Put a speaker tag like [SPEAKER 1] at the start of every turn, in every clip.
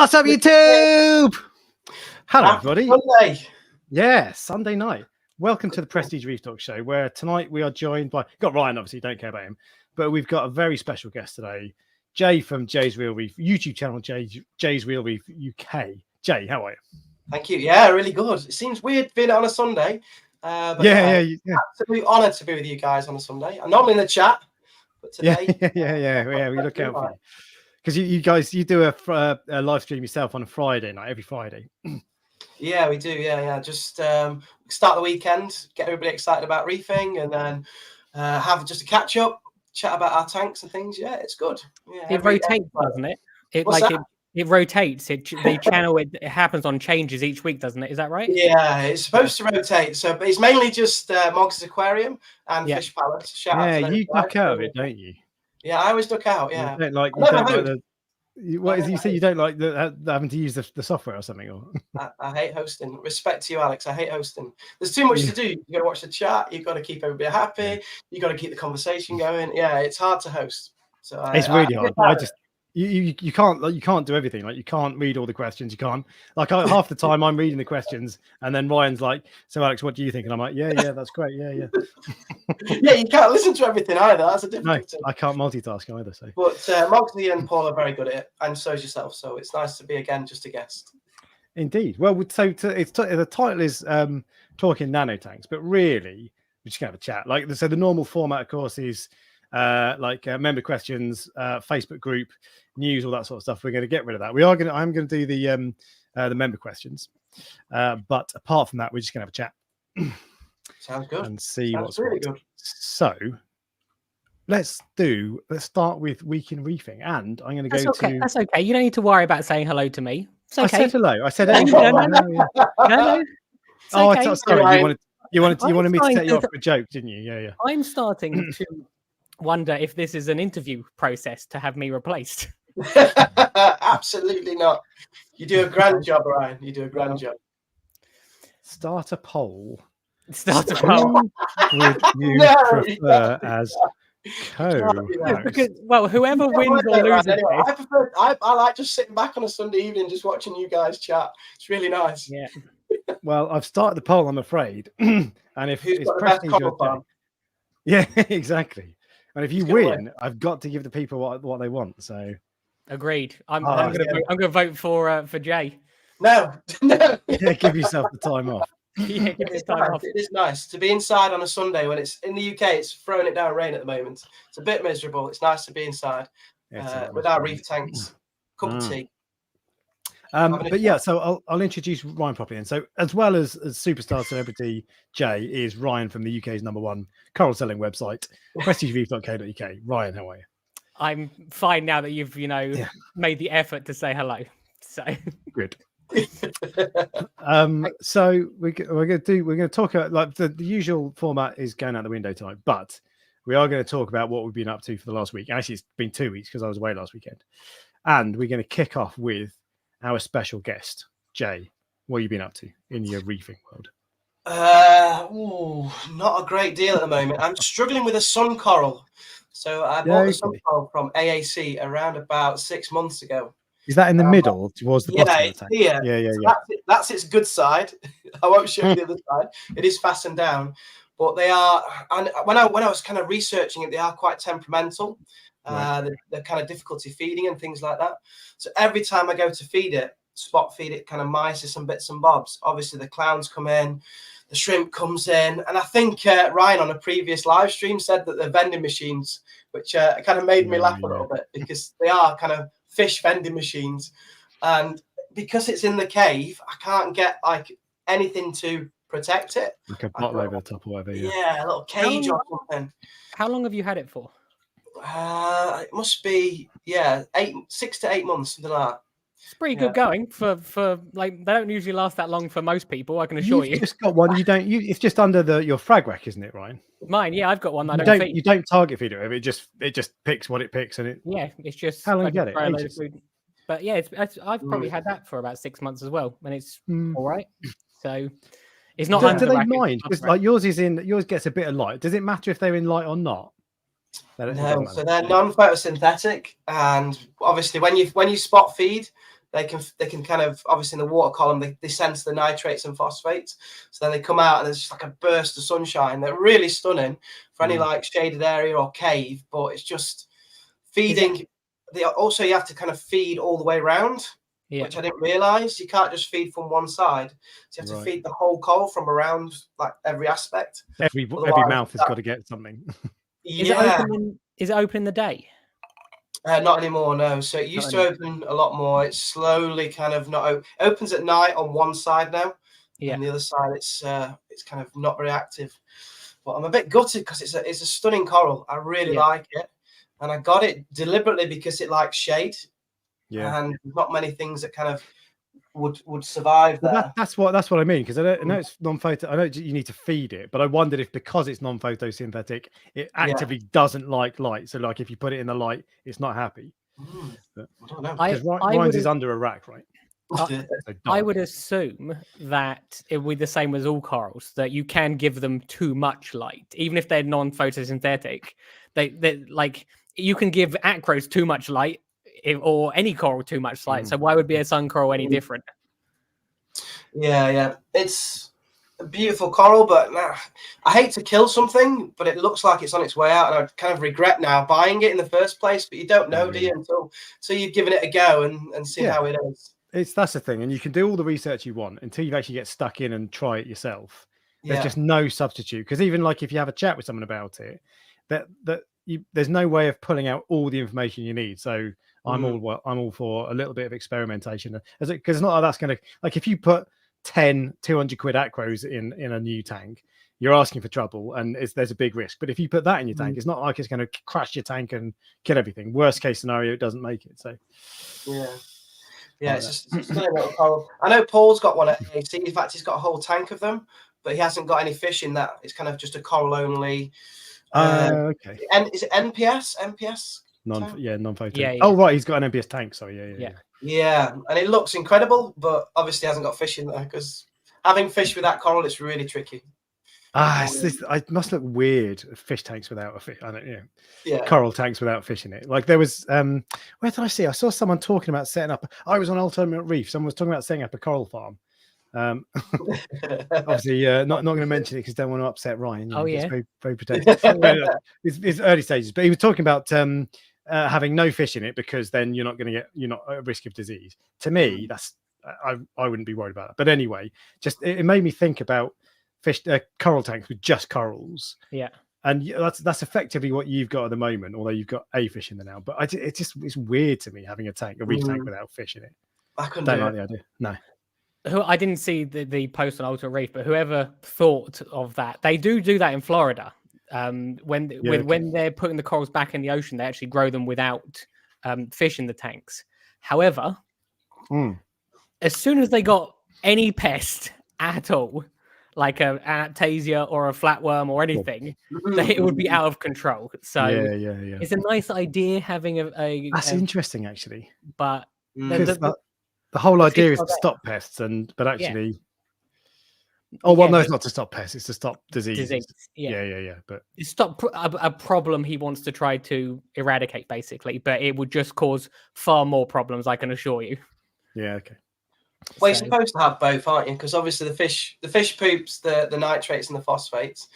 [SPEAKER 1] What's up, YouTube? Hello, everybody.
[SPEAKER 2] Sunday.
[SPEAKER 1] Yeah, Sunday night. Welcome to the Prestige Reef Dork show, where tonight we are joined by, got Ryan, obviously, don't care about him, but we've got a very special guest today, Jay from Jay's Real Reef YouTube channel, Jay's Real Reef UK. Jay, how are you?
[SPEAKER 2] Thank you. Yeah, really good. It seems weird being on a Sunday. But
[SPEAKER 1] yeah.
[SPEAKER 2] Absolutely honoured to be with you guys on a Sunday. I'm normally in the chat, but today...
[SPEAKER 1] Yeah, we look out for you. Because you guys, you do a live stream yourself on a Friday night, every Friday.
[SPEAKER 2] Yeah, we do. Yeah. Just start the weekend, get everybody excited about reefing, and then have just a catch up, chat about our tanks and things. Yeah, it's good. Yeah,
[SPEAKER 3] it rotates, doesn't it? It rotates. The channel it happens on changes each week, doesn't it? Is that right?
[SPEAKER 2] Yeah, it's supposed to rotate. So, but it's mainly just Mog's Aquarium and Fish Palace. Shout out to
[SPEAKER 1] you duck out of it, don't you?
[SPEAKER 2] Yeah, I always duck out. Yeah,
[SPEAKER 1] you don't like the. What is you say? You don't like having to use the software or something? Or
[SPEAKER 2] I hate hosting. Respect to you, Alex. I hate hosting. There's too much to do. You got to watch the chat. You got to keep everybody happy. You got to keep the conversation going. Yeah, it's hard to host. So
[SPEAKER 1] it's really hard. I just you can't do everything. Like you can't read all the questions. You can't half the time I'm reading the questions and then Ryan's like, "So Alex, what do you think?" And I'm like, "Yeah, that's great. Yeah."
[SPEAKER 2] Yeah, you can't listen to everything either. That's a difficulty.
[SPEAKER 1] No, I can't multitask either. So,
[SPEAKER 2] but Moxley and Paul are very good at it, and so is yourself. So it's nice to be again just a guest.
[SPEAKER 1] Indeed. Well, so the title is talking nano tanks, but really we're just gonna have a chat. So the normal format, of course, is member questions, Facebook group, news, all that sort of stuff. We're going to get rid of that. I'm going to do the member questions, but apart from that, we're just going to have a chat.
[SPEAKER 2] Sounds good.
[SPEAKER 1] And see what's
[SPEAKER 2] really good.
[SPEAKER 1] So let's start with week in reefing, and I'm going to
[SPEAKER 3] go to. That's okay. You don't need to worry about saying hello to me. It's okay.
[SPEAKER 1] I said hello. I said
[SPEAKER 3] no.
[SPEAKER 1] Oh, sorry. You wanted me to set you up for a joke, didn't you? Yeah.
[SPEAKER 3] I'm starting to wonder if this is an interview process to have me replaced.
[SPEAKER 2] Absolutely not. You do a grand job, Ryan. You do a grand job.
[SPEAKER 1] Start a poll.
[SPEAKER 3] Would
[SPEAKER 1] you prefer as
[SPEAKER 3] well, whoever wins or loses.
[SPEAKER 2] Anyway, I like just sitting back on a Sunday evening, just watching you guys chat. It's really nice.
[SPEAKER 3] Yeah.
[SPEAKER 1] Well, I've started the poll, I'm afraid. And if it's Prestige your day, yeah, exactly. And if you win, I've got to give the people what they want. So,
[SPEAKER 3] agreed. I'm going to vote for Jay.
[SPEAKER 2] No.
[SPEAKER 1] Yeah, give yourself the time off.
[SPEAKER 3] Yeah, give me time off.
[SPEAKER 2] It is nice to be inside on a Sunday when it's in the UK. It's throwing it down rain at the moment. It's a bit miserable. It's nice to be inside with our reef tanks, cup of tea.
[SPEAKER 1] But yeah, so I'll introduce Ryan properly. And so, as well as superstar celebrity Jay, is Ryan from the UK's #1 coral selling website, prestigereef.co.uk. Ryan, how are you?
[SPEAKER 3] I'm fine now that you've made the effort to say hello. So
[SPEAKER 1] good. So we're going to talk about, like, the usual format is going out the window tonight, but we are going to talk about what we've been up to for the last week. Actually, it's been 2 weeks because I was away last weekend, and we're going to kick off with our special guest, Jay. What have you been up to in your reefing world?
[SPEAKER 2] Not a great deal at the moment. I'm struggling with a sun coral. So I bought the sun coral from AAC around about 6 months ago.
[SPEAKER 1] Is that in the middle towards the bottom of the tank?
[SPEAKER 2] Yeah. So that's its good side. I won't show you the other side. It is fastened down, but they are. And when I was kind of researching it, they are quite temperamental. They're kind of difficulty feeding and things like that. So every time I go to feed it, spot feed it, kind of mice and bits and bobs. Obviously, the clowns come in, the shrimp comes in, and I think Ryan on a previous live stream said that the vending machines, which kind of made me laugh a little bit because they are kind of fish vending machines, and because it's in the cave, I can't get like anything to protect it,
[SPEAKER 1] like a bottle over the top or whatever.
[SPEAKER 2] Yeah, a little cage or something.
[SPEAKER 3] How long have you had it for?
[SPEAKER 2] It must be 6 to 8 months, something like that.
[SPEAKER 3] It's pretty good going for like, they don't usually last that long for most people, I can assure you.
[SPEAKER 1] You've just got one. It's just under your frag rack, isn't it, Ryan?
[SPEAKER 3] Mine, I've got one.
[SPEAKER 1] You don't target feed it. It just picks what it picks, and it.
[SPEAKER 3] Yeah, it's just.
[SPEAKER 1] How long you get it?
[SPEAKER 3] But yeah, I've probably had that for about 6 months as well, and it's all right. So it's not.
[SPEAKER 1] Do they mind? Because like yours gets a bit of light. Does it matter if they're in light or not?
[SPEAKER 2] No, so they're non-photosynthetic, and obviously when you spot feed, they can kind of, obviously in the water column, they sense the nitrates and phosphates. So then they come out and there's just like a burst of sunshine. They're really stunning for any like shaded area or cave, but it's just feeding. Also, you have to kind of feed all the way around, which I didn't realize. You can't just feed from one side. So you have to feed the whole coral from around, like every aspect.
[SPEAKER 1] Every mouth has got to get something.
[SPEAKER 3] Is it open in the day?
[SPEAKER 2] Not anymore, no. So it used to open a lot more. It's slowly kind of not open. It opens at night on one side now. And the other side, it's kind of not very active. But I'm a bit gutted because it's a stunning coral. I really like it. And I got it deliberately because it likes shade. Yeah. And not many things that kind of would survive there.
[SPEAKER 1] That's what I mean, because I know it's non-photo. I know you need to feed it, but I wondered if because it's non-photosynthetic, it actively doesn't like light. So like if you put it in the light, it's not happy. But,
[SPEAKER 2] I don't know.
[SPEAKER 1] Because Ryan's is under a rack, right?
[SPEAKER 3] I would assume that it would be the same as all corals, that you can give them too much light, even if they're non-photosynthetic. They like, you can give acros too much light, or any coral too much light. So why would be a sun coral any different?
[SPEAKER 2] Yeah. It's a beautiful coral, but I hate to kill something, but it looks like it's on its way out, and I kind of regret now buying it in the first place. But you don't know, do you, until you've given it a go and see how it is.
[SPEAKER 1] That's the thing, and you can do all the research you want until you actually get stuck in and try it yourself. There's just no substitute, because even like if you have a chat with someone about it, there's no way of pulling out all the information you need. So I'm all for a little bit of experimentation, because it's not like that's going to, like, if you put 200 quid acros in a new tank, you're asking for trouble, and there's a big risk. But if you put that in your tank, it's not like it's going to crash your tank and kill everything. Worst case scenario, it doesn't make it. So
[SPEAKER 2] it's just a little coral. I know Paul's got one at AC. In fact, he's got a whole tank of them, but he hasn't got any fish in that. It's kind of just a coral only.
[SPEAKER 1] Okay.
[SPEAKER 2] And is it NPS?
[SPEAKER 1] Non-photo.
[SPEAKER 3] Yeah.
[SPEAKER 1] Oh, right, he's got an NPS tank. Sorry,
[SPEAKER 2] yeah. And it looks incredible, but obviously hasn't got fish in there, because having fish with that coral, it's really tricky.
[SPEAKER 1] It must look weird. Fish tanks without a fish. I don't know. Coral tanks without fish in it. Like there was, where did I see? I saw someone talking about setting up. I was on Ultimate Reef. Someone was talking about setting up a coral farm. Obviously, not going to mention it because don't want to upset Ryan. It's very, very protective. It's early stages, but he was talking about having no fish in it, because then you're not at risk of disease. To me, I wouldn't be worried about that. But anyway, just it made me think about coral tanks with just corals. And that's effectively what you've got at the moment, although you've got a fish in there now. But it's weird to me having a reef tank without fish in it.
[SPEAKER 2] I couldn't
[SPEAKER 1] don't like the idea. No.
[SPEAKER 3] I didn't see the post on Ultimate Reef, but whoever thought of that, they do that in Florida. When they're putting the corals back in the ocean, they actually grow them without fish in the tanks. However, as soon as they got any pest at all, like an Aiptasia or a flatworm or anything, it would be out of control. So it's a nice idea having a
[SPEAKER 1] that's interesting, actually.
[SPEAKER 3] But
[SPEAKER 1] the whole idea is to stop pests, but actually, no, it's not to stop pests; it's to stop disease. Yeah. But
[SPEAKER 3] it's stop a problem he wants to try to eradicate, basically. But it would just cause far more problems, I can assure you.
[SPEAKER 1] Yeah. Okay.
[SPEAKER 2] Well, you're supposed to have both, aren't you? Because obviously the fish poops the nitrates and the phosphates.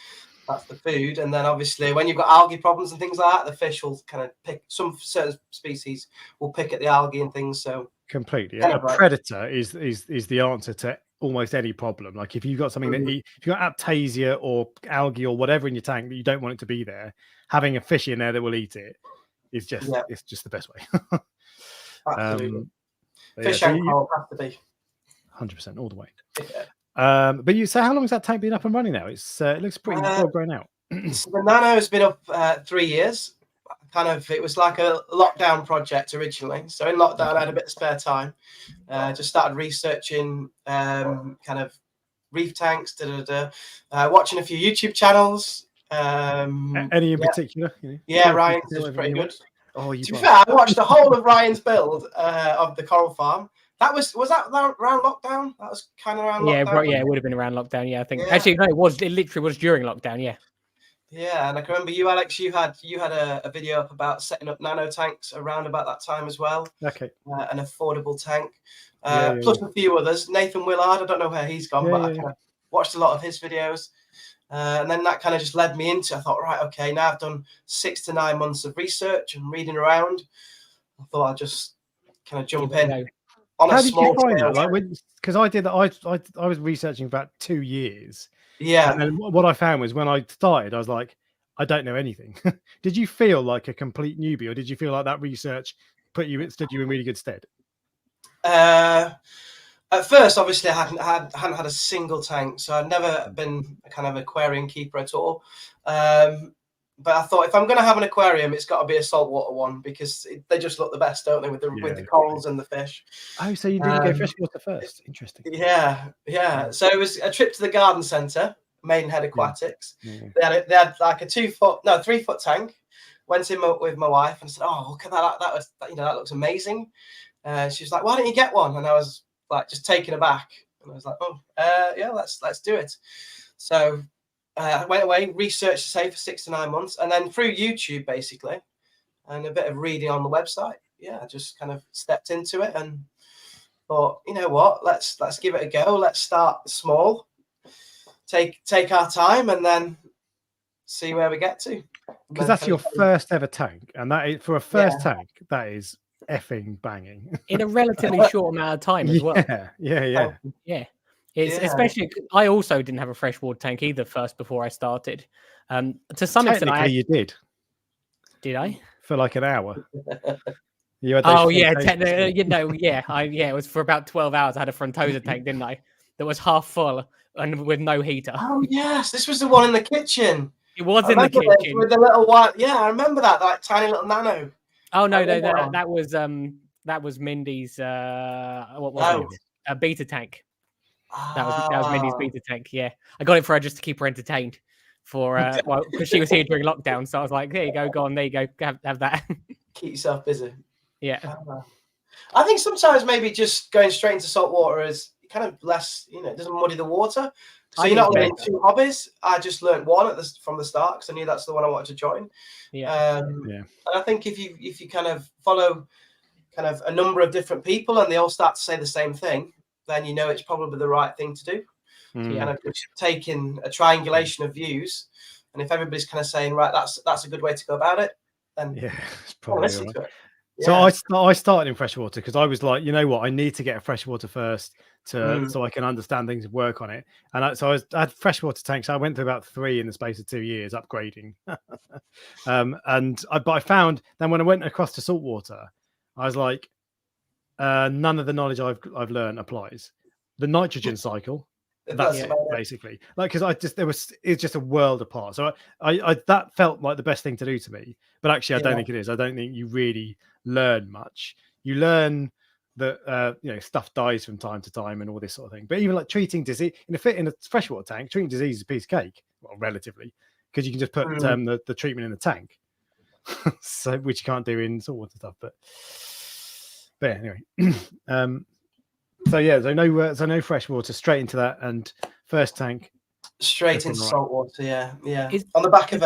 [SPEAKER 2] That's the food, and then obviously when you've got algae problems and things like that, the fish will kind of pick. Some certain species will pick at the algae and things. So
[SPEAKER 1] completely, a predator is the answer to almost any problem. Like if you've got something if you've got Aiptasia or algae or whatever in your tank that you don't want it to be there, having a fish in there that will eat it is just it's just the best way.
[SPEAKER 2] Absolutely. Fish and coral have to be
[SPEAKER 1] 100% all the way. But you say, how long has that tank been up and running now? It looks pretty well grown out.
[SPEAKER 2] So the Nano has been up 3 years. It was like a lockdown project originally. So in lockdown, I had a bit of spare time. Just started researching kind of reef tanks, watching a few YouTube channels.
[SPEAKER 1] Any in particular?
[SPEAKER 2] Ryan's is pretty good. To be fair, I watched the whole of Ryan's build of the coral farm. Was that around lockdown? That was kind of around lockdown.
[SPEAKER 3] Yeah, it would have been around lockdown. Yeah, I think. Actually, no, it literally was during lockdown. Yeah.
[SPEAKER 2] Yeah, and I can remember you, Alex. You had a video up about setting up nano tanks around about that time as well.
[SPEAKER 1] Okay.
[SPEAKER 2] An affordable tank.
[SPEAKER 1] Yeah,
[SPEAKER 2] Plus a few others. Nathan Willard, I don't know where he's gone, but I kind of watched a lot of his videos. And then that kind of just led me into, I thought, right, okay, now I've done 6 to 9 months of research and reading around. I thought I'd just kind of jump in on a small scale.
[SPEAKER 1] Like, because I did that, I was researching for about 2 years.
[SPEAKER 2] Yeah.
[SPEAKER 1] And then what I found was when I started, I was like, I don't know anything. Did you feel like a complete newbie, or did you feel like that research stood you in really good stead?
[SPEAKER 2] At first, obviously, I hadn't had a single tank, so I'd never been a kind of aquarium keeper at all. But I thought, if I'm going to have an aquarium, it's got to be a saltwater one, because they just look the best, don't they, with the corals and the fish.
[SPEAKER 1] Oh, so you didn't go freshwater first? Interesting.
[SPEAKER 2] Yeah. So it was a trip to the garden centre, Maidenhead Aquatics. They had like a 3-foot tank. Went in with my wife and said, "Oh, look at that! That looks amazing." She was like, "Why don't you get one?" And I was like, just taken aback, and I was like, "Oh, yeah, let's do it." So I went away, researched for 6 to 9 months, and then through YouTube basically, and a bit of reading on the website, I just kind of stepped into it and thought, you know what, let's give it a go. Let's start small, take our time, and then see where we get to.
[SPEAKER 1] Because that's your first ever tank, and that is, for a first tank, that is effing banging
[SPEAKER 3] in a relatively short amount of time as well. Yeah. It's especially, I also didn't have a freshwater tank either before I started. To some extent,
[SPEAKER 1] you did.
[SPEAKER 3] Did I?
[SPEAKER 1] For like an hour. You had it was for about 12 hours. I had a Frontosa tank, didn't I? That was half full and with no heater.
[SPEAKER 2] Oh yes, this was the one in the kitchen.
[SPEAKER 3] It was in the kitchen
[SPEAKER 2] with the little white. Yeah, I remember that tiny little Nano.
[SPEAKER 3] Oh no, that was Mindy's. What was it? A beta tank. That was Mindy's beta tank. Yeah, I got it for her just to keep her entertained. Because she was here during lockdown, so I was like, "There you go, there you go, have that."
[SPEAKER 2] Keep yourself busy.
[SPEAKER 3] Yeah.
[SPEAKER 2] I think sometimes maybe just going straight into salt water is kind of less. It doesn't muddy the water. So you're not learning 2 hobbies. I just learned one from the start because I knew that's the one I wanted to join. And I think if you kind of follow kind of a number of different people and they all start to say the same thing, then it's probably the right thing to do. So you kind of take in a triangulation of views, and if everybody's kind of saying, right, that's a good way to go about it, then
[SPEAKER 1] it's probably
[SPEAKER 2] listen to it.
[SPEAKER 1] So I started in freshwater because I was like, you know what, I need to get a freshwater first so I can understand things and work on it. And I had freshwater tanks. I went through about 3 in the space of 2 years upgrading. But I found then when I went across to saltwater, I was like, none of the knowledge I've learned applies. The nitrogen cycle, that's basically like, because it's just a world apart. So I that felt like the best thing to do to me, but actually I don't think it is. I don't think you really learn much. You learn that stuff dies from time to time and all this sort of thing. But even like treating disease in a freshwater tank, treating disease is a piece of cake, well, relatively, because you can just put the treatment in the tank, so which you can't do in saltwater stuff. But anyway, so no freshwater, straight into that, and first tank
[SPEAKER 2] straight into saltwater. Yeah. On the back of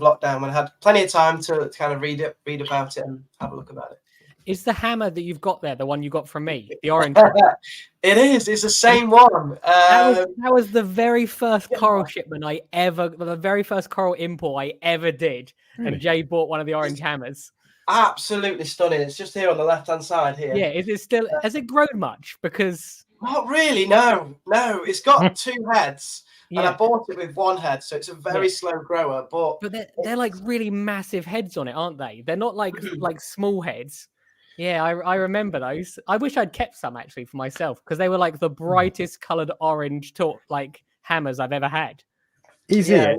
[SPEAKER 2] lockdown, when I had plenty of time to kind of read about it and have a look about it.
[SPEAKER 3] Is the hammer that you've got there the one you got from me, the orange?
[SPEAKER 2] It is. It's the same one.
[SPEAKER 3] That was the very first coral shipment the very first coral import I ever did, and Jay bought one of the orange hammers.
[SPEAKER 2] Absolutely stunning. It's just here on the left-hand side here.
[SPEAKER 3] Yeah, is it still? Has it grown much? Because
[SPEAKER 2] not really. No. It's got 2 heads, and I bought it with 1 head, so it's a very slow grower. But
[SPEAKER 3] they're like really massive heads on it, aren't they? They're not like small heads. Yeah, I remember those. I wish I'd kept some actually for myself because they were like the brightest coloured orange hammers I've ever had.
[SPEAKER 2] Easy. Yeah,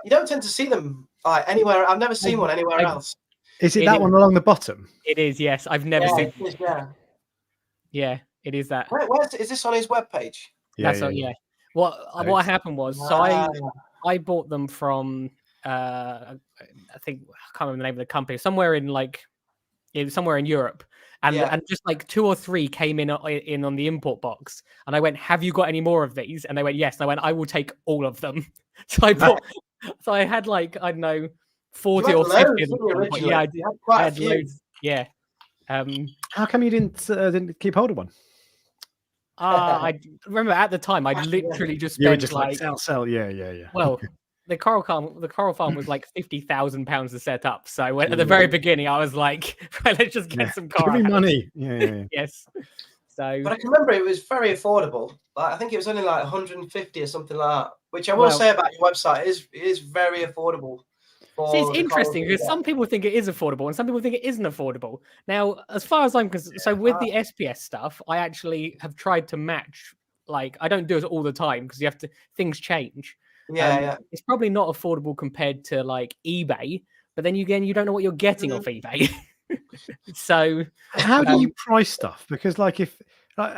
[SPEAKER 2] you don't tend to see them anywhere. I've never seen one anywhere else.
[SPEAKER 1] Is it that one along the bottom?
[SPEAKER 3] It is, yes. I've never seen it. Yeah, it is that.
[SPEAKER 2] Is this on his webpage?
[SPEAKER 3] Yeah. What happened was, so I bought them from I think I can't remember the name of the company, somewhere in Europe. And just like 2 or 3 came in on the import box, and I went, "Have you got any more of these?" And they went, "Yes." And I went, "I will take all of them." So So I had like, I don't know, 40
[SPEAKER 2] You
[SPEAKER 3] or
[SPEAKER 2] had
[SPEAKER 3] 50
[SPEAKER 2] loads,
[SPEAKER 3] of them.
[SPEAKER 2] didn't you,
[SPEAKER 3] But
[SPEAKER 2] originally?
[SPEAKER 3] yeah,
[SPEAKER 2] You had quite
[SPEAKER 3] I
[SPEAKER 2] a
[SPEAKER 3] had
[SPEAKER 2] few.
[SPEAKER 3] loads. Yeah.
[SPEAKER 1] How come you didn't keep hold of one?
[SPEAKER 3] I remember at the time I literally just
[SPEAKER 1] You were
[SPEAKER 3] spent
[SPEAKER 1] just like sell. Yeah.
[SPEAKER 3] well, the coral farm was like £50,000 to set up. So at the very beginning, I was like, right, let's just get some coral.
[SPEAKER 1] Give me money. Yeah.
[SPEAKER 3] Yes. So,
[SPEAKER 2] but I can remember it was very affordable. Like, I think it was only like 150 or something like that. Which I will say about your website it is very affordable.
[SPEAKER 3] See, it's interesting because some people think it is affordable and some people think it isn't affordable. Now, as far as I'm concerned, so with the SPS stuff, I actually have tried to match. Like, I don't do it all the time because things change.
[SPEAKER 2] Yeah.
[SPEAKER 3] It's probably not affordable compared to like eBay, but then again, you don't know what you're getting off eBay. So,
[SPEAKER 1] how do you price stuff? Because like if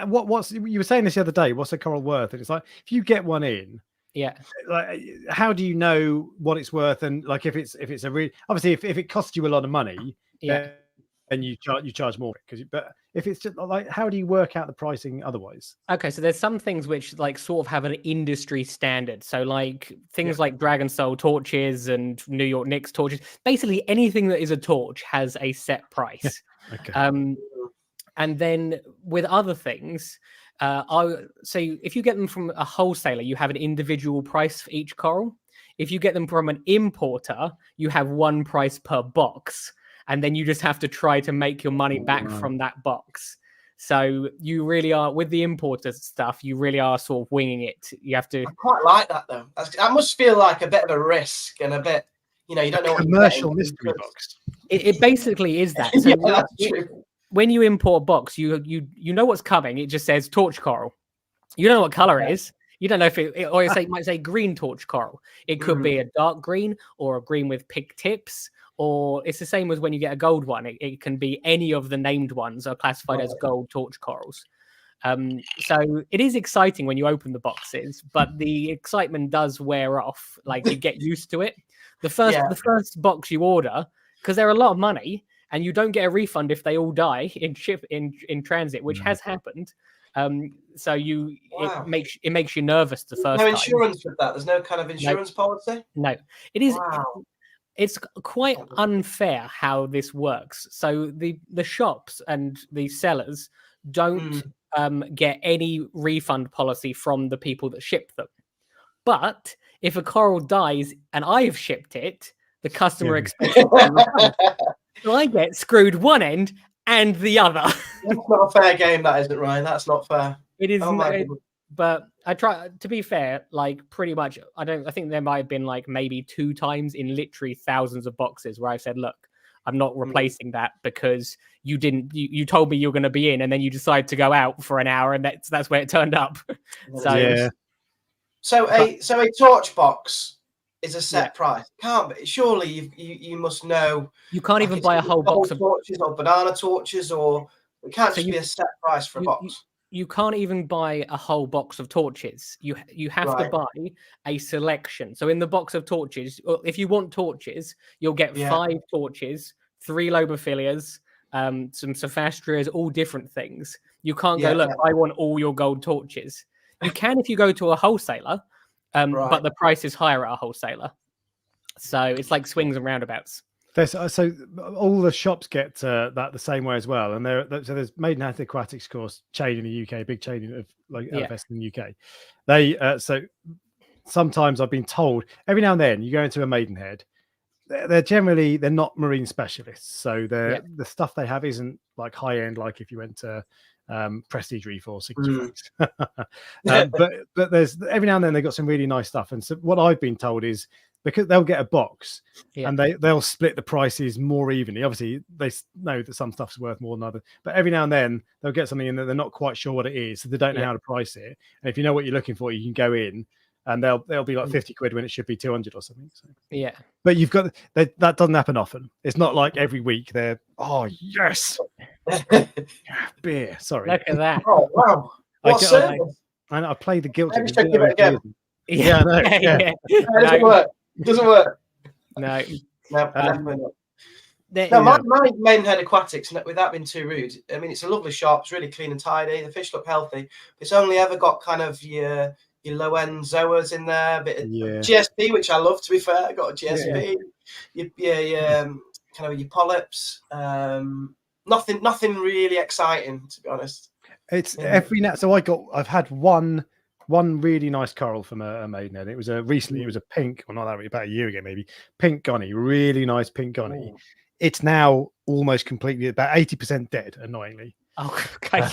[SPEAKER 1] what's you were saying this the other day, what's a coral worth? And it's like if you get one in.
[SPEAKER 3] Yeah.
[SPEAKER 1] Like, how do you know what it's worth? And like, if it's a real, obviously, if it costs you a lot of money, then you charge more. But if it's just like, how do you work out the pricing otherwise?
[SPEAKER 3] Okay, so there's some things which like sort of have an industry standard. So like things like Dragon Soul torches and New York Knicks torches. Basically, anything that is a torch has a set price.
[SPEAKER 1] Okay.
[SPEAKER 3] And then with other things. So if you get them from a wholesaler, you have an individual price for each coral. If you get them from an importer, you have one price per box, and then you just have to try to make your money back from that box. So you really are, with the importer stuff, you really are sort of winging it. You have to.
[SPEAKER 2] I quite like that though. That must feel like a bit of a risk and a bit, you know, you don't know what
[SPEAKER 1] commercial mystery box.
[SPEAKER 3] It basically is that. So
[SPEAKER 2] that's true.
[SPEAKER 3] When you import a box, you know what's coming. It just says torch coral. You don't know what color it is. You don't know if it might say green torch coral. It could be a dark green or a green with pink tips, or it's the same as when you get a gold one. It can be any of the named ones are classified as gold torch corals. So it is exciting when you open the boxes, but the excitement does wear off. Like you get used to it. The first box you order, because they're a lot of money. And you don't get a refund if they all die in transit, which has happened. So it makes you nervous the first time.
[SPEAKER 2] No insurance with that. There's no kind of insurance policy.
[SPEAKER 3] No, it is. Wow. It's quite unfair how this works. So the shops and the sellers don't get any refund policy from the people that ship them. But if a coral dies and I've shipped it, the customer expects it to refund. So I get screwed one end and the other.
[SPEAKER 2] That's not a fair game, that isn't, Ryan. That's not fair.
[SPEAKER 3] It is, but I try to be fair. Like pretty much, I think there might have been like maybe 2 times in literally thousands of boxes where I said, "Look, I'm not replacing that because you didn't. You told me you were going to be in, and then you decide to go out for an hour, and that's where it turned up."
[SPEAKER 2] So a torch box is a set price. Can't be. Surely you must know.
[SPEAKER 3] You can't even buy a whole box of
[SPEAKER 2] torches or banana torches, or it can't just be a set price for a box.
[SPEAKER 3] You can't even buy a whole box of torches. You have to buy a selection. So in the box of torches, if you want torches, you'll get 5 torches, 3 lobophilias, some Sophastras, all different things. You can't go, look, I want all your gold torches. You can if you go to a wholesaler, but the price is higher at a wholesaler. So it's like swings and roundabouts.
[SPEAKER 1] So all the shops get that the same way as well, and there's Maidenhead Aquatics course chain in the UK, big chain of like LFS in the UK. They so sometimes I've been told every now and then you go into a Maidenhead, they're not marine specialists, so the stuff they have isn't like high end like if you went to Prestige Reef or Signature but there's every now and then they've got some really nice stuff, and so what I've been told is because they'll get a box and they'll split the prices more evenly. Obviously they know that some stuff's worth more than others, but every now and then they'll get something in that they're not quite sure what it is, so they don't know how to price it, and if you know what you're looking for you can go in and they'll be like 50 quid when it should be 200 or something. So. But you've got that doesn't happen often. It's not like every week they're beer. Sorry.
[SPEAKER 3] Look at that.
[SPEAKER 2] Oh wow.
[SPEAKER 1] I play the guilty.
[SPEAKER 2] Maybe should give it again.
[SPEAKER 1] I know.
[SPEAKER 2] It doesn't work.
[SPEAKER 3] No.
[SPEAKER 2] My Maidenhead Aquatics, without being too rude, I mean, it's a lovely shop. It's really clean and tidy. The fish look healthy. It's only ever got kind of your your low end Zoas in there, a bit of
[SPEAKER 1] Yeah.
[SPEAKER 2] GSP, which I love. To be fair, I got a GSP.
[SPEAKER 1] Yeah.
[SPEAKER 2] Your kind of your polyps. Nothing really exciting, to be honest.
[SPEAKER 1] It's every now. So I've had one really nice coral from a maidenhead. It was recently. It was a pink, or not that, about a year ago maybe. Pink gunny, really nice pink gunny.
[SPEAKER 2] Ooh.
[SPEAKER 1] It's now almost completely, about 80% dead, annoyingly.
[SPEAKER 3] Oh, okay.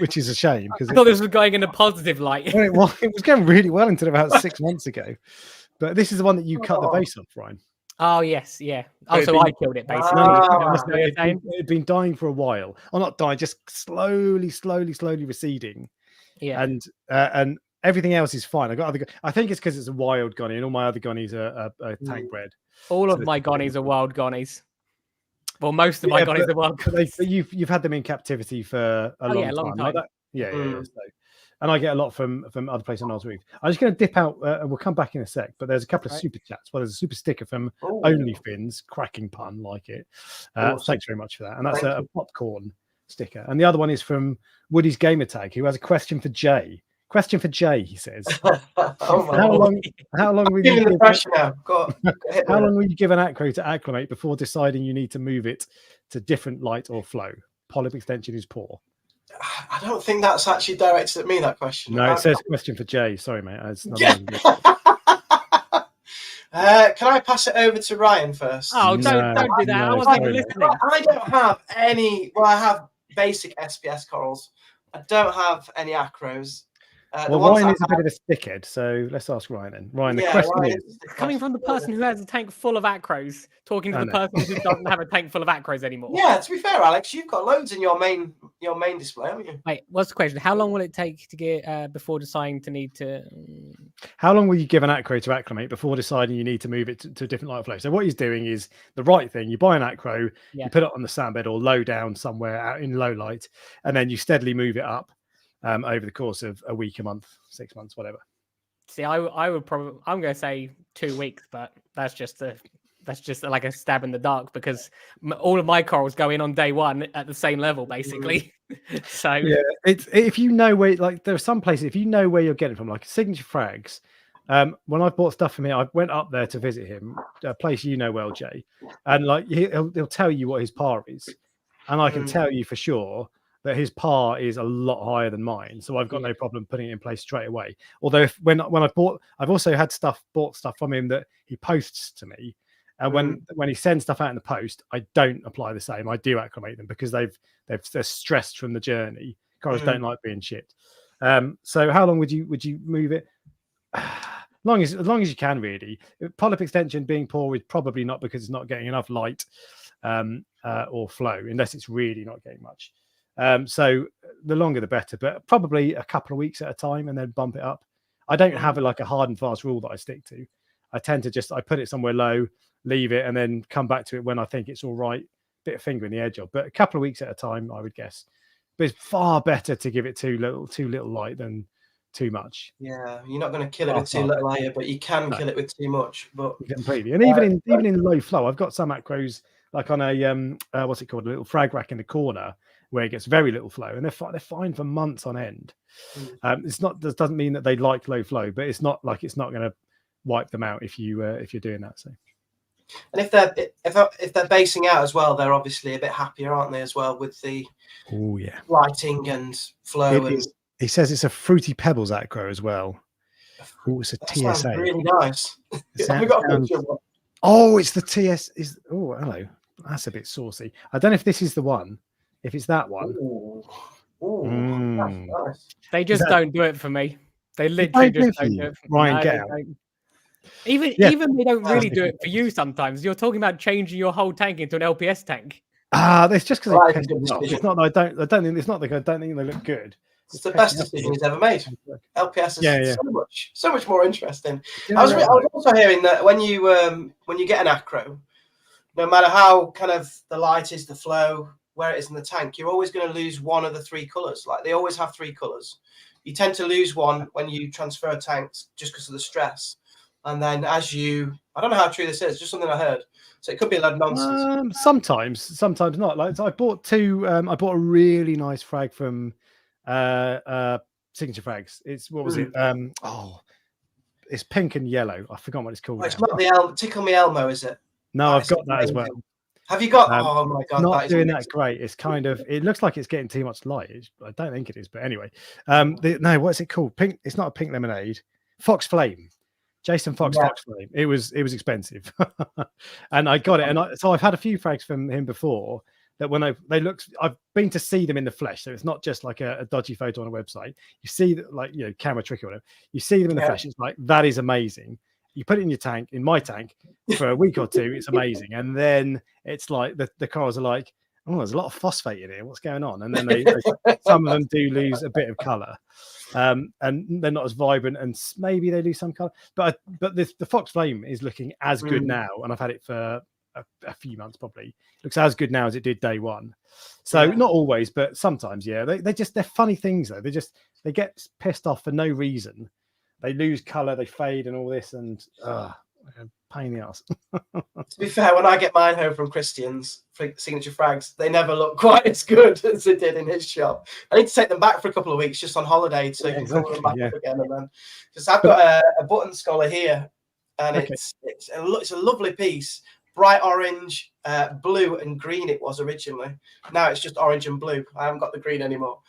[SPEAKER 1] Which is a shame, because
[SPEAKER 3] I thought this was going in a positive light.
[SPEAKER 1] it was going really well until about 6 months ago. But this is the one that you cut the base off, Ryan.
[SPEAKER 3] Oh yes, yeah. Oh, so I killed it basically.
[SPEAKER 1] It'd been dying for a while, or not dying, just slowly receding.
[SPEAKER 3] Yeah,
[SPEAKER 1] and everything else is fine. I think it's because it's a wild gunny, and all my other gunnies are tank bred.
[SPEAKER 3] All of my gunnies are wild gunnies. Well, most of my gunnies are wild gunnies.
[SPEAKER 1] But you've had them in captivity for a long time. Like that. Yeah. So, and I get a lot from other places on Oz Reef. I'm just going to dip out, and we'll come back in a sec. But there's a couple of super chats. Well, there's a super sticker from OnlyFins, cracking pun, like it. Thanks very much for that. And that's a popcorn sticker. And the other one is from Woody's Gamertag, who has a question for Jay. Question for Jay, he says. How long will you give how long will you give an acro to acclimate before deciding you need to move it to different light or flow? Polyp extension is poor.
[SPEAKER 2] I don't think that's actually directed at me, that question.
[SPEAKER 1] No, it says question for Jay. Sorry, mate.
[SPEAKER 2] Can I pass it over to Ryan first?
[SPEAKER 3] Oh, don't do that. I wasn't even listening.
[SPEAKER 2] I don't have any. Well, I have basic SPS corals. I don't have any acros.
[SPEAKER 1] Ryan is a bit of a stickhead, so let's ask Ryan then. Ryan, the question is
[SPEAKER 3] coming from the person who has a tank full of acros, talking to the person who doesn't have a tank full of acros anymore.
[SPEAKER 2] Yeah, to be fair, Alex, you've got loads in your main display, haven't you?
[SPEAKER 3] Wait, what's the question? How long will it take to get before deciding to need to?
[SPEAKER 1] How long will you give an acro to acclimate before deciding you need to move it to a different light flow? So what he's doing is the right thing. You buy an acro, you put it on the sandbed or low down somewhere out in low light, and then you steadily move it up. Over the course of a week, a month, 6 months, whatever.
[SPEAKER 3] See, I would probably, I'm going to say 2 weeks, but that's just like a stab in the dark, because all of my corals go in on day one at the same level, basically. So
[SPEAKER 1] yeah, it's if you know where, like there are some places, if you know where you're getting from, like Signature Frags. When I bought stuff from him, I went up there to visit him, a place you know well, Jay, and like he'll tell you what his par is, and I can tell you for sure that his par is a lot higher than mine, so I've got no problem putting it in place straight away. Although when I've also had bought stuff from him that he posts to me, and when he sends stuff out in the post, I don't apply the same. I do acclimate them because they're stressed from the journey. Corals don't like being shit. So how long would you move it? As long as you can, really. Polyp extension being poor is probably not because it's not getting enough light or flow, unless it's really not getting much. So the longer the better, but probably a couple of weeks at a time and then bump it up. I don't have a hard and fast rule that I stick to. I tend to I put it somewhere low, leave it, and then come back to it when I think it's all right. Bit of finger in the edge of, but a couple of weeks at a time, I would guess. But it's far better to give it too little light than too much.
[SPEAKER 2] Yeah, you're not going to kill it with too little, are you? But you can kill it with too much. But
[SPEAKER 1] completely, and even in low flow, I've got some acros like on a what's it called, a little frag rack in the corner, where it gets very little flow, and they're fine for months on end. That doesn't mean that they like low flow, but it's not like it's not going to wipe them out if you're doing that. So,
[SPEAKER 2] and if they're basing out as well, they're obviously a bit happier, aren't they, as well, with the lighting and flow.
[SPEAKER 1] He says it's a Fruity Pebbles acro as well. Oh, it's a TSA.
[SPEAKER 2] Sounds really nice. Have we got a picture of one?
[SPEAKER 1] Oh, it's the TS. Oh, hello. That's a bit saucy. I don't know if this is the one. If it's that one.
[SPEAKER 2] That's nice.
[SPEAKER 3] They just don't do it for me. They literally just don't do it for me.
[SPEAKER 1] Ryan, get out.
[SPEAKER 3] Even they don't really do it for you sometimes. You're talking about changing your whole tank into an LPS tank.
[SPEAKER 1] That's just because it's not that I don't think it's not like I don't think they look good.
[SPEAKER 2] It's the best decision he's ever made. LPS is so much more interesting. I was also hearing that when you get an acro, no matter how kind of the light is, the flow, where it is in the tank, you're always going to lose one of the three colors. Like they always have three colors. You tend to lose one when you transfer tanks just because of the stress. And then I don't know how true this is, just something I heard. So it could be a lot of nonsense.
[SPEAKER 1] Sometimes not. Like I bought a really nice frag from signature frags. It's what was it? It's pink and yellow. I forgot what it's called.
[SPEAKER 2] It's not the Tickle Me Elmo, is it?
[SPEAKER 1] No, I've got that as well.
[SPEAKER 2] Have you got? Oh my god,
[SPEAKER 1] not doing that great. It's kind of. It looks like it's getting too much light. I don't think it is, but anyway. No, what's it called? Pink. It's not a pink lemonade. Fox Flame. Jason Fox Fox Flame. It was expensive, and I got it. And so I've had a few frags from him before. That when they look, I've been to see them in the flesh, so it's not just like a dodgy photo on a website. You see that, like, you know, camera trick or whatever. You see them in the flesh. It's like, that is amazing. You put it in your tank, in my tank, for a week or two. It's amazing, and then it's like the corals are like, oh, there's a lot of phosphate in here. What's going on? And then they some of them do lose a bit of color, and they're not as vibrant, and maybe they lose some color. But the Fox Flame is looking as good now, and I've had it for a few months probably. It looks as good now as it did day one. So not always, but sometimes, yeah. They're funny things though. They get pissed off for no reason. They lose color, they fade, and all this, and pain in the ass.
[SPEAKER 2] To be fair, when I get mine home from Christian's signature frags, they never look quite as good as they did in his shop. I need to take them back for a couple of weeks just on holiday, so you can put them back up again. And then, because I've got a button scholar here, and it's a lovely piece. Bright orange, blue, and green. It was originally. Now it's just orange and blue. I haven't got the green anymore.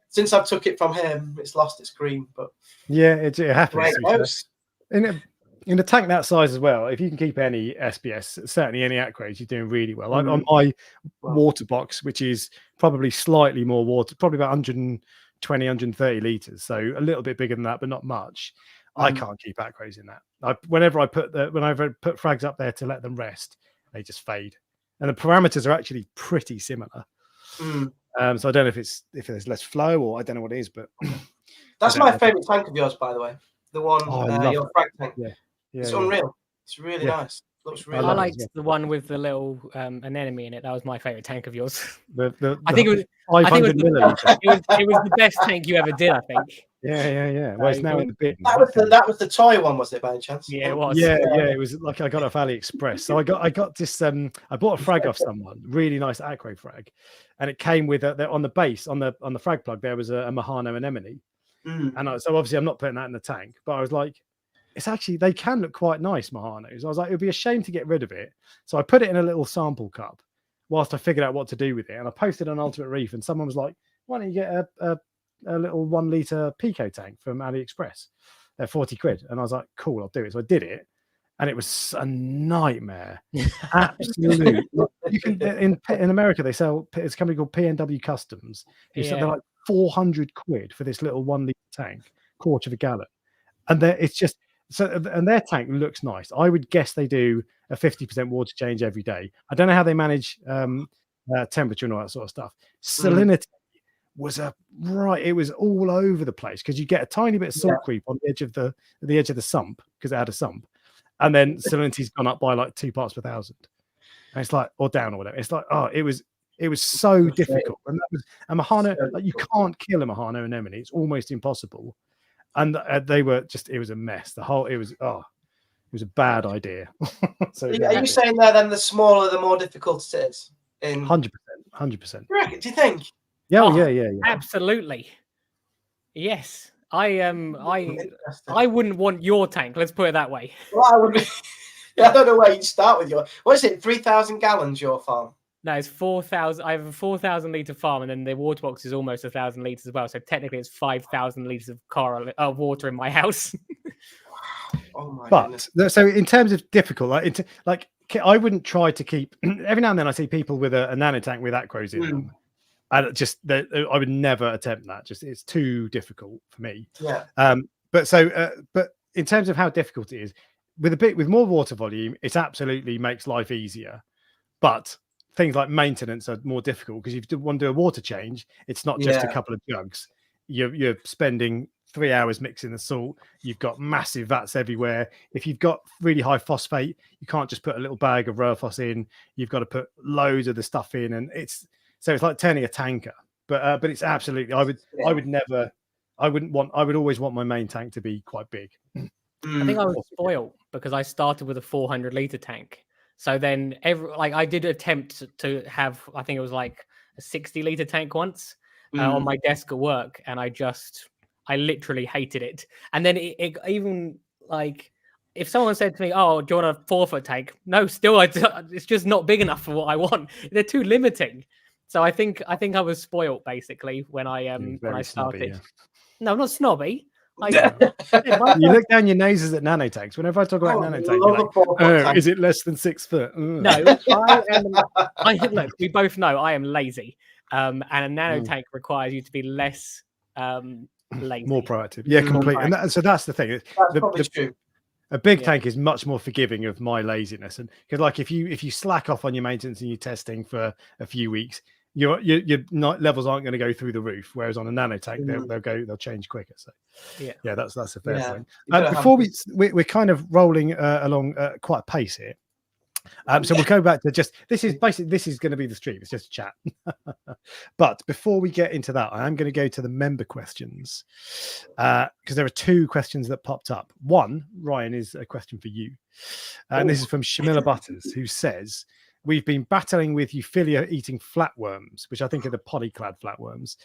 [SPEAKER 2] Since I've took it from him, it's lost its green. But
[SPEAKER 1] it happens. In a tank that size as well, if you can keep any SBS, certainly any aquaries, you're doing really well. Like on my water box, which is probably slightly more water, probably about 120, 130 liters, so a little bit bigger than that, but not much. I can't keep aquaries in that. Whenever I put frags up there to let them rest, they just fade, and the parameters are actually pretty similar. So I don't know if there's less flow, or I don't know what it is, but
[SPEAKER 2] that's my favorite tank of yours, by the way. The one your frag tank. It's unreal. It's really nice. Looks really.
[SPEAKER 3] I liked the one with the little anemone in it. That was my favorite tank of yours.
[SPEAKER 1] I think it was 500 milliliters.
[SPEAKER 3] It was the best tank you ever did, I think.
[SPEAKER 1] Yeah. Well, it's now in the bin.
[SPEAKER 2] That was the toy one, was it, by any chance?
[SPEAKER 3] Yeah, it was.
[SPEAKER 1] Yeah. It was like I got it off AliExpress. So I got this. I bought a frag off someone, really nice aqua frag, and it came with on the base on the frag plug. There was a Mahano anemone, and so obviously I'm not putting that in the tank. But I was like, it's actually, they can look quite nice, Mahanos. I was like, it would be a shame to get rid of it. So I put it in a little sample cup whilst I figured out what to do with it. And I posted on Ultimate Reef, and someone was like, why don't you get a little 1 litre Pico tank from AliExpress? They're 40 quid. And I was like, cool, I'll do it. So I did it. And it was a nightmare. Absolutely. You can, in America, they sell, it's a company called PNW Customs. They're like 400 quid for this little 1 litre tank, quarter of a gallon. And it's just, and their tank looks nice. I would guess they do a 50% water change every day. I don't know how they manage temperature and all that sort of stuff. Salinity was it was all over the place, because you get a tiny bit of salt creep on the edge of the sump, because it had a sump, and then salinity's gone up by like 2 parts per thousand, and it's like, or down or whatever. It's like, it was so difficult. And that was a Mahano. Like, you can't kill a Mahano anemone. It's almost impossible. And they were just, it was a mess. It was a bad idea. So
[SPEAKER 2] are you saying there then the smaller, the more difficult it is?
[SPEAKER 1] 100%.
[SPEAKER 2] Do you think?
[SPEAKER 1] Yeah.
[SPEAKER 2] Absolutely.
[SPEAKER 3] Yes. I wouldn't want your tank. Let's put it that way.
[SPEAKER 2] Well, I would. I don't know where you start with your. What is it? 3,000 gallons your farm?
[SPEAKER 3] No, it's 4,000. I have a 4,000 litre farm, and then the water box is almost 1,000 litres as well. So technically, it's 5,000 litres of water in my house.
[SPEAKER 2] Oh my goodness.
[SPEAKER 1] So in terms of difficult, I wouldn't try to keep. Every now and then, I see people with a nano tank with aquos in them. I would never attempt that. Just, it's too difficult for me.
[SPEAKER 2] Yeah.
[SPEAKER 1] But in terms of how difficult it is, with more water volume, it absolutely makes life easier. But things like maintenance are more difficult, because if you want to do a water change, it's not just a couple of jugs. You're spending 3 hours mixing the salt. You've got massive vats everywhere. If you've got really high phosphate, you can't just put a little bag of Rurphos in. You've got to put loads of the stuff in, and it's like turning a tanker. But it's absolutely, I would always want my main tank to be quite big.
[SPEAKER 3] I think I was spoiled because I started with a 400 litre tank. So then I did attempt to have, I think it was like a 60 litre tank once, on my desk at work, and I literally hated it. And then it even like, if someone said to me, "Oh, do you want a 4-foot tank?" No, still, it's just not big enough for what I want. They're too limiting. So I think I was spoiled basically when I started.
[SPEAKER 1] Snobby, yeah.
[SPEAKER 3] No, I'm not snobby.
[SPEAKER 1] You look down your noses at nano tanks. Whenever I talk about nano tanks, you're like, oh, is it less than 6 foot?
[SPEAKER 3] No, look, we both know I am lazy. And a nano tank requires you to be less lazy.
[SPEAKER 1] More proactive. Yeah, completely. And so that's the thing.
[SPEAKER 2] That's true.
[SPEAKER 1] A big tank is much more forgiving of my laziness, and because like if you slack off on your maintenance and your testing for a few weeks, your levels aren't going to go through the roof. Whereas on a nano tank, they'll change quicker. So yeah, that's a fair thing. Before we're kind of rolling along quite a pace here. So we'll go back to this is going to be the stream. It's just a chat. But before we get into that, I am going to go to the member questions because there are 2 questions that popped up. One, Ryan, is a question for you, and this is from Shamila Butters, who says, "We've been battling with Euphilia eating flatworms, which I think are the polyclad flatworms.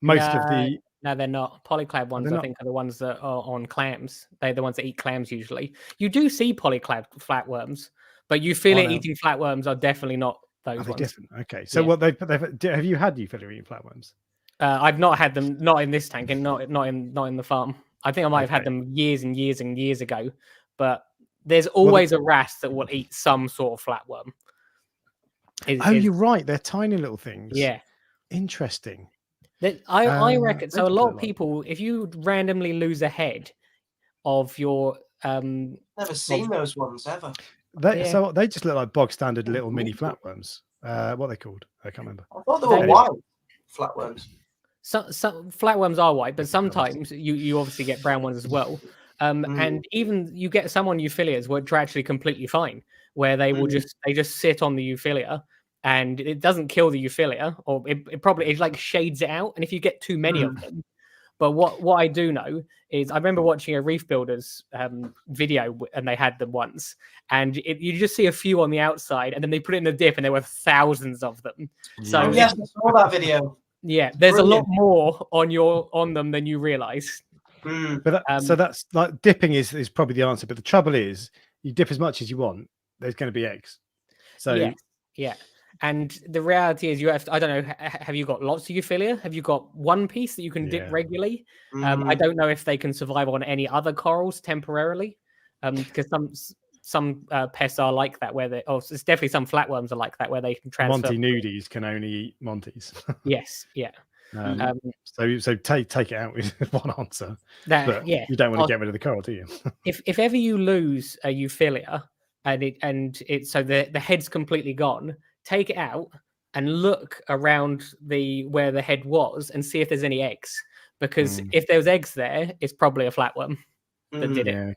[SPEAKER 3] No, they're not. Polyclad ones, I think, are the ones that are on clams. They're the ones that eat clams usually. You do see polyclad flatworms, but Euphilia eating flatworms are definitely not those ones.
[SPEAKER 1] Different? Okay. So what have you had Euphilia eating flatworms?
[SPEAKER 3] I've not had them, not in this tank, and not in the farm. I think I might have had them years and years and years ago, but there's always a wrasse that will eat some sort of flatworm.
[SPEAKER 1] You're right. They're tiny little things.
[SPEAKER 3] Yeah.
[SPEAKER 1] Interesting.
[SPEAKER 3] I reckon so. A lot of people, if you randomly lose a head of your
[SPEAKER 2] never seen those ones ever.
[SPEAKER 1] So they just look like bog standard little mini flatworms. What are they called? I can't remember.
[SPEAKER 2] I thought they were white flatworms.
[SPEAKER 3] Some flatworms are white, but sometimes you obviously get brown ones as well. And even you get some on euphilias which are actually completely fine, where they will just sit on the euphilia and it doesn't kill the euphilia, or it like shades it out. And if you get too many of them, but what I do know is I remember watching a Reef Builders video, and they had them once, and you just see a few on the outside, and then they put it in the dip, and there were thousands of them. So
[SPEAKER 2] yes, I saw that video.
[SPEAKER 3] Yeah, there's a lot more on them than you realize.
[SPEAKER 1] But so that's like dipping is probably the answer. But the trouble is, you dip as much as you want, there's going to be eggs. So
[SPEAKER 3] yeah. And the reality is, you have to, I don't know, have you got lots of euphilia? Have you got one piece that you can dip regularly? I don't know if they can survive on any other corals temporarily, because some pests are like that, where it's definitely some flatworms are like that, where they can transfer.
[SPEAKER 1] Monty nudies can only eat Monties.
[SPEAKER 3] Yes, yeah.
[SPEAKER 1] So take it out with one answer. You don't want to get rid of the coral, do you?
[SPEAKER 3] if ever you lose a euphilia and it so the head's completely gone, take it out and look around where the head was and see if there's any eggs, because if there's eggs there, it's probably a flatworm that did it. Okay.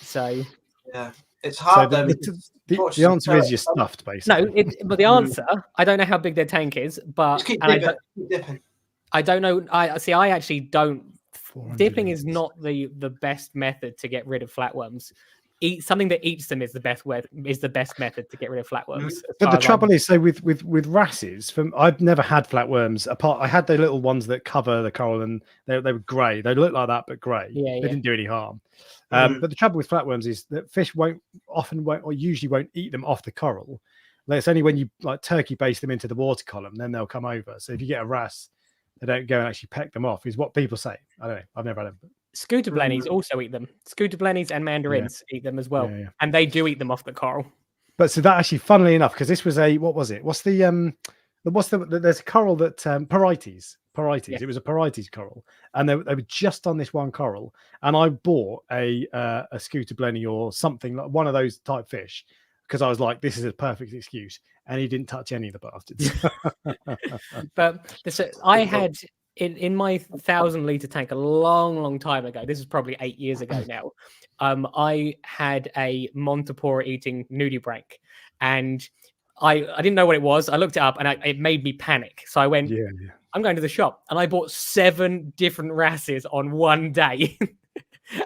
[SPEAKER 3] So
[SPEAKER 2] it's hard.
[SPEAKER 1] So the answer is you're stuffed, basically.
[SPEAKER 3] No, but the answer, I don't know how big their tank is, but
[SPEAKER 2] keep dipping.
[SPEAKER 3] I don't know. I actually don't. Dipping is not the best method to get rid of flatworms. Something that eats them is the best method to get rid of flatworms.
[SPEAKER 1] But the trouble is, so with wrasses, I've never had flatworms. I had the little ones that cover the coral, and they were grey. They look like that, but grey. They didn't do any harm. But the trouble with flatworms is that fish usually won't eat them off the coral. It's only when you like turkey baste them into the water column, then they'll come over. So if you get a wrasse, they don't go and actually peck them off, is what people say. I don't know. I've never had them.
[SPEAKER 3] Scooter blennies also eat them. Scooter blennies and mandarins eat them as well. And they do eat them off the coral.
[SPEAKER 1] But so that actually, funnily enough, because this was what was it? There's a coral that Porites. It was a Porites coral, and they were just on this one coral, and I bought a scooter blenny or something, like one of those type fish, because I was like, this is a perfect excuse, and he didn't touch any of the bastards.
[SPEAKER 3] But I had in my 1,000-litre tank a long time ago. This is probably 8 years ago now. I had a Montipora eating nudibranch, and I didn't know what it was. I looked it up, and it made me panic. So I went, I'm going to the shop, and I bought 7 different wrasses on one day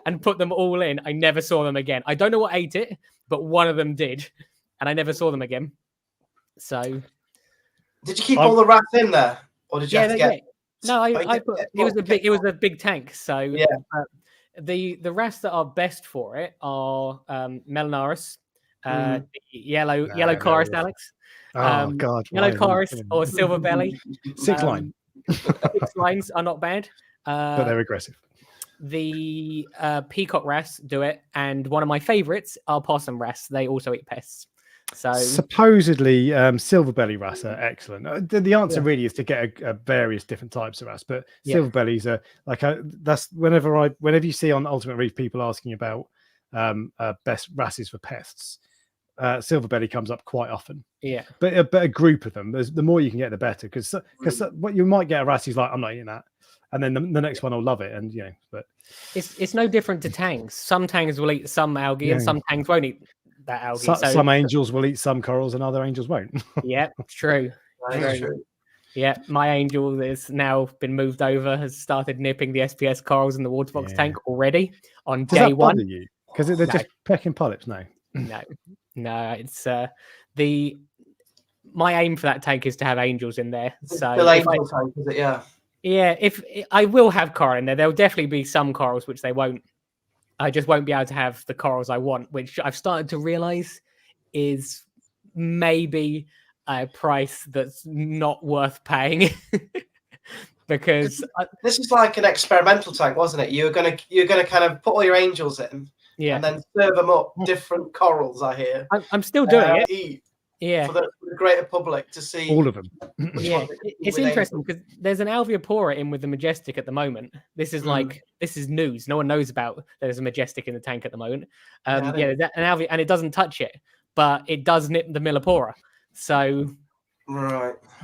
[SPEAKER 3] and put them all in. I never saw them again. I don't know what ate it, but one of them did, and I never saw them again. So,
[SPEAKER 2] did you keep all the rats in there? or did you have to get?
[SPEAKER 3] No, I put it was a big tank. So
[SPEAKER 2] yeah,
[SPEAKER 3] the wrasse that are best for it are Melanaris, the yellow chorus, Alex.
[SPEAKER 1] Oh God,
[SPEAKER 3] yellow chorus or silver belly.
[SPEAKER 1] 6 line.
[SPEAKER 3] 6 lines are not bad,
[SPEAKER 1] but they're aggressive.
[SPEAKER 3] The peacock wrasse do it, and one of my favorites are possum wrasse. They also eat pests. So
[SPEAKER 1] supposedly silver belly wrasse are excellent. The answer really is to get a various different types of wrasse, but silver bellies are like that's whenever you see on Ultimate Reef people asking about best wrasses for pests, silver belly comes up quite often. But a group of them, the more you can get the better, because what you might get a wrasse is like, I'm not eating that, and then the next one will love it, and but
[SPEAKER 3] it's no different to tangs. Some tangs will eat some algae and some tangs won't eat that algae. So
[SPEAKER 1] some angels will eat some corals and other angels won't.
[SPEAKER 3] Yeah, true. Yeah, my angel has now been moved over, has started nipping the SPS corals in the water box tank already on day one.
[SPEAKER 1] Does that bother you? Because they're just pecking polyps? No,
[SPEAKER 3] it's my aim for that tank is to have angels in there. So
[SPEAKER 2] the angel tank, is it?
[SPEAKER 3] Yeah, if I will have coral in there, there'll definitely be some corals which they won't. I just won't be able to have the corals I want, which I've started to realize is maybe a price that's not worth paying. Because
[SPEAKER 2] this is like an experimental tank, wasn't it? You're gonna kind of put all your angels in, and then serve them up different corals. I hear.
[SPEAKER 3] I'm still doing it.
[SPEAKER 2] For the greater public to see
[SPEAKER 1] all of them.
[SPEAKER 3] It's interesting because there's an Alveopora in with the Majestic at the moment. This is this is news. No one knows about there's a Majestic in the tank at the moment. An Alveo, and it doesn't touch it, but it does nip the Millipora. So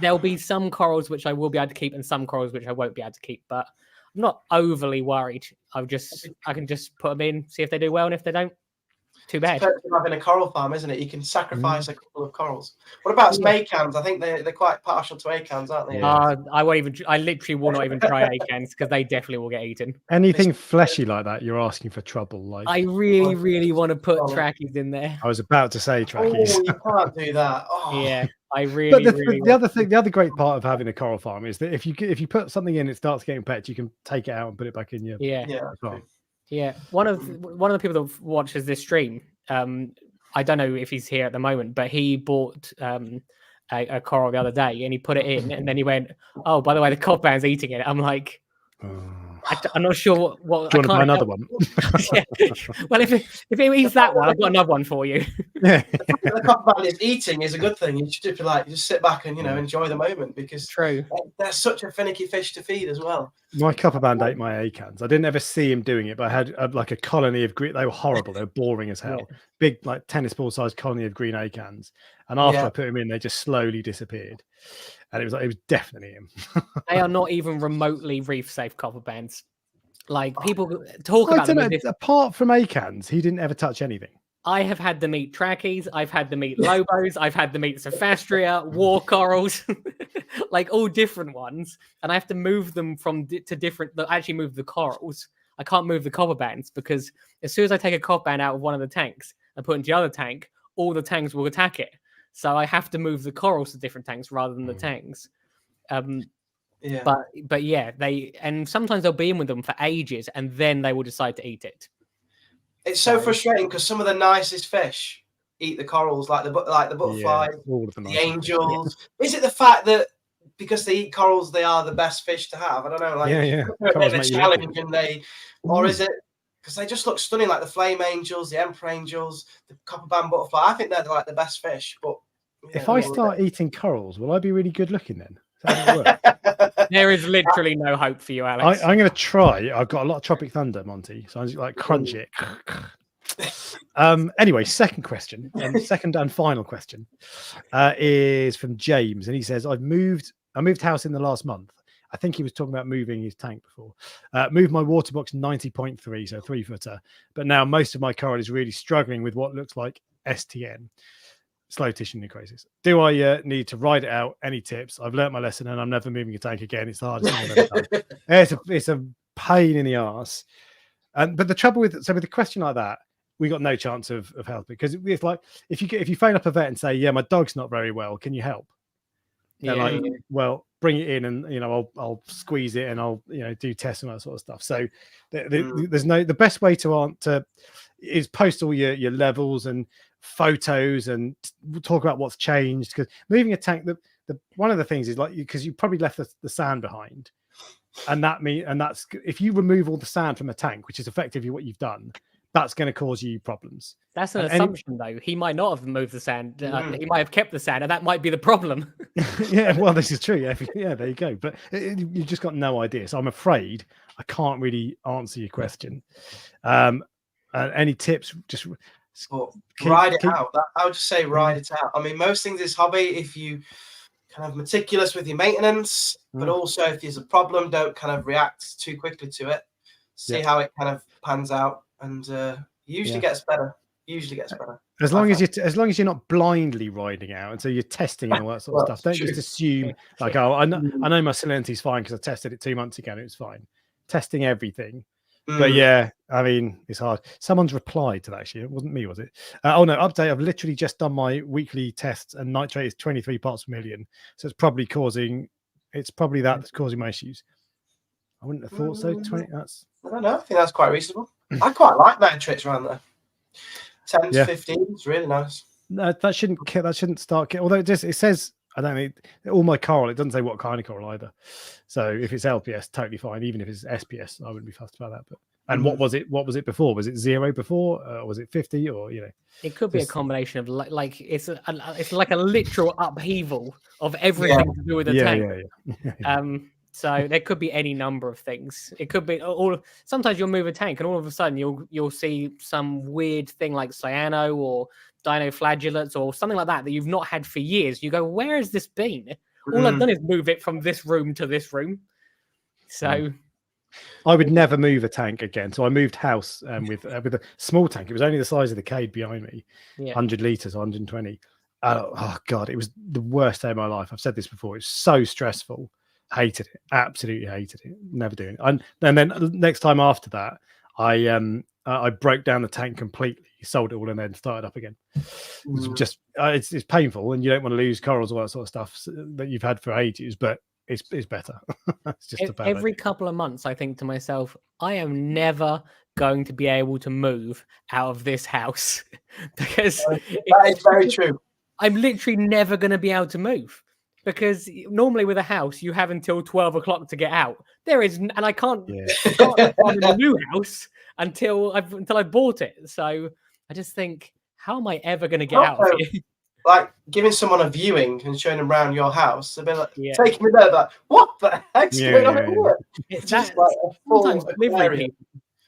[SPEAKER 3] there'll be some corals which I will be able to keep and some corals which I won't be able to keep. But I'm not overly worried. I can just put them in, see if they do well, and if they don't, too bad.
[SPEAKER 2] It's having a coral farm, isn't it? You can sacrifice a couple of corals. What about some acans? I think they're quite partial to acans, aren't they?
[SPEAKER 3] I literally will not even try acans because they definitely will get eaten.
[SPEAKER 1] Anything fleshy like that, you're asking for trouble. Like
[SPEAKER 3] I really want to put trackies in there.
[SPEAKER 1] I was about to say trackies.
[SPEAKER 2] Oh, you can't do that. Oh.
[SPEAKER 3] Yeah, I really. But
[SPEAKER 1] the other great part of having a coral farm is that if you put something in, it starts getting pets, you can take it out and put it back in your farm.
[SPEAKER 3] Yeah, one of the people that watches this stream, I don't know if he's here at the moment, but he bought a coral the other day and he put it in, and then he went, "Oh, by the way, the cod band's eating it." I'm like, I'm not sure what.
[SPEAKER 1] Do you want to buy another one?
[SPEAKER 3] Well, if it eats that one, I've got another one for you.
[SPEAKER 2] Yeah, the cod band is eating is a good thing. You should just sit back and enjoy the moment, because they're such a finicky fish to feed as well.
[SPEAKER 1] My copper band ate my acans. I didn't ever see him doing it, but I had like a colony of green. They were horrible. They were boring as hell. Big, like tennis ball sized colony of green acans. And after I put them in, they just slowly disappeared. And it was definitely him.
[SPEAKER 3] They are not even remotely reef safe copper bands. Like people talk about them.
[SPEAKER 1] Apart from acans, he didn't ever touch anything.
[SPEAKER 3] I have had them eat trackies. I've had them eat lobos. I've had them eat sophastria, war corals, like all different ones. And I have to move them to different. Actually, move the corals. I can't move the copper bands because as soon as I take a copper band out of one of the tanks and put it into the other tank, all the tanks will attack it. So I have to move the corals to different tanks rather than the tanks. But yeah, and sometimes they'll be in with them for ages, and then they will decide to eat it.
[SPEAKER 2] It's so frustrating because some of the nicest fish eat the corals, like the butterflies, the angels. Is it the fact that because they eat corals, they are the best fish to have? I don't know. Like a challenge, or is it because they just look stunning, like the flame angels, the emperor angels, the copper band butterfly? I think they're like the best fish. But
[SPEAKER 1] if I start eating corals, will I be really good looking then?
[SPEAKER 3] There is literally no hope for you, Alex.
[SPEAKER 1] I'm going to try. I've got a lot of Tropic Thunder, Monty, so I'm just like crunch it. Anyway, second question, second and final question, is from James, and he says, I moved house in the last month. I think he was talking about moving his tank before. Moved my water box 90.3, so 3-footer, but now most of my coral is really struggling with what looks like STN. Slow tissue necrosis. Do I need to ride it out? Any tips? I've learnt my lesson and I'm never moving a tank again. It's the hardest thing I've ever done. It's a pain in the arse. But the trouble with a question like that, we got no chance of helping, because it's like if you phone up a vet and say, yeah, my dog's not very well, can you help? They're like, well, bring it in, and I'll squeeze it, and I'll do tests and that sort of stuff. So there's the best way to is post all your levels and photos and talk about what's changed, because moving a tank, the one of the things is like, because you probably left the sand behind, and that's if you remove all the sand from a tank, which is effectively what you've done, that's going to cause you problems.
[SPEAKER 3] That's an assumption, though. He might not have moved the sand. He might have kept the sand, and that might be the problem.
[SPEAKER 1] Yeah, well, this is true. Yeah, there you go. But you've just got no idea. So I'm afraid I can't really answer your question. Any tips? Just
[SPEAKER 2] ride it out. I would just say ride it out. I mean, most things is hobby. If you kind of meticulous with your maintenance, but also if there's a problem, don't kind of react too quickly to it. See how it kind of pans out, and usually gets better. As long
[SPEAKER 1] as you're not blindly riding out, and so you're testing and all that sort of stuff. Don't just assume like, oh, I know my salinity's fine because I tested it 2 months ago and it was fine. Testing everything. But yeah, I mean, it's hard. Someone's replied to that, actually. It wasn't me, was it? Oh no, update. I've literally just done my weekly tests, and nitrate is 23 parts per million. So it's probably that's causing my issues. I wouldn't have thought so. 20.
[SPEAKER 2] I don't know. I think that's quite reasonable. I quite like nitrates around there. 10 to 15 is really nice.
[SPEAKER 1] No, that shouldn't start. Although it says, I don't mean all my coral. It doesn't say what kind of coral either. So if it's LPS, totally fine. Even if it's SPS, I wouldn't be fussed about that. But what was it? What was it before? Was it 0 before? Or was it 50? Or
[SPEAKER 3] it could be a combination of like it's like a literal upheaval of everything to do with the tank.
[SPEAKER 1] Yeah.
[SPEAKER 3] So there could be any number of things. It could be sometimes you'll move a tank and all of a sudden you'll see some weird thing like cyano or dinoflagellates or something like that you've not had for years. You go, where has this been? All I've done is move it from this room to this room. So
[SPEAKER 1] I would never move a tank again. So I moved house with a small tank. It was only the size of the cade behind me, 100 litres, 120. Oh God, it was the worst day of my life. I've said this before. It's so stressful. Hated it, absolutely hated it. Never doing it. And then next time after that, I broke down the tank completely, sold it all, and then started up again. It's just it's painful, and you don't want to lose corals, all that sort of stuff that you've had for ages. But it's better. It's just
[SPEAKER 3] every couple of months, I think to myself, I am never going to be able to move out of this house because
[SPEAKER 2] that is very true.
[SPEAKER 3] I'm literally never going to be able to move. Because normally with a house, you have until 12 o'clock to get out. And I can't start in a new house until I bought it. So I just think, how am I ever going to get out of here?
[SPEAKER 2] Like giving someone a viewing and showing them around your house, they'll be like, taking me there, like, what the heck's going on here?
[SPEAKER 3] It's just like a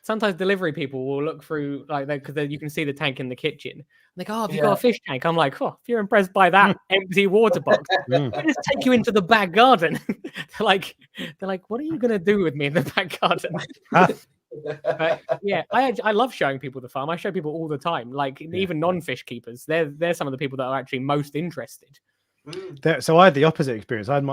[SPEAKER 3] sometimes delivery people will look through because you can see the tank in the kitchen. They go, oh, have you got a fish tank? I'm like, oh, if you're impressed by that empty water box, I just take you into the back garden. they're like, what are you going to do with me in the back garden? I love showing people the farm. I show people all the time, even non-fish keepers. They're some of the people that are actually most interested.
[SPEAKER 1] So I had the opposite experience. I had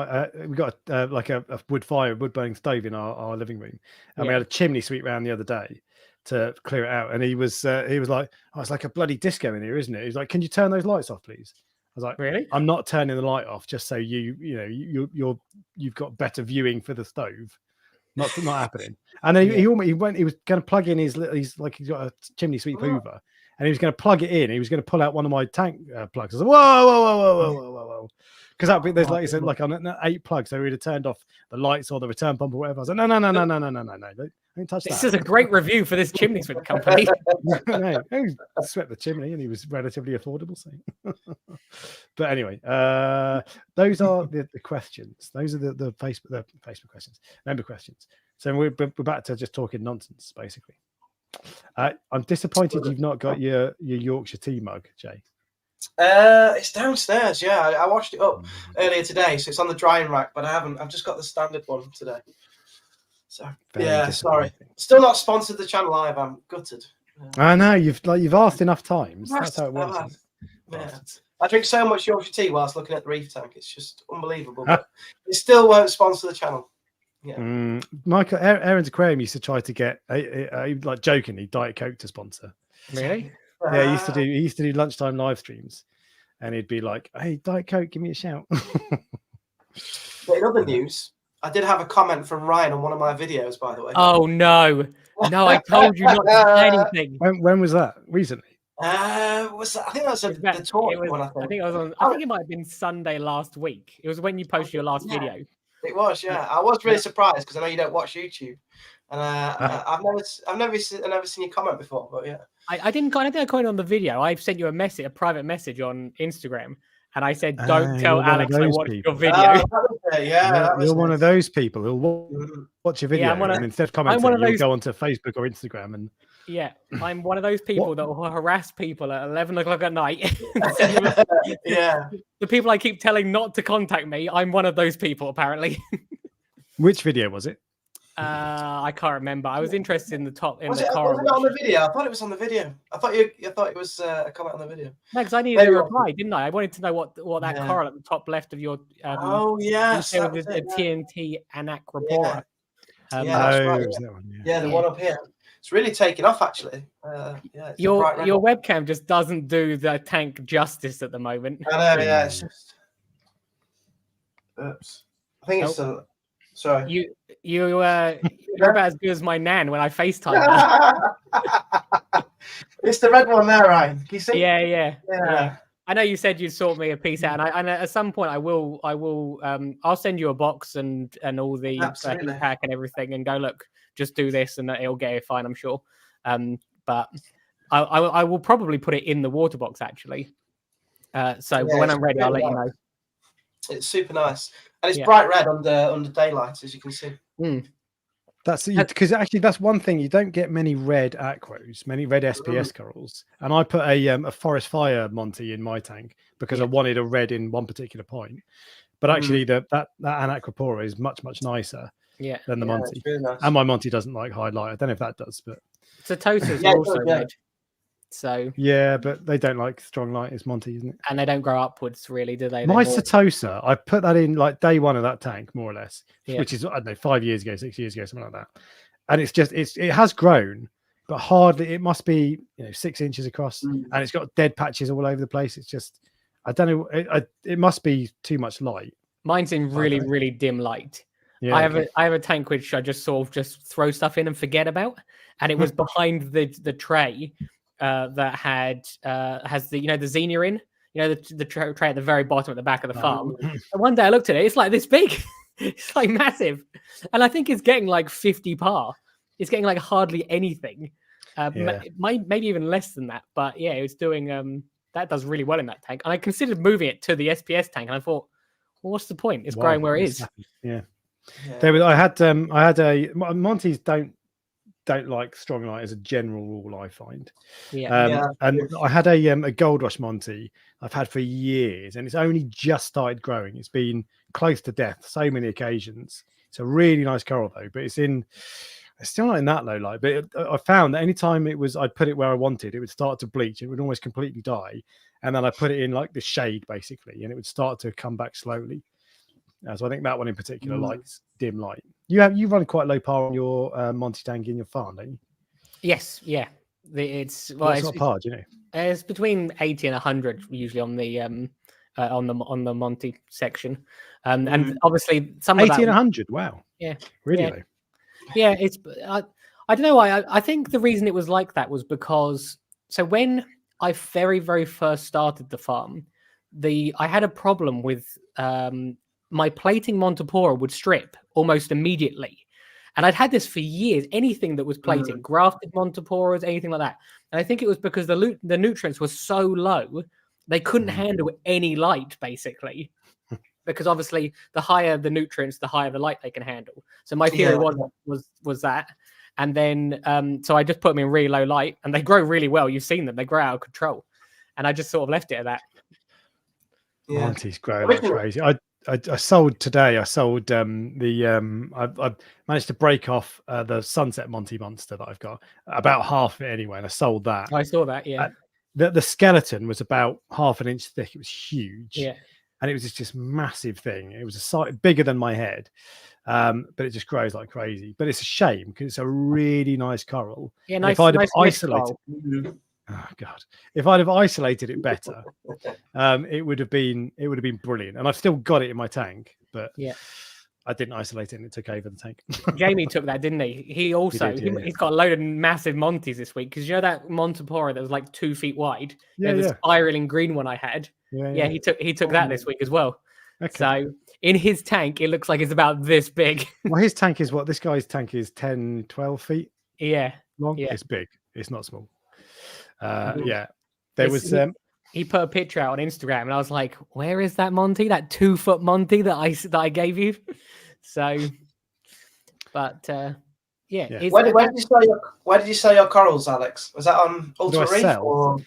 [SPEAKER 1] we got a wood burning stove in our living room, and we had a chimney sweep round the other day to clear it out. And he was like, oh, it's like a bloody disco in here, isn't it? He's like, can you turn those lights off, please? I was like, really? I'm not turning the light off just so you've got better viewing for the stove. Not happening. And then he was going to plug in he's got a chimney sweep Hoover. And he was going to plug it in. He was going to pull out one of my tank plugs. I was like, whoa. Because there's, like you said, like on 8 plugs. So we'd have turned off the lights or the return pump or whatever. I was like, no. Don't touch that.
[SPEAKER 3] This is a great review for this chimney sweep company.
[SPEAKER 1] No, he swept the chimney and he was relatively affordable. So. But anyway, those are the questions. Those are the Facebook questions, member questions. So we're back to just talking nonsense, basically. I'm disappointed you've not got your Yorkshire tea mug, Jay.
[SPEAKER 2] It's downstairs. Yeah, I washed it up earlier today, so it's on the drying rack. But I haven't. I've just got the standard one today. So sorry. Still not sponsored the channel live. I'm gutted.
[SPEAKER 1] I know you've asked enough times. That's how it works.
[SPEAKER 2] Yeah. I drink so much Yorkshire tea whilst looking at the reef tank. It's just unbelievable. But it still won't sponsor the channel. Yeah.
[SPEAKER 1] Michael, Aaron's Aquarium used to try to get like jokingly Diet Coke to sponsor.
[SPEAKER 3] Really?
[SPEAKER 1] Yeah, he used to do lunchtime live streams, and he'd be like, "Hey, Diet Coke, give me a shout."
[SPEAKER 2] But in other news, I did have a comment from Ryan on one of my videos, by the way.
[SPEAKER 3] Oh no, I told you not to say anything.
[SPEAKER 1] When was that? Recently?
[SPEAKER 2] I think that was the talk one. I think
[SPEAKER 3] it was on. I think it might have been Sunday last week. It was when you posted your last video.
[SPEAKER 2] It was, yeah. I was really surprised because I know you don't watch YouTube, and I've never seen your comment before. But yeah,
[SPEAKER 3] I didn't comment on the video. I sent you a private message on Instagram, and I said, "Don't tell Alex I watched your video."
[SPEAKER 1] You're one of those people who'll watch your video and instead of commenting, you'll go onto Facebook or Instagram and.
[SPEAKER 3] Yeah, I'm one of those people that will harass people at 11 o'clock at night.
[SPEAKER 2] Yeah.
[SPEAKER 3] The people I keep telling not to contact me, I'm one of those people, apparently.
[SPEAKER 1] Which video was it?
[SPEAKER 3] I can't remember. I was interested in the top.
[SPEAKER 2] Was it on the video? I thought it was on the video. I thought it was a comment on the video.
[SPEAKER 3] No, because I needed a reply, didn't I? I wanted to know what that coral at the top left of your.
[SPEAKER 2] Yes,
[SPEAKER 3] that was a TNT Anak reporter.
[SPEAKER 2] That's right. The one up here. It's really taking off, actually.
[SPEAKER 3] Your webcam just doesn't do the tank justice at the moment.
[SPEAKER 2] I know, yeah. It's just... Oops. I think it's still... Sorry.
[SPEAKER 3] You're about as good as my nan when I FaceTime her.
[SPEAKER 2] It's the red one there, Ryan. Can you see?
[SPEAKER 3] Yeah. I know you said you'd sort me a piece out, and at some point I will. I'll send you a box and all the pack and everything, and go look. Just do this, and it'll get it fine, I'm sure. But I will probably put it in the water box actually. When I'm ready, I'll let you know.
[SPEAKER 2] It's super nice, and it's bright red under daylight, as you can see.
[SPEAKER 1] That's because actually that's one thing, you don't get many red aquos, many red SPS corals. And I put a forest fire Monty in my tank because I wanted a red in one particular point. But actually that Anacropora is much nicer than the Monty. Really nice. And my Monty doesn't like high light. I don't know if that does, but
[SPEAKER 3] Satosa's also red. So
[SPEAKER 1] yeah, but they don't like strong light. It's Monty, isn't it?
[SPEAKER 3] And they don't grow upwards, really, do they?
[SPEAKER 1] My Satosa, I put that in like day one of that tank, more or less, which is, I don't know, 5 years ago, 6 years ago, something like that. And it's just it has grown, but hardly. It must be 6 inches across, and it's got dead patches all over the place. It's just, I don't know. It must be too much light.
[SPEAKER 3] Mine's in really dim light. Yeah, I have a tank which I just sort of just throw stuff in and forget about, and it was behind the tray. That has the Xenia in, the tray at the very bottom at the back of the farm. And one day I looked at it, it's like this big, it's like massive, and I think it's getting like 50 par. It's getting like hardly anything, maybe even less than that. But yeah, it's doing that does really well in that tank. And I considered moving it to the SPS tank, and I thought, well, what's the point? It's growing where it is.
[SPEAKER 1] Yeah. I had a Monty's don't like strong light as a general rule, I find. And I had a Gold Rush Monty I've had for years, and it's only just started growing. It's been close to death so many occasions. It's a really nice coral though, but it's still not in that low light. But I found that anytime I'd put it where I wanted, it would start to bleach. It would almost completely die, and then I put it in like the shade basically, and it would start to come back slowly. So I think that one in particular likes dim light. You run quite low power on your Monty tank in your farm, don't you? Yes,
[SPEAKER 3] yeah. It's
[SPEAKER 1] not par, do you know?
[SPEAKER 3] It's between 80 and 100 usually on the Monty section, and obviously some
[SPEAKER 1] 80 and 100. Wow.
[SPEAKER 3] Yeah,
[SPEAKER 1] really low.
[SPEAKER 3] Yeah, it's I don't know why. I think the reason it was like that was because when I very first started the farm, I had a problem with my plating Montipora would strip almost immediately. And I'd had this for years. Anything that was plating, grafted Montiporas, anything like that. And I think it was because the nutrients were so low, they couldn't handle any light, basically. Because obviously, the higher the nutrients, the higher the light they can handle. So my theory was that. And then, so I just put them in really low light, and they grow really well. You've seen them. They grow out of control. And I just sort of left it at that.
[SPEAKER 1] Yeah. Monty's growing like crazy. I sold today. I sold I managed to break off the Sunset Monty Monster that I've got, about half of it anyway, and I sold that.
[SPEAKER 3] I saw that. Yeah.
[SPEAKER 1] The skeleton was about half an inch thick. It was huge.
[SPEAKER 3] Yeah.
[SPEAKER 1] And it was just massive thing. It was a size bigger than my head, but it just grows like crazy. But it's a shame because it's a really nice coral.
[SPEAKER 3] Yeah, nice.
[SPEAKER 1] If I'd have isolated. Oh God! If I'd have isolated it better, it would have been brilliant. And I've still got it in my tank. but I didn't isolate it and it took over the tank.
[SPEAKER 3] Jamie took that, didn't he? He also he's got a load of massive Monties this week, because you know that Montepora that was like 2 feet wide. The spiraling green one I had. He took that this week as well. Okay. So in his tank, it looks like it's about this big.
[SPEAKER 1] Well, his tank is what? This guy's tank is 10, 12 feet long.
[SPEAKER 3] Yeah.
[SPEAKER 1] It's big. It's not small.
[SPEAKER 3] He put a picture out on Instagram, and I was like, "Where is that Monty? That 2 foot Monty that I gave you?" So, but
[SPEAKER 2] Where did you sell your corals, Alex? Was that on Ultimate Reef? Or...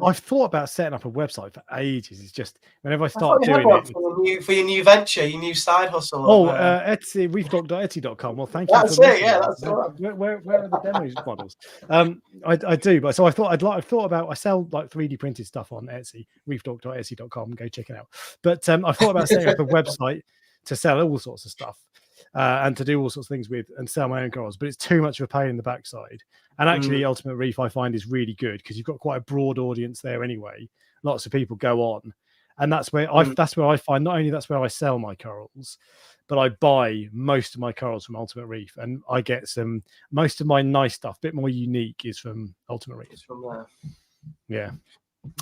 [SPEAKER 1] I've thought about setting up a website for ages. It's just whenever I start doing
[SPEAKER 2] it for your new venture, your new side hustle.
[SPEAKER 1] Etsy, reefdork.etsy.com. Well, thank you.
[SPEAKER 2] That's it. Yeah, that's
[SPEAKER 1] where are the demo models? I do, but so I sell like 3D printed stuff on Etsy, reefdork.etsy.com. Go check it out. But I thought about setting up a website to sell all sorts of stuff. And to do all sorts of things with and sell my own corals, but it's too much of a pain in the backside. And actually, Ultimate Reef I find is really good because you've got quite a broad audience there anyway. Lots of people go on, and that's where I find not only that's where I sell my corals, but I buy most of my corals from Ultimate Reef, and I get most of my nice stuff, a bit more unique, is from Ultimate Reef.
[SPEAKER 2] It's from there.
[SPEAKER 1] Yeah.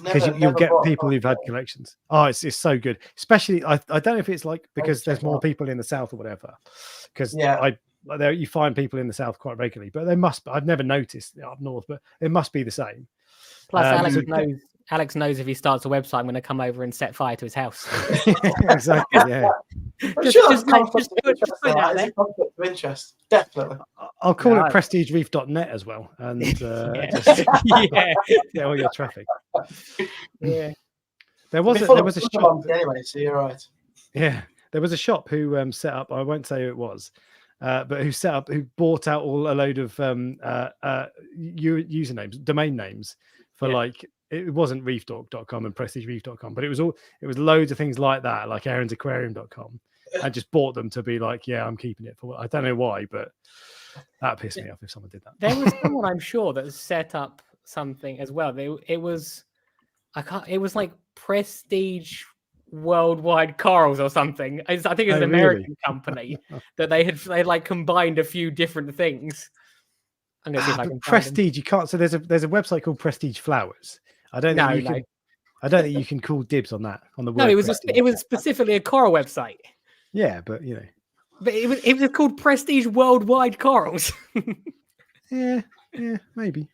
[SPEAKER 1] Because you'll get people who've had collections. Oh, it's so good. Especially, I don't know if it's like because there's more people in the south or whatever. Because you find people in the south quite regularly, but they must. I've never noticed up north, but it must be the same.
[SPEAKER 3] Plus, Alex knows if he starts a website, I'm going to come over and set fire to his house.
[SPEAKER 1] Exactly. Yeah.
[SPEAKER 2] just put that there. Conflict of interest, definitely.
[SPEAKER 1] I'll call it prestigereef.net as well, and get all your traffic.
[SPEAKER 3] Yeah.
[SPEAKER 1] There was a shop
[SPEAKER 2] anyway, so you're right.
[SPEAKER 1] Yeah, there was a shop who set up. I won't say who it was. But who bought out a load of usernames, domain names for like, it wasn't reefdork.com and prestigereef.com, but it was loads of things like that, like aaronsaquarium.com, and just bought them to be like, I'm keeping it for. I don't know why, but that pissed me off if someone did that.
[SPEAKER 3] There was someone I'm sure that set up something as well. It was like Prestige Worldwide Corals or something. I think it's an American company that they had like combined a few different things. I'm gonna see if I can
[SPEAKER 1] Prestige. You can't. So there's a website called Prestige Flowers. I don't think you can call dibs on that. On the word.
[SPEAKER 3] No, it was specifically a coral website.
[SPEAKER 1] Yeah, but
[SPEAKER 3] But it was called Prestige Worldwide Corals.
[SPEAKER 1] yeah, maybe.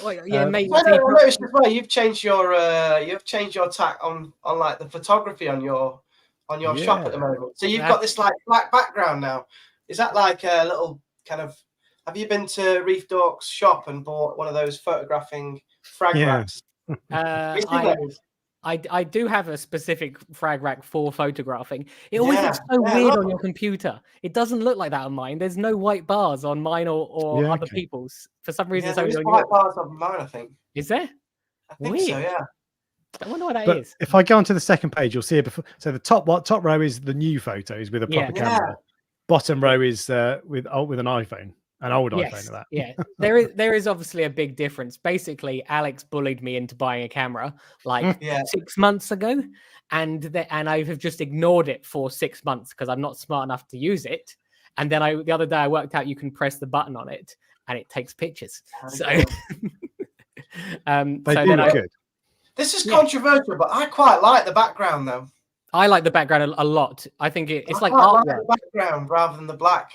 [SPEAKER 3] Maybe.
[SPEAKER 2] I noticed as well. You've changed your tack on like the photography on your shop at the moment. So you've got this like black background now. Is that like a little kind of? Have you been to Reef Dork's shop and bought one of those photographing frag racks?
[SPEAKER 3] I do have a specific frag rack for photographing. It always looks so weird on your computer. It doesn't look like that on mine. There's no white bars on mine or other people's. For some reason,
[SPEAKER 2] there's white bars on mine, I think.
[SPEAKER 3] Is there?
[SPEAKER 2] I think so, yeah.
[SPEAKER 3] I wonder what that is.
[SPEAKER 1] If I go onto the second page, you'll see it before. So the top row is the new photos with a proper camera. Bottom row is with an iPhone. An old iPhone of that.
[SPEAKER 3] Yeah, there is obviously a big difference. Basically, Alex bullied me into buying a camera like 6 months ago, and I have just ignored it for 6 months because I'm not smart enough to use it. And then the other day I worked out you can press the button on it and it takes pictures. So,
[SPEAKER 1] good.
[SPEAKER 2] This is controversial, but I quite like the background though.
[SPEAKER 3] I like the background a lot. I think it's like
[SPEAKER 2] art. Like the background rather than the black.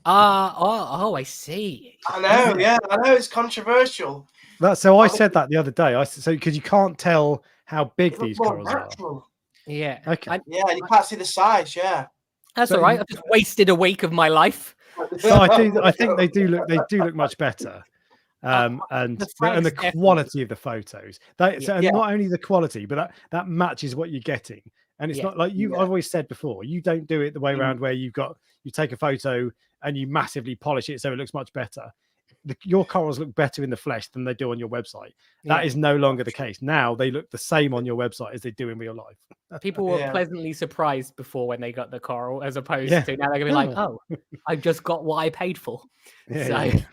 [SPEAKER 3] I see.
[SPEAKER 2] I know, I know it's controversial.
[SPEAKER 1] So I said that the other day. Because you can't tell how big these corals are.
[SPEAKER 3] Yeah.
[SPEAKER 1] Okay.
[SPEAKER 2] You can't see the size. Yeah.
[SPEAKER 3] That's all right. I've just wasted a week of my life.
[SPEAKER 1] So I think they do look much better. And the quality of the photos. Not only the quality, but that matches what you're getting. And it's not like I've always said before, you don't do it the way around where you take a photo and you massively polish it so it looks much better. Your corals look better in the flesh than they do on your website. That is no longer the case. Now they look the same on your website as they do in real life.
[SPEAKER 3] People were pleasantly surprised before when they got the coral, as opposed to now they're going to be like, oh, I just got what I paid for. But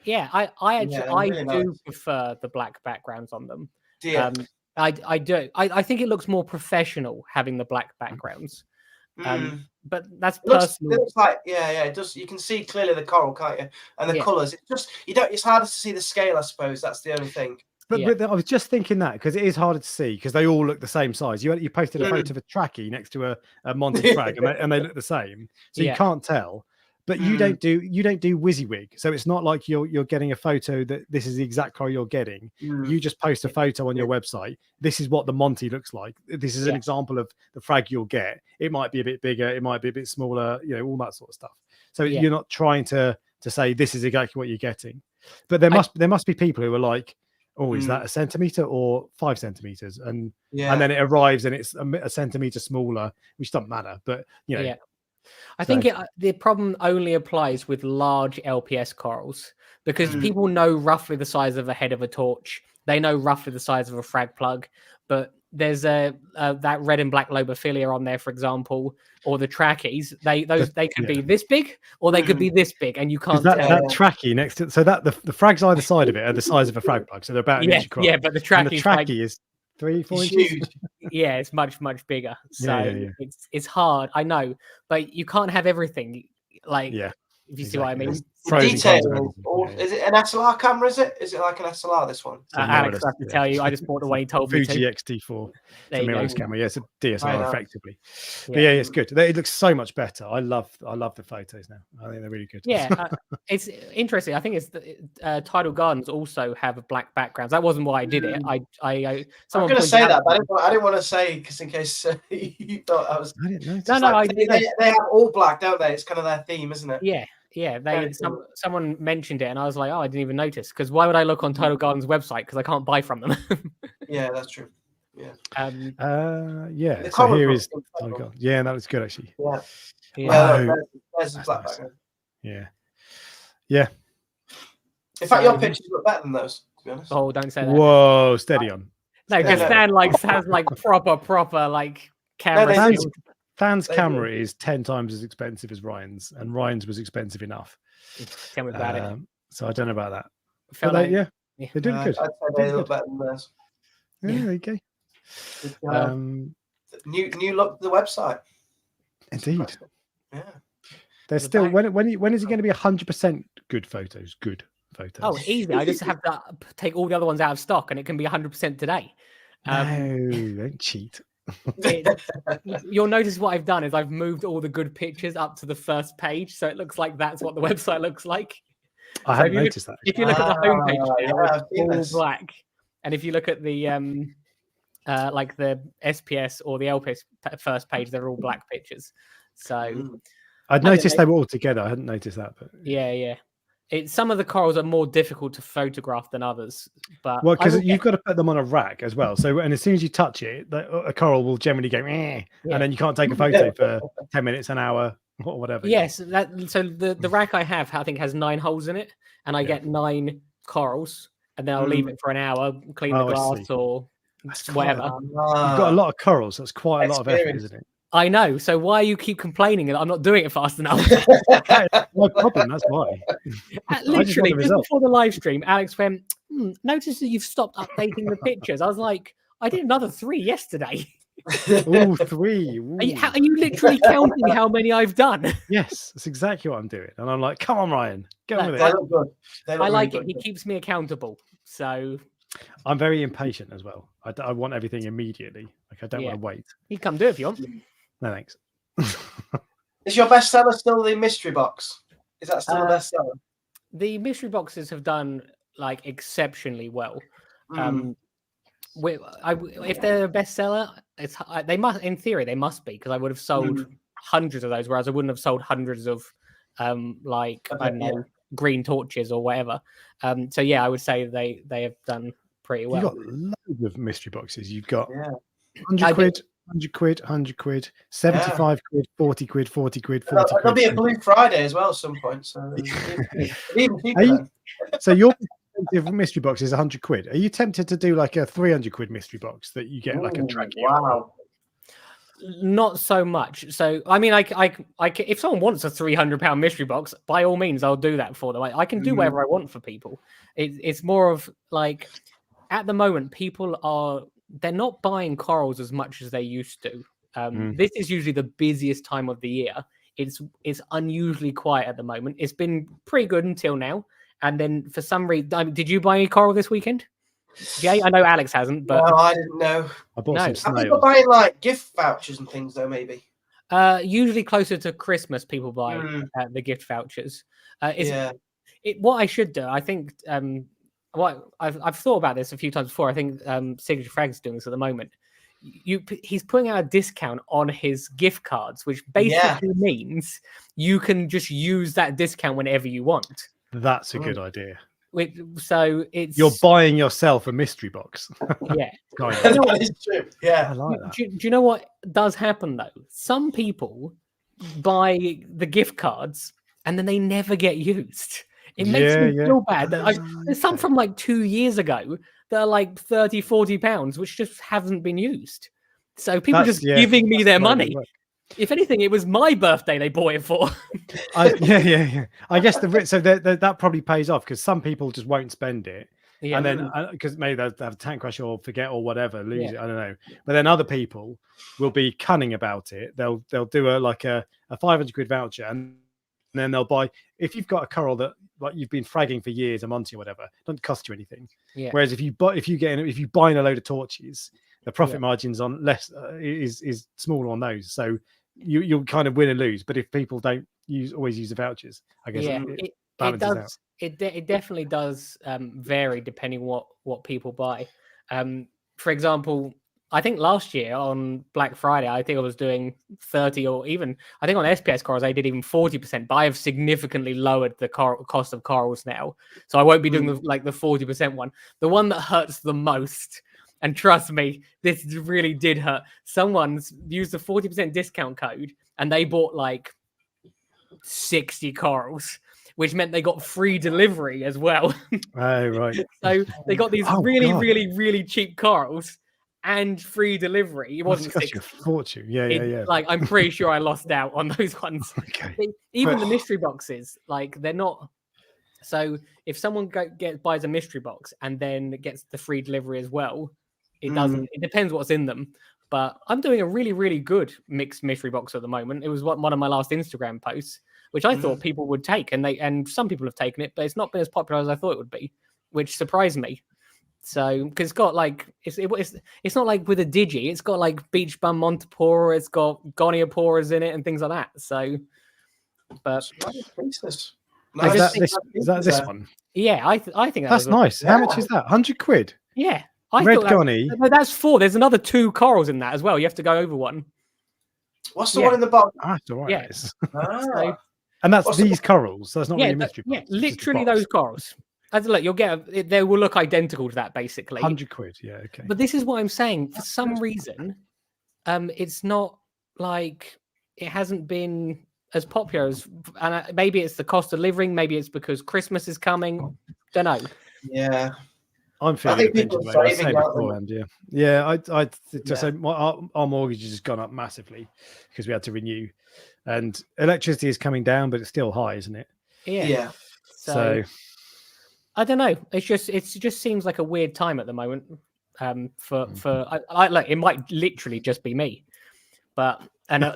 [SPEAKER 3] I do prefer the black backgrounds on them. I do. I think it looks more professional having the black backgrounds. But that's personal.
[SPEAKER 2] It looks like it does. You can see clearly the coral, can't you? And the colours. It's just it's harder to see the scale, I suppose. That's the only thing.
[SPEAKER 1] But I was just thinking that because it is harder to see because they all look the same size. You posted a photo of a trackie next to a Monty frag, and they look the same, so you can't tell. But you don't do WYSIWYG, so it's not like you're getting a photo that this is the exact coral you're getting. You just post a photo on your website. This is what the Monty looks like. This is an example of the frag you'll get. It might be a bit bigger, it might be a bit smaller, all that sort of stuff. So you're not trying to say this is exactly what you're getting. But there must be people who are like, oh, is that a centimeter or 5 centimeters? And then it arrives and it's a centimeter smaller, which doesn't matter. But
[SPEAKER 3] I think the problem only applies with large LPS corals because people know roughly the size of a head of a torch. They know roughly the size of a frag plug, but there's that red and black lobophilia on there, for example, or the trackies. They could be this big or they could be this big, and you can't tell.
[SPEAKER 1] That trackie next to the frags either side of it are the size of a frag plug, so they're about an inch across.
[SPEAKER 3] Yeah, but the trackie
[SPEAKER 1] is 3-4 inches.
[SPEAKER 3] Yeah, it's much bigger. So it's hard, I know, but you can't have everything. Like, if you see what I mean.
[SPEAKER 2] Detail. Is it an SLR camera? Is it like an SLR? This one?
[SPEAKER 3] Alex, I have to tell you, I just bought the one he told me to.
[SPEAKER 1] Fuji X-T4. It's a mirrorless camera. Yeah, it's a DSLR effectively. But it's good. It looks so much better. I love the photos now. I think they're really good.
[SPEAKER 3] Yeah, it's interesting. I think it's Tidal Gardens also have black backgrounds. That wasn't why I did it. I'm
[SPEAKER 2] going to say that, but I didn't want to say because in case you thought I was.
[SPEAKER 1] I didn't know.
[SPEAKER 2] They have all black, don't they? It's kind of their theme, isn't it?
[SPEAKER 3] Yeah, someone mentioned it, and I was like, oh, I didn't even notice. Because why would I look on Tidal Gardens' website? Because I can't buy from them.
[SPEAKER 2] Yeah, that's true. Yeah.
[SPEAKER 1] So here is. Oh God. Yeah, that was good actually.
[SPEAKER 2] There's the black background.
[SPEAKER 1] Yeah.
[SPEAKER 2] In fact, your pictures look better than those. To be honest.
[SPEAKER 3] Oh, don't say that.
[SPEAKER 1] Whoa, steady on.
[SPEAKER 3] No, because Stan sounds like proper like camera.
[SPEAKER 1] Stan's camera is 10 times as expensive as Ryan's, and Ryan's was expensive enough.
[SPEAKER 3] Tell me about it.
[SPEAKER 1] So I don't know about that. But they're doing good.
[SPEAKER 2] I'd say they look better than theirs.
[SPEAKER 1] Yeah, there you go.
[SPEAKER 2] New look to the website.
[SPEAKER 1] Indeed.
[SPEAKER 2] Yeah.
[SPEAKER 1] There's still when is it going to be 100% good photos? Good photos.
[SPEAKER 3] Oh, easy. I just have to take all the other ones out of stock, and it can be 100% today.
[SPEAKER 1] No, don't cheat.
[SPEAKER 3] You'll notice what I've done is I've moved all the good pictures up to the first page, so it looks like that's what the website looks like.
[SPEAKER 1] I hadn't noticed that.
[SPEAKER 3] If you look at the homepage, it's all black, and if you look at the like the SPS or the LPS first page, they're all black pictures. So
[SPEAKER 1] I'd noticed they were all together. I hadn't noticed that, but
[SPEAKER 3] yeah. Some of the corals are more difficult to photograph than others, but
[SPEAKER 1] because you've got to put them on a rack as well. So, and as soon as you touch it, a coral will generally go, and then you can't take a photo for 10 minutes, an hour, or whatever.
[SPEAKER 3] Yes, so the rack I have, I think, has 9 holes in it, and I get 9 corals, and then I'll leave it for an hour, clean the glass or whatever.
[SPEAKER 1] You've got a lot of corals. That's quite a lot of effort, isn't it?
[SPEAKER 3] I know. So why you keep complaining that I'm not doing it fast enough?
[SPEAKER 1] No problem. That's why.
[SPEAKER 3] Literally, just before the live stream, Alex went, notice that you've stopped updating the pictures. I was like, I did another 3 yesterday.
[SPEAKER 1] Oh, 3. Ooh.
[SPEAKER 3] Are you literally counting how many I've done?
[SPEAKER 1] Yes, that's exactly what I'm doing. And I'm like, come on, Ryan, get on with
[SPEAKER 2] it. Look good.
[SPEAKER 3] I like it. He keeps me accountable. So
[SPEAKER 1] I'm very impatient as well. I want everything immediately. Like I don't want to wait.
[SPEAKER 3] You come do it if you want.
[SPEAKER 1] No, thanks.
[SPEAKER 2] Is your bestseller still the mystery box? Is that still the bestseller?
[SPEAKER 3] The mystery boxes have done like exceptionally well. If they're a bestseller, they must, in theory, they must be, because I would have sold hundreds of those, whereas I wouldn't have sold hundreds of I don't know, green torches or whatever. So yeah, I would say they have done pretty well.
[SPEAKER 1] You've got loads of mystery boxes. You've got 100 quid. 100 quid, 100 quid, 75 quid, 40 quid, 40 quid, 40 quid.
[SPEAKER 2] There'll be a Blue Friday as well at some point. So
[SPEAKER 1] so your mystery box is 100 quid. Are you tempted to do like a 300 quid mystery box that you get like a track?
[SPEAKER 2] Wow.
[SPEAKER 3] Not so much. So I mean, I if someone wants a £300 mystery box, by all means, I'll do that for them. I can do whatever I want for people. It's more of like, at the moment, people are they're not buying corals as much as they used to. This is usually the busiest time of the year. It's unusually quiet at the moment. It's been pretty good until now, and then for some reason, did you buy any coral this weekend, Jay? I know Alex hasn't, but
[SPEAKER 2] no, I didn't know.
[SPEAKER 1] I bought some snails.
[SPEAKER 2] Are people buying like gift vouchers and things though? Maybe.
[SPEAKER 3] Usually closer to Christmas, people buy the gift vouchers. What I should do, I think. What I've thought about this a few times before. I think Signature Frag's doing this at the moment. He's putting out a discount on his gift cards, which basically means you can just use that discount whenever you want.
[SPEAKER 1] That's a good idea.
[SPEAKER 3] So
[SPEAKER 1] you're buying yourself a mystery box.
[SPEAKER 3] Yeah,
[SPEAKER 2] that is true. Yeah,
[SPEAKER 1] I like that.
[SPEAKER 3] Do you know what does happen though? Some people buy the gift cards and then they never get used. It makes me feel bad. There's some from like 2 years ago that are like 30, 40 pounds, which just haven't been used. So people just giving me their money. If anything, it was my birthday they bought it for.
[SPEAKER 1] I guess that probably pays off because some people just won't spend it. Yeah, and then because maybe they'll have a tank crash or forget or whatever, lose it. I don't know. But then other people will be cunning about it. They'll do a 500 quid voucher and then they'll buy. If you've got a coral that like you've been fragging for years, a month or whatever, it doesn't cost you anything. Yeah. Whereas if you buy in a load of torches, the profit margins on less is smaller on those. So you'll kind of win and lose. But if people don't always use the vouchers, I guess it balances out.
[SPEAKER 3] It definitely does vary depending what people buy. For example, I think last year on Black Friday, I think I was doing 30 or even, I think on SPS corals, I did even 40%, but I have significantly lowered the cost of corals now. So I won't be doing the 40% one. The one that hurts the most, and trust me, this really did hurt. Someone's used the 40% discount code and they bought like 60 corals, which meant they got free delivery as well.
[SPEAKER 1] Oh, right.
[SPEAKER 3] So they got these really cheap corals and free delivery. It wasn't
[SPEAKER 1] a fortune. Yeah.
[SPEAKER 3] Like I'm pretty sure I lost out on those ones.
[SPEAKER 1] Okay.
[SPEAKER 3] Even the mystery boxes, like they're not. So if someone buys a mystery box and then gets the free delivery as well, it doesn't. It depends what's in them. But I'm doing a really good mixed mystery box at the moment. It was one of my last Instagram posts, which I thought people would take, and some people have taken it, but it's not been as popular as I thought it would be, which surprised me. So, because it's got like it's not like with a digi, it's got like beach bum montipora, it's got gonioporas in it and things like that. So, but
[SPEAKER 1] is that this one?
[SPEAKER 3] Yeah, I think
[SPEAKER 1] that's nice. How much is that? 100 quid.
[SPEAKER 3] Yeah,
[SPEAKER 1] Red Gonny.
[SPEAKER 3] No, that's 4. There's another 2 corals in that as well. You have to go over one.
[SPEAKER 2] What's the one in the box?
[SPEAKER 1] That's all right.
[SPEAKER 3] Yeah.
[SPEAKER 1] So, and that's these corals. So that's not really a mystery box.
[SPEAKER 3] Yeah, literally those corals. Look, you'll get they will look identical to that basically.
[SPEAKER 1] 100 quid, yeah, okay.
[SPEAKER 3] But this is what I'm saying. For some reason, it's not like it hasn't been as popular as, and maybe it's the cost of living, maybe it's because Christmas is coming. Don't know.
[SPEAKER 2] Yeah,
[SPEAKER 1] I'm feeling a pinch beforehand. I just say our mortgage has just gone up massively because we had to renew, and electricity is coming down, but it's still high, isn't it?
[SPEAKER 2] Yeah.
[SPEAKER 3] So I don't know. It just seems like a weird time at the moment. Like it might literally just be me, but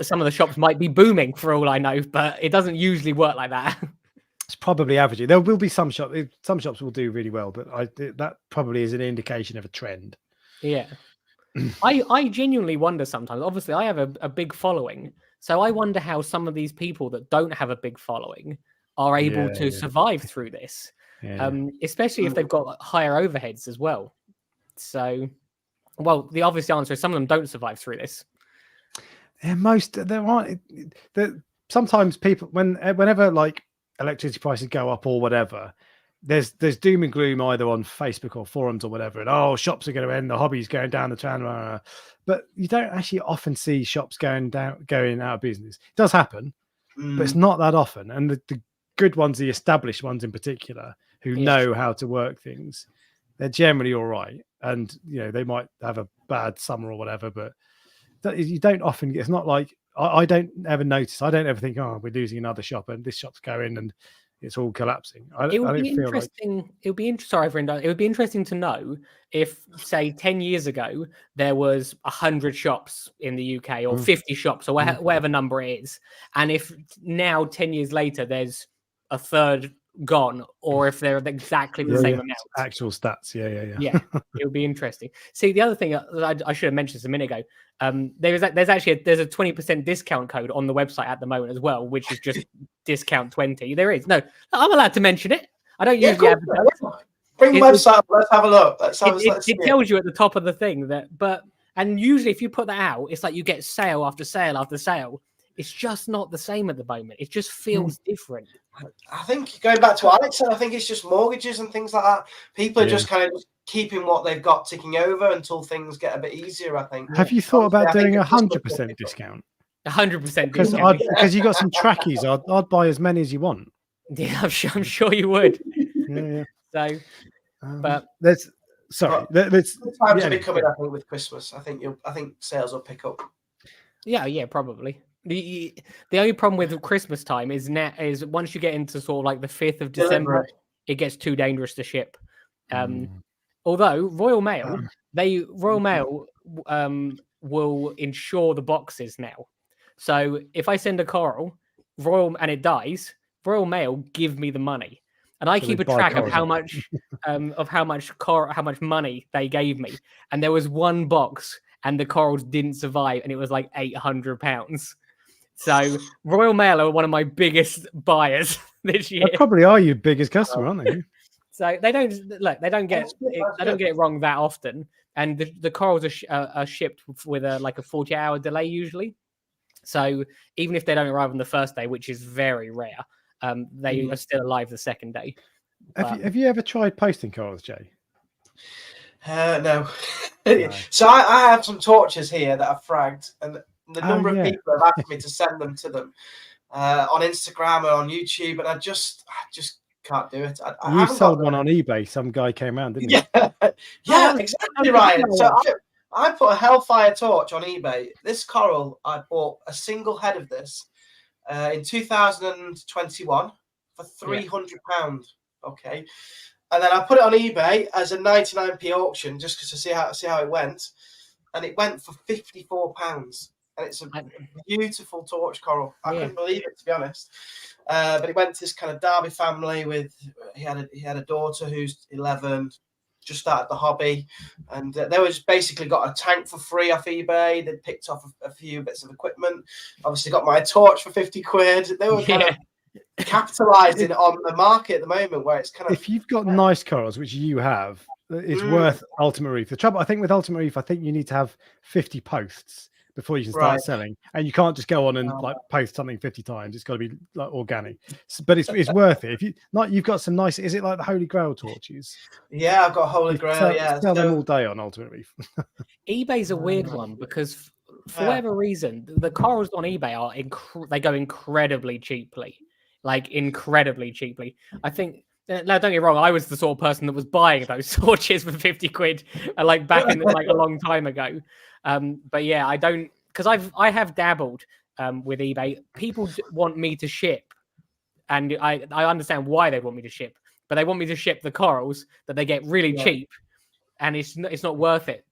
[SPEAKER 3] some of the shops might be booming for all I know. But it doesn't usually work like that.
[SPEAKER 1] It's probably averaging. There will be some shops. Some shops will do really well, but that probably is an indication of a trend.
[SPEAKER 3] Yeah, I genuinely wonder sometimes. Obviously, I have a big following, so I wonder how some of these people that don't have a big following are able to survive through this. Yeah. Especially if they've got higher overheads as well. So, well, the obvious answer is some of them don't survive through this.
[SPEAKER 1] Yeah, sometimes people whenever like electricity prices go up or whatever, there's doom and gloom either on Facebook or forums or whatever, and shops are going to end, the hobby's going down the town, but you don't actually often see shops going out of business. It does happen, but it's not that often, and the good ones, the established ones in particular, who know how to work things, they're generally all right. And they might have a bad summer or whatever, but you don't often. It's not like I don't ever notice. I don't ever think, we're losing another shop and this shop's going, and it's all collapsing. I
[SPEAKER 3] It would
[SPEAKER 1] don't
[SPEAKER 3] be
[SPEAKER 1] feel like
[SPEAKER 3] interesting. It would be sorry for it would be interesting to know if, say, 10 years ago there was 100 shops in the UK or 50 shops or whatever number it is, and if now 10 years later there's a third gone, or if they're exactly the same amount.
[SPEAKER 1] Actual stats,
[SPEAKER 3] Yeah, it would be interesting. See, the other thing I should have mentioned this a minute ago. There's a 20% discount code on the website at the moment as well, which is just discount 20. There is no. I'm allowed to mention it. I don't usually advertise.
[SPEAKER 2] Bring the website up. Let's have a look.
[SPEAKER 3] It tells you at the top of the thing and usually if you put that out, it's like you get sale after sale after sale. It's just not the same at the moment. It just feels different.
[SPEAKER 2] I think going back to Alex, I think it's just mortgages and things like that. People are just kind of keeping what they've got ticking over until things get a bit easier, I think.
[SPEAKER 1] Have you thought about doing 100% discount?
[SPEAKER 3] 100% discount.
[SPEAKER 1] Because you got some trackies. I'd buy as many as you want.
[SPEAKER 3] Yeah, I'm sure you would.
[SPEAKER 1] Yeah.
[SPEAKER 3] So, but
[SPEAKER 1] there's
[SPEAKER 2] times will be coming, I think, with Christmas. I think sales will pick up.
[SPEAKER 3] Yeah, probably. The only problem with Christmas time is once you get into sort of like the 5th of December, it gets too dangerous to ship. Although Royal Mail will insure the boxes now. So if I send a coral, and it dies, Royal Mail give me the money, and I keep a track of how much money they gave me. And there was one box, and the corals didn't survive, and it was like £800. So Royal Mail are one of my biggest buyers this year.
[SPEAKER 1] They probably are your biggest customer, aren't they?
[SPEAKER 3] So they don't get it wrong that often, and the corals are shipped with a 48-hour delay usually. So even if they don't arrive on the first day, which is very rare, they are still alive the second day.
[SPEAKER 1] Have you ever tried posting corals, Jay?
[SPEAKER 2] No. So I have some torches here that I've fragged, and the number of people have asked me to send them to them on Instagram and on YouTube, and I just can't do it.
[SPEAKER 1] You sold one on eBay. Some guy came around, didn't he?
[SPEAKER 2] Yeah, exactly right. So I put a Hellfire torch on eBay. This coral, I bought a single head of this in 2021 for £300. Okay, and then I put it on eBay as a 99p auction just to see how it went, and it went for £54. And it's a beautiful torch coral. I couldn't believe it, to be honest. But it went to this kind of Derby family he had a daughter who's 11, just started the hobby, and they were just basically got a tank for free off eBay. They picked off a few bits of equipment. Obviously got my torch for 50 quid. They were kind of capitalizing on the market at the moment, where it's kind of,
[SPEAKER 1] if you've got nice corals, which you have, it's worth Ultimate Reef. The trouble, I think, with Ultimate Reef, I think you need to have 50 posts before you can start selling, and you can't just go on and post something 50 times. It's got to be organic, but it's worth it. If you've got some nice, is it like the Holy Grail torches?
[SPEAKER 2] Yeah, I've got Holy Grail.
[SPEAKER 1] Sell them all day on Ultimate Reef.
[SPEAKER 3] eBay's a weird one because for whatever reason, the corals on eBay they go incredibly cheaply, incredibly cheaply. I think. Now, don't get me wrong. I was the sort of person that was buying those torches for 50 quid, back in a long time ago. But yeah, I don't, because I have dabbled with eBay. People want me to ship, and I understand why they want me to ship, but they want me to ship the corals that they get really cheap, and it's not worth it.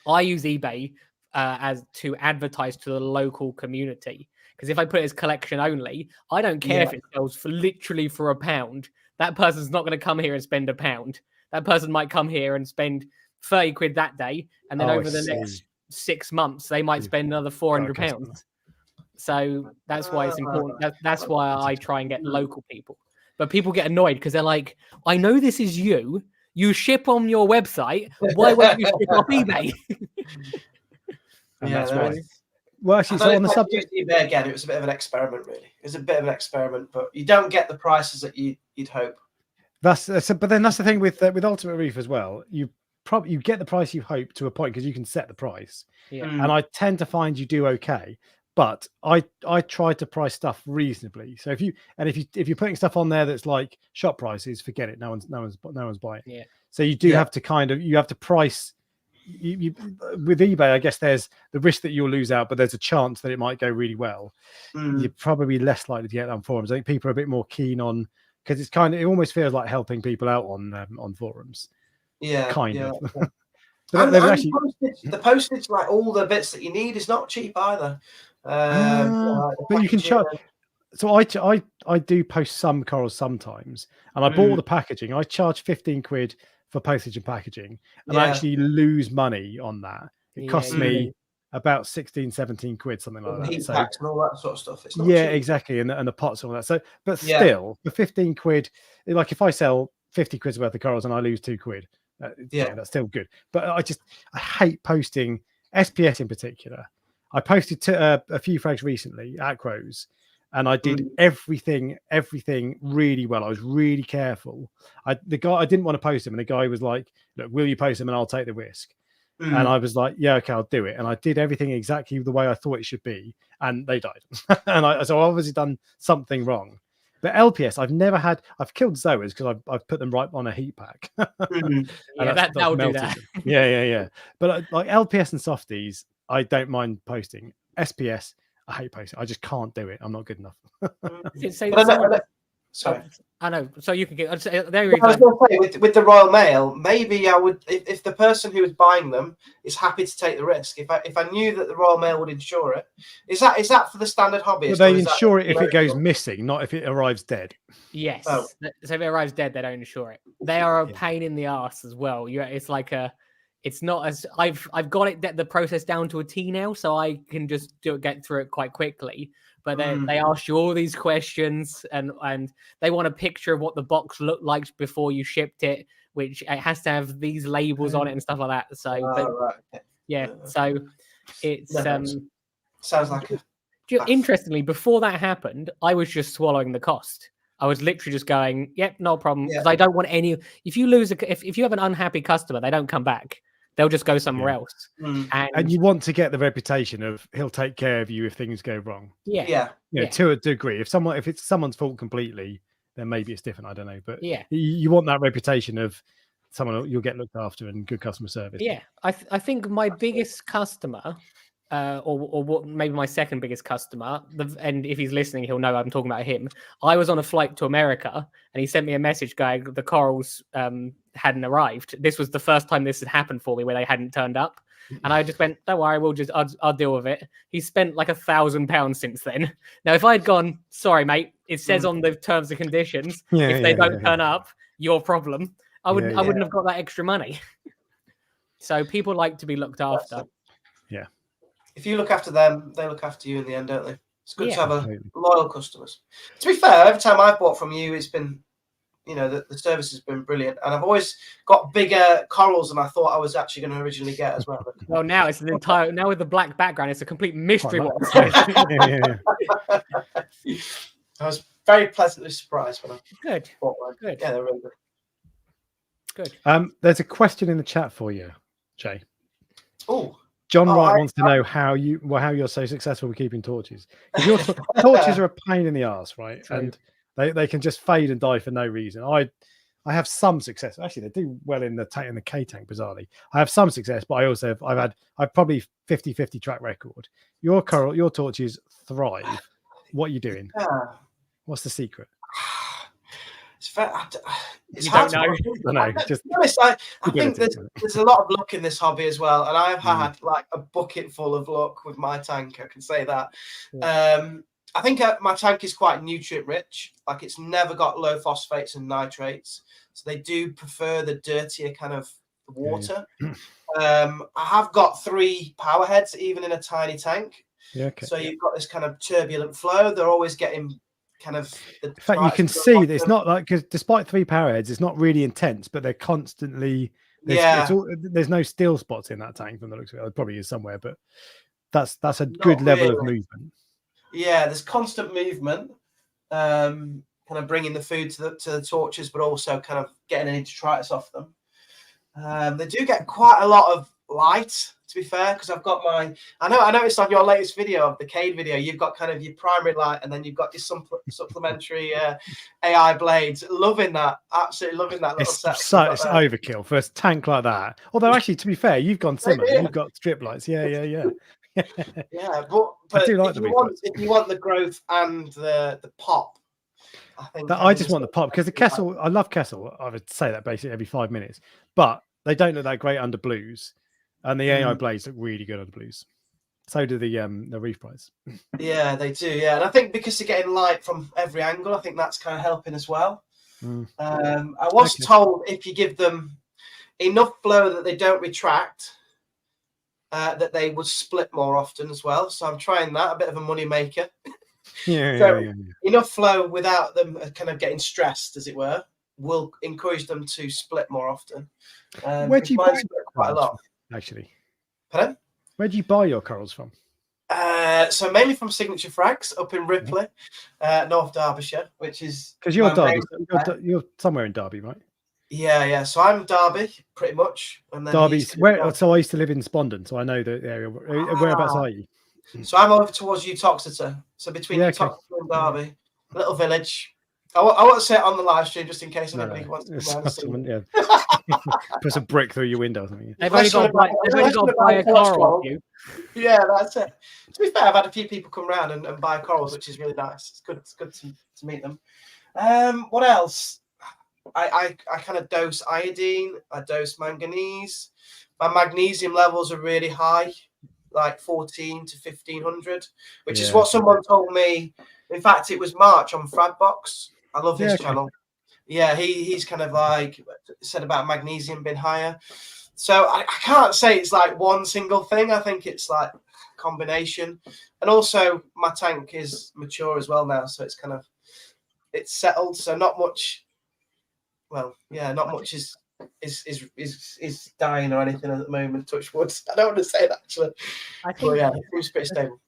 [SPEAKER 3] I use eBay as to advertise to the local community, because if I put it as collection only, I don't care if it sells for £1. That person's not going to come here and spend £1. That person might come here and spend 30 quid that day, and then over the next 6 months, they might spend another £400. So that's why it's important. That's why I try and get local people. But people get annoyed because they're like, I know this is you. You ship on your website. Why won't you ship off eBay?
[SPEAKER 1] That's why. Well, actually, so on the subject,
[SPEAKER 2] eBay again, it was a bit of an experiment, really. It was a bit of an experiment, but you don't get the prices that you'd hope.
[SPEAKER 1] But then that's the thing with Ultimate Reef as well. You get the price you hope to a point because you can set the price. And I tend to find you do okay, but I try to price stuff reasonably. So if you're putting stuff on there that's like shop prices, forget it. No one's buying.
[SPEAKER 3] Yeah.
[SPEAKER 1] So you do have to price. You with eBay, I guess there's the risk that you'll lose out, but there's a chance that it might go really well. You're probably less likely to get on forums. I think people are a bit more keen on because it's kind of, it almost feels like helping people out on forums.
[SPEAKER 2] Yeah,
[SPEAKER 1] kind
[SPEAKER 2] yeah.
[SPEAKER 1] of.
[SPEAKER 2] Yeah.
[SPEAKER 1] But
[SPEAKER 2] And,
[SPEAKER 1] there's
[SPEAKER 2] and
[SPEAKER 1] actually
[SPEAKER 2] the postage, like all the bits that you need, is not cheap either. Like the
[SPEAKER 1] but you can
[SPEAKER 2] packaging
[SPEAKER 1] charge. So I do post some corals sometimes, and I bought the packaging. I charge 15 quid for postage and packaging, and I actually lose money on that. It costs me about 16, 17 quid, something like that.
[SPEAKER 2] Heat
[SPEAKER 1] So
[SPEAKER 2] packs and all that sort of stuff. It's not
[SPEAKER 1] yeah,
[SPEAKER 2] cheap.
[SPEAKER 1] exactly, and the pots and all that. So, but still, for 15 quid, like if I sell 50 quid's worth of corals and I lose 2 quid, that's still good. But I hate posting SPS in particular. I posted to a few frags recently at Crows, and I did everything really well. I was really careful. I didn't want to post them, and the guy was like, "Look, will you post them, and I'll take the risk." And I was like, "Yeah, okay, I'll do it." And I did everything exactly the way I thought it should be, and they died. And so I've obviously done something wrong. But LPS, I've killed zoas because I've put them right on a heat pack.
[SPEAKER 3] Yeah, that'll do that.
[SPEAKER 1] Yeah. But like LPS and softies, I don't mind posting. SPS, I hate posting. I just can't do it. I'm not good enough.
[SPEAKER 2] Sorry.
[SPEAKER 3] I know. So you can get.
[SPEAKER 2] I was going to say, with the Royal Mail, maybe I would, if the person who is buying them is happy to take the risk. If I knew that the Royal Mail would insure it, is that for the standard hobbyist?
[SPEAKER 1] Well, they insure it if it goes missing, not if it arrives dead.
[SPEAKER 3] Yes. Oh. So if it arrives dead, they don't insure it. They are a pain in the ass as well. It's like it's not as I've got it the process down to a T now, so I can just get through it quite quickly. But they ask you all these questions, and they want a picture of what the box looked like before you shipped it, which it has to have these labels on it and stuff like that. So, so it's
[SPEAKER 2] sounds like
[SPEAKER 3] interestingly, before that happened, I was just swallowing the cost. I was literally just going, "Yep, no problem," because I don't want any. If you lose if you have an unhappy customer, they don't come back. They'll just go somewhere else.
[SPEAKER 1] And you want to get the reputation of he'll take care of you if things go wrong. To a degree. If it's someone's fault completely, then maybe it's different. I don't know, but you want that reputation of someone you'll get looked after and good customer service.
[SPEAKER 3] Yeah, I think my biggest customer, or what maybe my second biggest customer, and if he's listening, he'll know I'm talking about him. I was on a flight to America, and he sent me a message going the corals hadn't arrived. This was the first time this had happened for me where they hadn't turned up, and I just went, "Don't worry, I'll deal with it." He spent like £1,000 since then. Now, if I had gone, "Sorry, mate, it says on the terms and conditions if they don't turn up, your problem," I wouldn't have got that extra money. So people like to be looked after.
[SPEAKER 1] Yeah.
[SPEAKER 2] If you look after them, they look after you in the end, don't they? It's good to have loyal customers. To be fair, every time I've bought from you, it's been, the service has been brilliant. And I've always got bigger corals than I thought I was actually going to originally get as well.
[SPEAKER 3] Well, now it's now with the black background, it's a complete mystery what it says.
[SPEAKER 2] I was very pleasantly surprised when I bought one.
[SPEAKER 3] Good.
[SPEAKER 2] Yeah, they're really
[SPEAKER 3] good.
[SPEAKER 1] There's a question in the chat for you, Jay.
[SPEAKER 2] Oh.
[SPEAKER 1] John Wright wants to know how you're so successful with keeping torches. Your torches are a pain in the ass, right? True. And they can just fade and die for no reason. I have some success. Actually, they do well in the K tank, bizarrely. I have some success, but I also I've probably 50-50 track record. Your torches thrive. What are you doing? What's the secret?
[SPEAKER 2] It's hard to
[SPEAKER 1] know.
[SPEAKER 2] I think there's a lot of luck in this hobby as well, and I've had like a bucket full of luck with my tank. I can say that. I think my tank is quite nutrient rich. Like it's never got low phosphates and nitrates, so they do prefer the dirtier kind of water. I have got 3 power heads even in a tiny tank. So you've got this kind of turbulent flow. They're always getting kind of in
[SPEAKER 1] fact, you can see that it's not like, because despite 3 power heads, it's not really intense, but they're constantly there's no still spots in that tank from the looks of it. It probably is somewhere, but that's a good level of movement.
[SPEAKER 2] There's constant movement, kind of bringing the food to the torches, but also kind of getting any detritus off them. They do get quite a lot of light, to be fair, because I've got I noticed on your latest video of the Cade video, you've got kind of your primary light and then you've got your supplementary AI blades. Loving that, absolutely loving that little set.
[SPEAKER 1] It's overkill for a tank like that. Although actually, to be fair, you've gone similar. You've got strip lights. Yeah.
[SPEAKER 2] But
[SPEAKER 1] I do like
[SPEAKER 2] if you want the growth and the pop,
[SPEAKER 1] I just want the pop because the Kessel. I love Kessel. I would say that basically every 5 minutes, but they don't look that great under blues, and the AI blades look really good under blues. So do the Reef Prize.
[SPEAKER 2] Yeah, they do. Yeah, and I think because they're getting light from every angle, I think that's kind of helping as well. I was told if you give them enough flow that they don't retract, that they would split more often as well. So I'm trying that, a bit of a money maker. Enough flow without them kind of getting stressed, as it were, will encourage them to split more often.
[SPEAKER 1] Where do you buy
[SPEAKER 2] quite a lot?
[SPEAKER 1] Actually,
[SPEAKER 2] pardon?
[SPEAKER 1] Where do you buy your corals from?
[SPEAKER 2] So mainly from Signature Frags up in Ripley, North Derbyshire, which is
[SPEAKER 1] because you're Derby. You're somewhere in Derby, right?
[SPEAKER 2] Yeah. So I'm Derby, pretty much. And then
[SPEAKER 1] Derby's where? So I used to live in Spondon, so I know the area. Whereabouts are you?
[SPEAKER 2] So I'm over towards Uttoxeter. So between Uttoxeter and Derby, a little village. I won't say it on the live stream just in case anybody wants to come around.
[SPEAKER 1] Put a brick through your window or something.
[SPEAKER 3] They've only got to buy a coral.
[SPEAKER 2] Yeah, that's it. To be fair, I've had a few people come around and buy corals, which is really nice. It's good to meet them. What else? I kind of dose iodine. I dose manganese. My magnesium levels are really high, like 14 to 1500, which is what someone told me. In fact, it was March on Fradbox. I love his channel. Yeah, he's kind of like said about magnesium being higher. So I can't say it's like one single thing. I think it's like a combination. And also my tank is mature as well now, so it's settled. So not much. Well, yeah, not much is dying or anything at the moment. Touch wood. I don't want to say that actually.
[SPEAKER 3] I think
[SPEAKER 2] it seems pretty stable.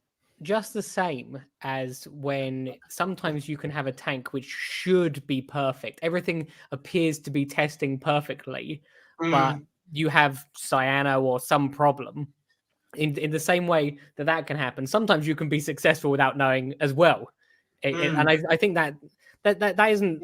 [SPEAKER 3] Just the same as when sometimes you can have a tank which should be perfect. Everything appears to be testing perfectly, but you have cyano or some problem. In the same way that can happen. Sometimes you can be successful without knowing as well. And I think that isn't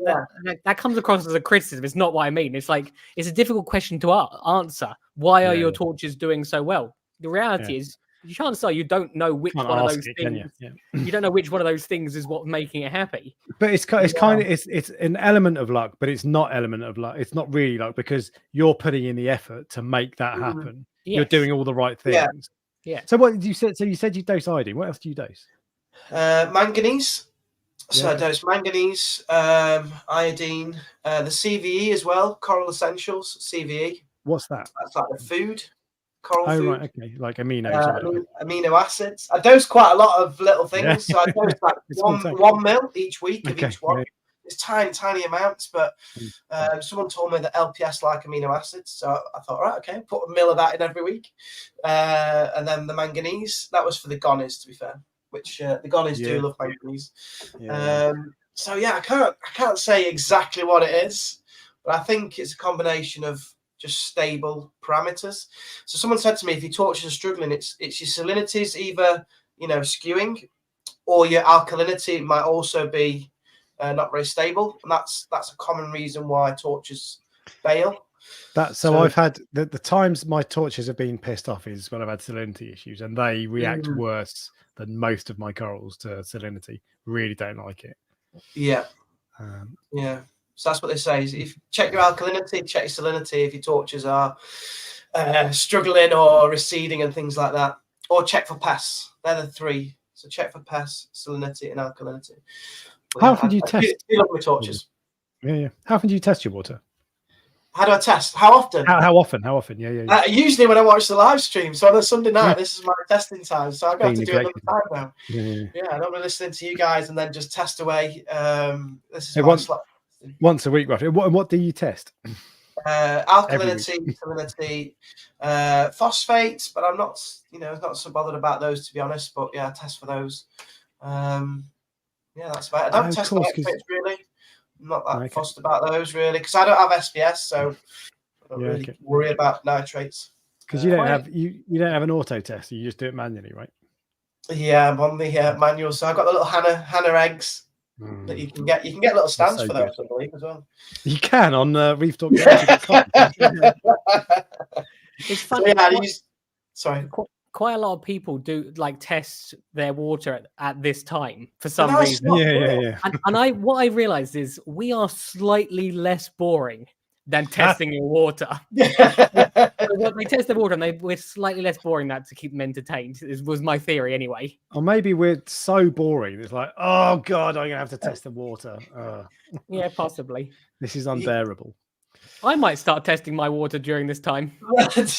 [SPEAKER 3] that comes across as a criticism. It's not what I mean. It's like it's a difficult question to answer. Why are your torches doing so well? The reality is, chances are you don't know which one of those things. You don't know which one of those things is what's making it happy.
[SPEAKER 1] But it's kind of it's an element of luck, but it's not element of luck. It's not really luck because you're putting in the effort to make that happen. You're doing all the right things.
[SPEAKER 3] Yeah.
[SPEAKER 1] So what you said? So you said you dose iodine. What else do you dose?
[SPEAKER 2] Manganese. So I dose manganese, iodine, the CVE as well. Coral Essentials CVE.
[SPEAKER 1] What's that?
[SPEAKER 2] That's like the food. Coral food.
[SPEAKER 1] Right, okay, like amino
[SPEAKER 2] acids. I dose quite a lot of little things. So I dose like 1 mil each week of each one. It's tiny amounts, but someone told me that LPS like amino acids, so I thought, right, okay, put 1 mil of that in every week. And then the manganese, that was for the gonnies, to be fair, which the gonnies do love manganese. So yeah, I can't say exactly what it is, but I think it's a combination of just stable parameters. So someone said to me, if your torches are struggling, it's your salinities either skewing, or your alkalinity might also be not very stable, and that's a common reason why torches fail.
[SPEAKER 1] So I've had the times my torches have been pissed off is when I've had salinity issues, and they react worse than most of my corals to salinity. Really don't like it.
[SPEAKER 2] So that's what they say. Is if check your alkalinity, check your salinity if your torches are struggling or receding and things like that, or check for pests. They're the three. So check for pests, salinity, and alkalinity.
[SPEAKER 1] How often do you test?
[SPEAKER 2] I love my torches.
[SPEAKER 1] Yeah. How often do you test your water?
[SPEAKER 2] How do I test? How often?
[SPEAKER 1] How often? Yeah.
[SPEAKER 2] Usually when I watch the live stream. So on a Sunday night, this is my testing time. So I've got to do it another time now. Yeah, I don't be listening to you guys and then just test away. This is
[SPEAKER 1] once a week, roughly. What do you test?
[SPEAKER 2] Alkalinity, salinity, phosphates, but I'm not, not so bothered about those, to be honest. But yeah, I test for those. That's about it. I don't test for nitrates really. I'm not that fussed about those really, because I don't have SPS, so I don't really worry about nitrates.
[SPEAKER 1] Because you don't have you don't have an auto test, you just do it manually, right?
[SPEAKER 2] Yeah, I'm on the manual. So I've got the little Hannah eggs that you can get. You can get little stands for those, I believe, as well.
[SPEAKER 1] You can on Reef Dork.
[SPEAKER 3] It's funny.
[SPEAKER 2] Sorry.
[SPEAKER 3] quite a lot of people do like test their water at this time for
[SPEAKER 2] But
[SPEAKER 3] some
[SPEAKER 2] no, it's
[SPEAKER 3] reason.
[SPEAKER 2] not.
[SPEAKER 1] Yeah.
[SPEAKER 3] And what I realized is we are slightly less boring than testing your water. Well, they test the water and we're slightly less boring that to keep them entertained. Was my theory anyway.
[SPEAKER 1] Or maybe we're so boring. It's like, oh God, I'm gonna have to test the water.
[SPEAKER 3] Yeah, possibly.
[SPEAKER 1] This is unbearable.
[SPEAKER 3] I might start testing my water during this time.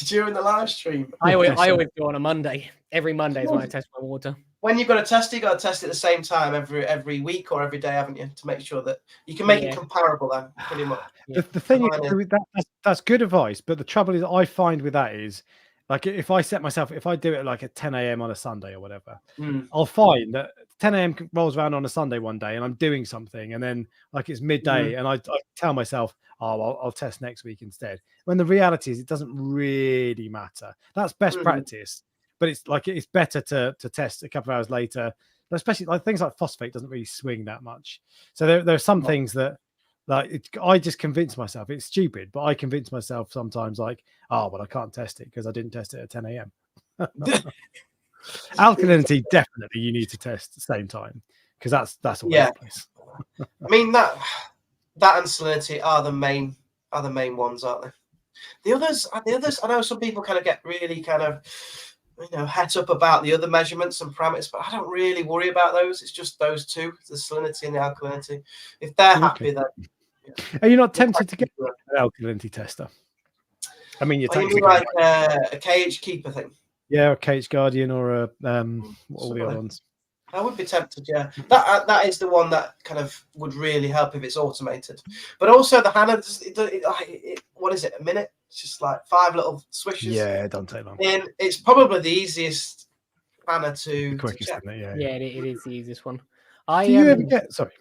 [SPEAKER 2] During the live stream.
[SPEAKER 3] I always go on a Monday. Every Monday is when I test my water.
[SPEAKER 2] When you've got to test it, you've got to test it at the same time every week or every day, haven't you? To make sure that you can make it comparable then, pretty much.
[SPEAKER 1] The thing is, that's good advice, but the trouble is I find with that is, like, if I do it like at 10 a.m. on a Sunday or whatever, I'll find that 10 a.m. rolls around on a Sunday one day and I'm doing something, and then like it's midday and I tell myself, oh, I'll test next week instead. When the reality is it doesn't really matter. That's best practice. But it's like it's better to test a couple of hours later, especially like things like phosphate doesn't really swing that much. So there are some things that I just convince myself it's stupid, but I convince myself sometimes like, oh, well, I can't test it because I didn't test it at 10 a.m. Alkalinity, definitely you need to test at the same time because that's all over the place.
[SPEAKER 2] I mean that and salinity are the main ones, aren't they? The others, I know some people kind of get really kind of het up about the other measurements and parameters, but I don't really worry about those. It's just those two, the salinity and the alkalinity. If they're happy, then
[SPEAKER 1] are you not tempted to get an alkalinity tester? I mean, you're
[SPEAKER 2] like a KH keeper thing.
[SPEAKER 1] Yeah, a KH Guardian or a all the other ones.
[SPEAKER 2] I would be tempted, yeah. That is the one that kind of would really help if it's automated. But also the Hannah, what is it, a minute? It's just like 5 little swishes.
[SPEAKER 1] Yeah, it doesn't take long.
[SPEAKER 2] And it's probably the easiest Hannah to
[SPEAKER 1] quickest,
[SPEAKER 2] check.
[SPEAKER 1] isn't it?
[SPEAKER 3] Yeah, it is the easiest one.
[SPEAKER 1] Do you ever get, sorry.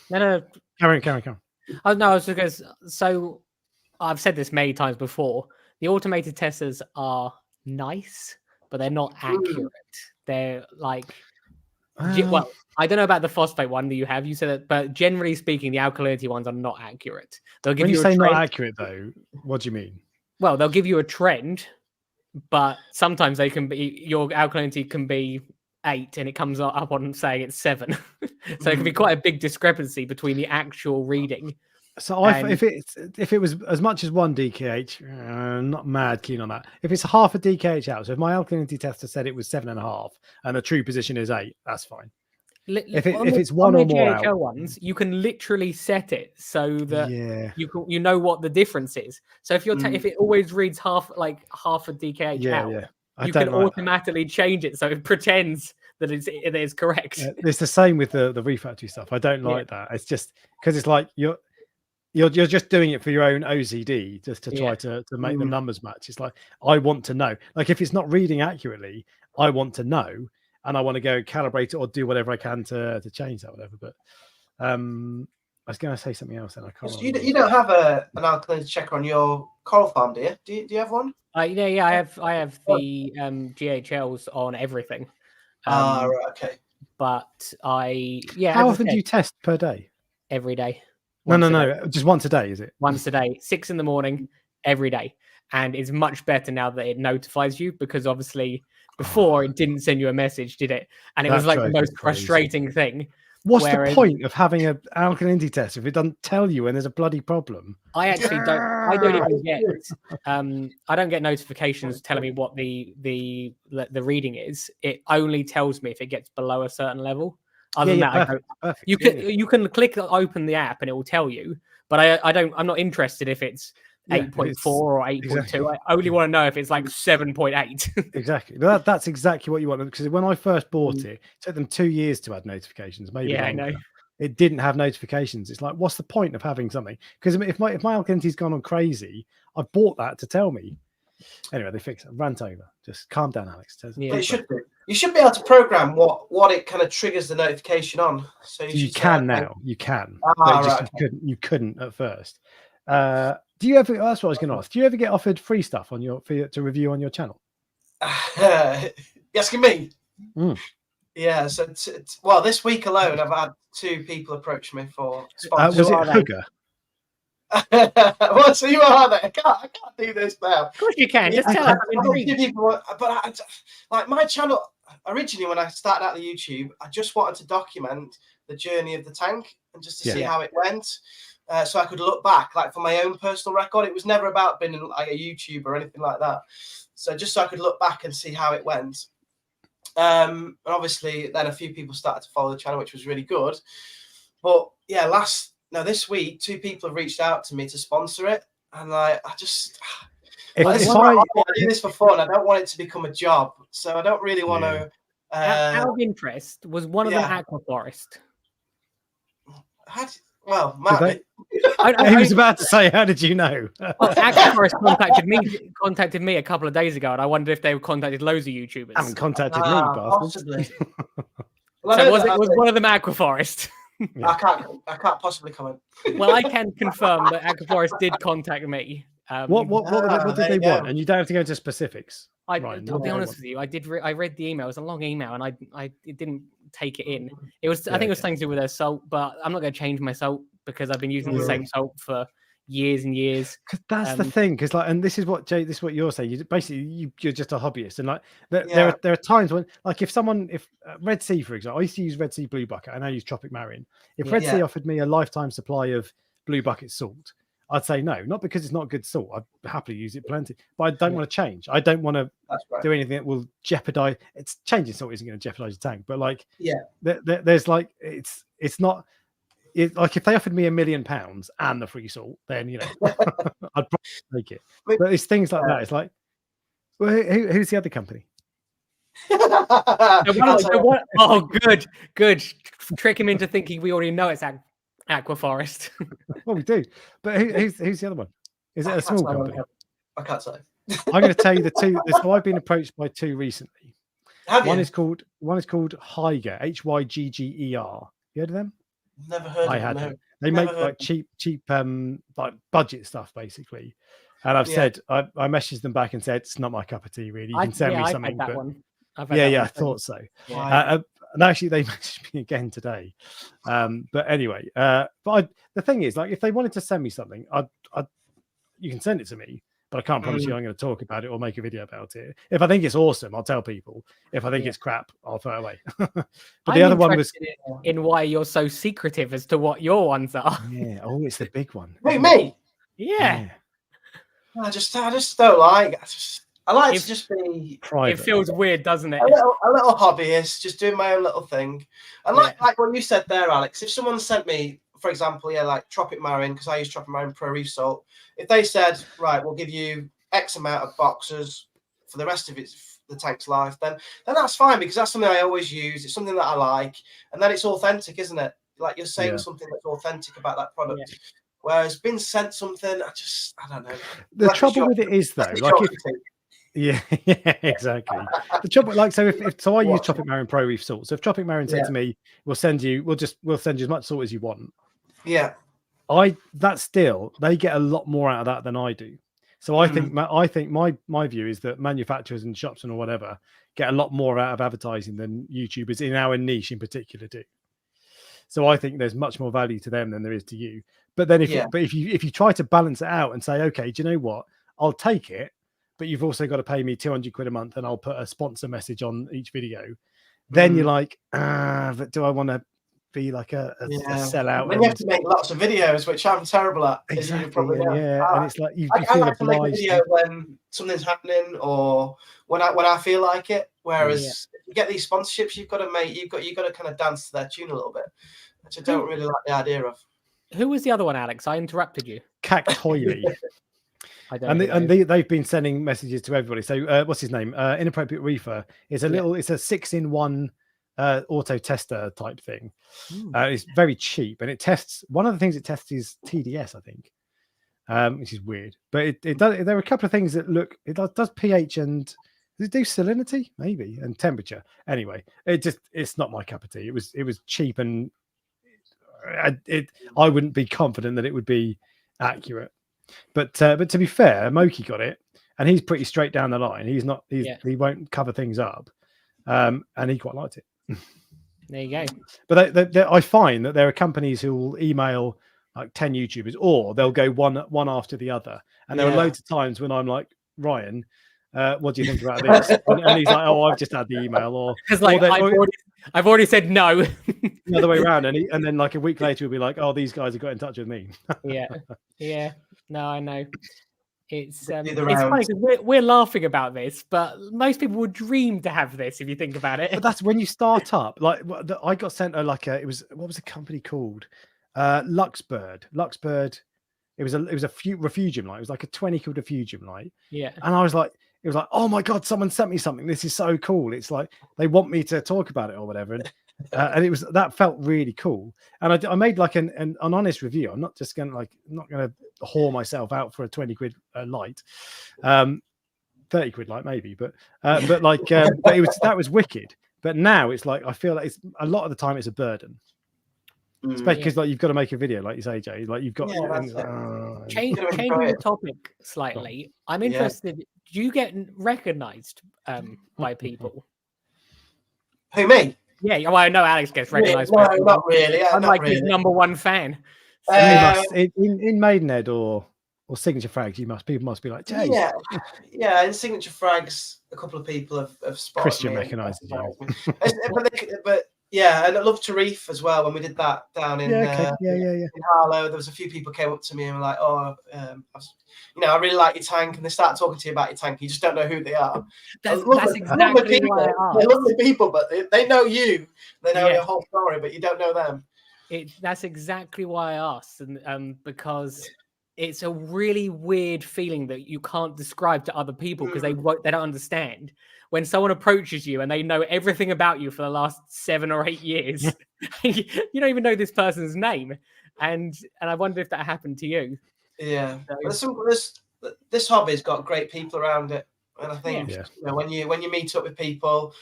[SPEAKER 3] No.
[SPEAKER 1] Carry on.
[SPEAKER 3] Oh, no, it's because, so I've said this many times before. The automated testers are nice, but they're not accurate. They're like, well, I don't know about the phosphate one that you have. You said that, but generally speaking, the alkalinity ones are not accurate. They'll give
[SPEAKER 1] when you
[SPEAKER 3] you
[SPEAKER 1] say
[SPEAKER 3] a
[SPEAKER 1] not accurate, though, what do you mean?
[SPEAKER 3] Well, they'll give you a trend, but sometimes they can be, your alkalinity can be 8 and it comes up on saying it's 7. So it can be quite a big discrepancy between the actual reading.
[SPEAKER 1] So if it was as much as 1 DKH, I'm not mad keen on that. If it's half a DKH out, so if my alkalinity tester said it was 7.5 and the true position is 8, that's fine. If it's one or more
[SPEAKER 3] GHL ones, you can literally set it so that you know what the difference is. So if if it always reads half a DKH out, you can automatically change it so it pretends that it is correct.
[SPEAKER 1] It's the same with the refractory stuff. I don't like that. It's just because it's like you're just doing it for your own OCD, just to try to make the numbers match. It's like, I want to know. Like if it's not reading accurately, I want to know, and I want to go calibrate it or do whatever I can to change that, whatever. But I was going to say something else, and I can't.
[SPEAKER 2] You don't have an alkalinity checker on your coral farm, do you? Do you have one?
[SPEAKER 3] Yeah. I have the GHLs on everything.
[SPEAKER 2] Right, okay.
[SPEAKER 3] But
[SPEAKER 1] how often do you test per day?
[SPEAKER 3] Every day.
[SPEAKER 1] No, just once a day, is it?
[SPEAKER 3] Once a day, 6 in the morning, every day. And it's much better now that it notifies you, because obviously before it didn't send you a message, did it? And it was like the most frustrating thing.
[SPEAKER 1] What's the point of having an alkalinity test if it doesn't tell you when there's a bloody problem?
[SPEAKER 3] I actually don't. I don't even get. I don't get notifications telling me what the reading is. It only tells me if it gets below a certain level. Other than that, perfect. You can click open the app and it will tell you. But I'm not interested if it's 8.4 or 8.2. Exactly. I only want to know if it's like 7.8.
[SPEAKER 1] Exactly. That's exactly what you want. Because when I first bought it took them 2 years to add notifications. Maybe longer. I know. It didn't have notifications. It's like, what's the point of having something? Because if my alkalinity's gone on crazy, I bought that to tell me. Anyway, they fixed it. Rant over. Just calm down, Alex.
[SPEAKER 2] It should be. You should be able to program what it kind of triggers the notification on. So you
[SPEAKER 1] can now. You can. You couldn't at first. Do you ever? That's what I was going to ask. Do you ever get offered free stuff to review on your channel?
[SPEAKER 2] You asking me? Yeah. So this week alone, I've had 2 people approach me for sponsors.
[SPEAKER 1] Was it Hugger?
[SPEAKER 2] Well, so you are there. I can't do this now.
[SPEAKER 3] Of course you can. Just tell us.
[SPEAKER 2] Like my channel, originally when I started out the YouTube, I just wanted to document the journey of the tank and just to see how it went. So I could look back, like for my own personal record. It was never about being like a YouTuber or anything like that. So just so I could look back and see how it went. And obviously then a few people started to follow the channel, which was really good. But yeah, this week, 2 people have reached out to me to sponsor it. And like, I do this for fun. I don't want it to become a job. So I don't really want to.
[SPEAKER 3] Out of interest, was one of them Aquaforest?
[SPEAKER 2] Well, Matt,
[SPEAKER 1] he was about to say, how did you know?
[SPEAKER 3] Aquaforest contacted me a couple of days ago, and I wondered if they contacted loads of YouTubers.
[SPEAKER 1] Haven't contacted me, bastards.
[SPEAKER 3] So was one of them Aquaforest?
[SPEAKER 2] I can't possibly comment.
[SPEAKER 3] Well, I can confirm that Aquaforest did contact me.
[SPEAKER 1] What did they want? And you don't have to go into specifics.
[SPEAKER 3] I'll be honest with you. I read the email. It was a long email, and it didn't take it in. It was I think it was something to do with their salt, but I'm not going to change my salt because I've been using the same salt for years and years.
[SPEAKER 1] Because that's the thing. Because like, and this is what Jay, this is what you're saying. You're just a hobbyist, and like there are times when, like, if Red Sea, for example, I used to use Red Sea Blue Bucket, and I use Tropic Marine. If Red Sea offered me a lifetime supply of Blue Bucket salt, I'd say no, not because it's not good salt. I'd happily use it plenty, but I don't want to change. I don't want to do anything that will jeopardize. It's changing salt isn't going to jeopardize the tank, but like, there's like, it's not. Like if they offered me £1 million and the free salt, then I'd probably take it. But it's things like that. It's like, well, who's the other company?
[SPEAKER 3] Oh, good. Trick him into thinking we already know it's Aquaforest.
[SPEAKER 1] Well, we do. But who's the other one? Is it a small company?
[SPEAKER 2] I can't say.
[SPEAKER 1] I'm going to tell you the 2. So I've been approached by 2 recently. One is called Hyger, Hygger. You heard of them?
[SPEAKER 2] Never heard of them.
[SPEAKER 1] They make like cheap like budget stuff basically. And I've said I messaged them back and said it's not my cup of tea really. You can send me something.
[SPEAKER 3] I've had that one.
[SPEAKER 1] I thought so. And actually they messaged me again today. But anyway, the thing is, like, if they wanted to send me something, you can send it to me, but I can't promise you I'm going to talk about it or make a video about it. If I think it's awesome, I'll tell people. If I think it's crap, I'll throw it away. But the other one was
[SPEAKER 3] in why you're so secretive as to what your ones are.
[SPEAKER 1] Yeah. Oh, it's the big one.
[SPEAKER 2] Wait, me?
[SPEAKER 3] Yeah.
[SPEAKER 2] I just don't like. I like to just be
[SPEAKER 1] private.
[SPEAKER 3] It feels weird, doesn't it?
[SPEAKER 2] A little hobbyist, just doing my own little thing. And like what you said there, Alex, if someone sent me, for example, like Tropic Marine, because I use Tropic Marine Pro Reef Salt, if they said, right, we'll give you X amount of boxes for the rest of the tank's life, then that's fine, because that's something I always use. It's something that I like, and then it's authentic, isn't it? Like you're saying something that's authentic about that product. Yeah. Whereas being sent something, I don't know.
[SPEAKER 1] The trouble with it is though, like yeah, exactly. The trouble, like, so if I use Tropic Marine Pro Reef Salt. So if Tropic Marine said to me, we'll send you as much salt as you want.
[SPEAKER 2] Yeah.
[SPEAKER 1] They get a lot more out of that than I do. So I think my view is that manufacturers and shops and or whatever get a lot more out of advertising than YouTubers in our niche in particular do. So I think there's much more value to them than there is to you. But then if you try to balance it out and say, okay, do you know what? I'll take it, but you've also got to pay me £200 a month, and I'll put a sponsor message on each video. Then you're like, but do I want to be like a sellout?
[SPEAKER 2] When you have to make lots of videos, which I'm terrible at.
[SPEAKER 1] Exactly. And it's like
[SPEAKER 2] I like to make a video when something's happening or when I feel like it. Whereas if you get these sponsorships, you've got to kind of dance to their tune a little bit, which I don't really like the idea of.
[SPEAKER 3] Who was the other one, Alex? I interrupted you.
[SPEAKER 1] Cactoily. They've been sending messages to everybody. So what's his name? Inappropriate Reefer. It's a 6-in-1 auto tester type thing. It's very cheap, and it tests. One of the things it tests is TDS, I think, which is weird. But it does. There are a couple of things that look. It does pH and does it do salinity? Maybe, and temperature. Anyway, it's not my cup of tea. It was cheap, and I wouldn't be confident that it would be accurate. But to be fair, Moki got it, and he's pretty straight down the line. He won't cover things up, and he quite liked it.
[SPEAKER 3] There you go.
[SPEAKER 1] But I find that there are companies who will email like 10 YouTubers, or they'll go one after the other. And there are loads of times when I'm like, Ryan, what do you think about this? And he's like, oh, I've just had the email, or
[SPEAKER 3] because like I've already said no.
[SPEAKER 1] The other way around, and then like a week later, we'll be like, oh, these guys have got in touch with me.
[SPEAKER 3] yeah. No, I know. It's funny because we're laughing about this, but most people would dream to have this if you think about it.
[SPEAKER 1] But that's when you start up. Like I got sent what was the company called? Luxbird. It was a refugium light. It was like a 20 quid refugium light.
[SPEAKER 3] Yeah.
[SPEAKER 1] And I was like, it was like, oh my God, someone sent me something. This is so cool. It's like they want me to talk about it or whatever. And that felt really cool. And I made like an honest review. I'm not just gonna whore myself out for a 20 quid light, 30 quid light maybe, but that was wicked. But now it's like I feel like it's a lot of the time it's a burden. Especially because like you've got to make a video, like you say, Jay. Like you've got
[SPEAKER 3] changing the topic slightly. I'm interested. Do you get recognized by people?
[SPEAKER 2] Who, me?
[SPEAKER 3] Yeah, well, I know Alex gets recognized.
[SPEAKER 2] No, not really.
[SPEAKER 3] I'm like his #1 fan.
[SPEAKER 1] So in Maidenhead or Signature Frags, people must be like, Jay.
[SPEAKER 2] Yeah. In Signature Frags, a couple of people have spotted
[SPEAKER 1] Christian
[SPEAKER 2] me.
[SPEAKER 1] recognises you.
[SPEAKER 2] but yeah, and I love to Reef as well. When we did that down in in Harlow, there was a few people came up to me and were like, "Oh, I really like your tank," and they start talking to you about your tank. You just don't know who they are.
[SPEAKER 3] That's exactly why I asked.
[SPEAKER 2] They're lovely people, but they know you. They know your whole story, but you don't know them.
[SPEAKER 3] That's exactly why I asked, and because it's a really weird feeling that you can't describe to other people because they don't understand. When someone approaches you and they know everything about you for the last 7 or 8 years, you don't even know this person's name, and I wonder if that happened to you.
[SPEAKER 2] Yeah, this hobby's got great people around it, and I think when you meet up with people,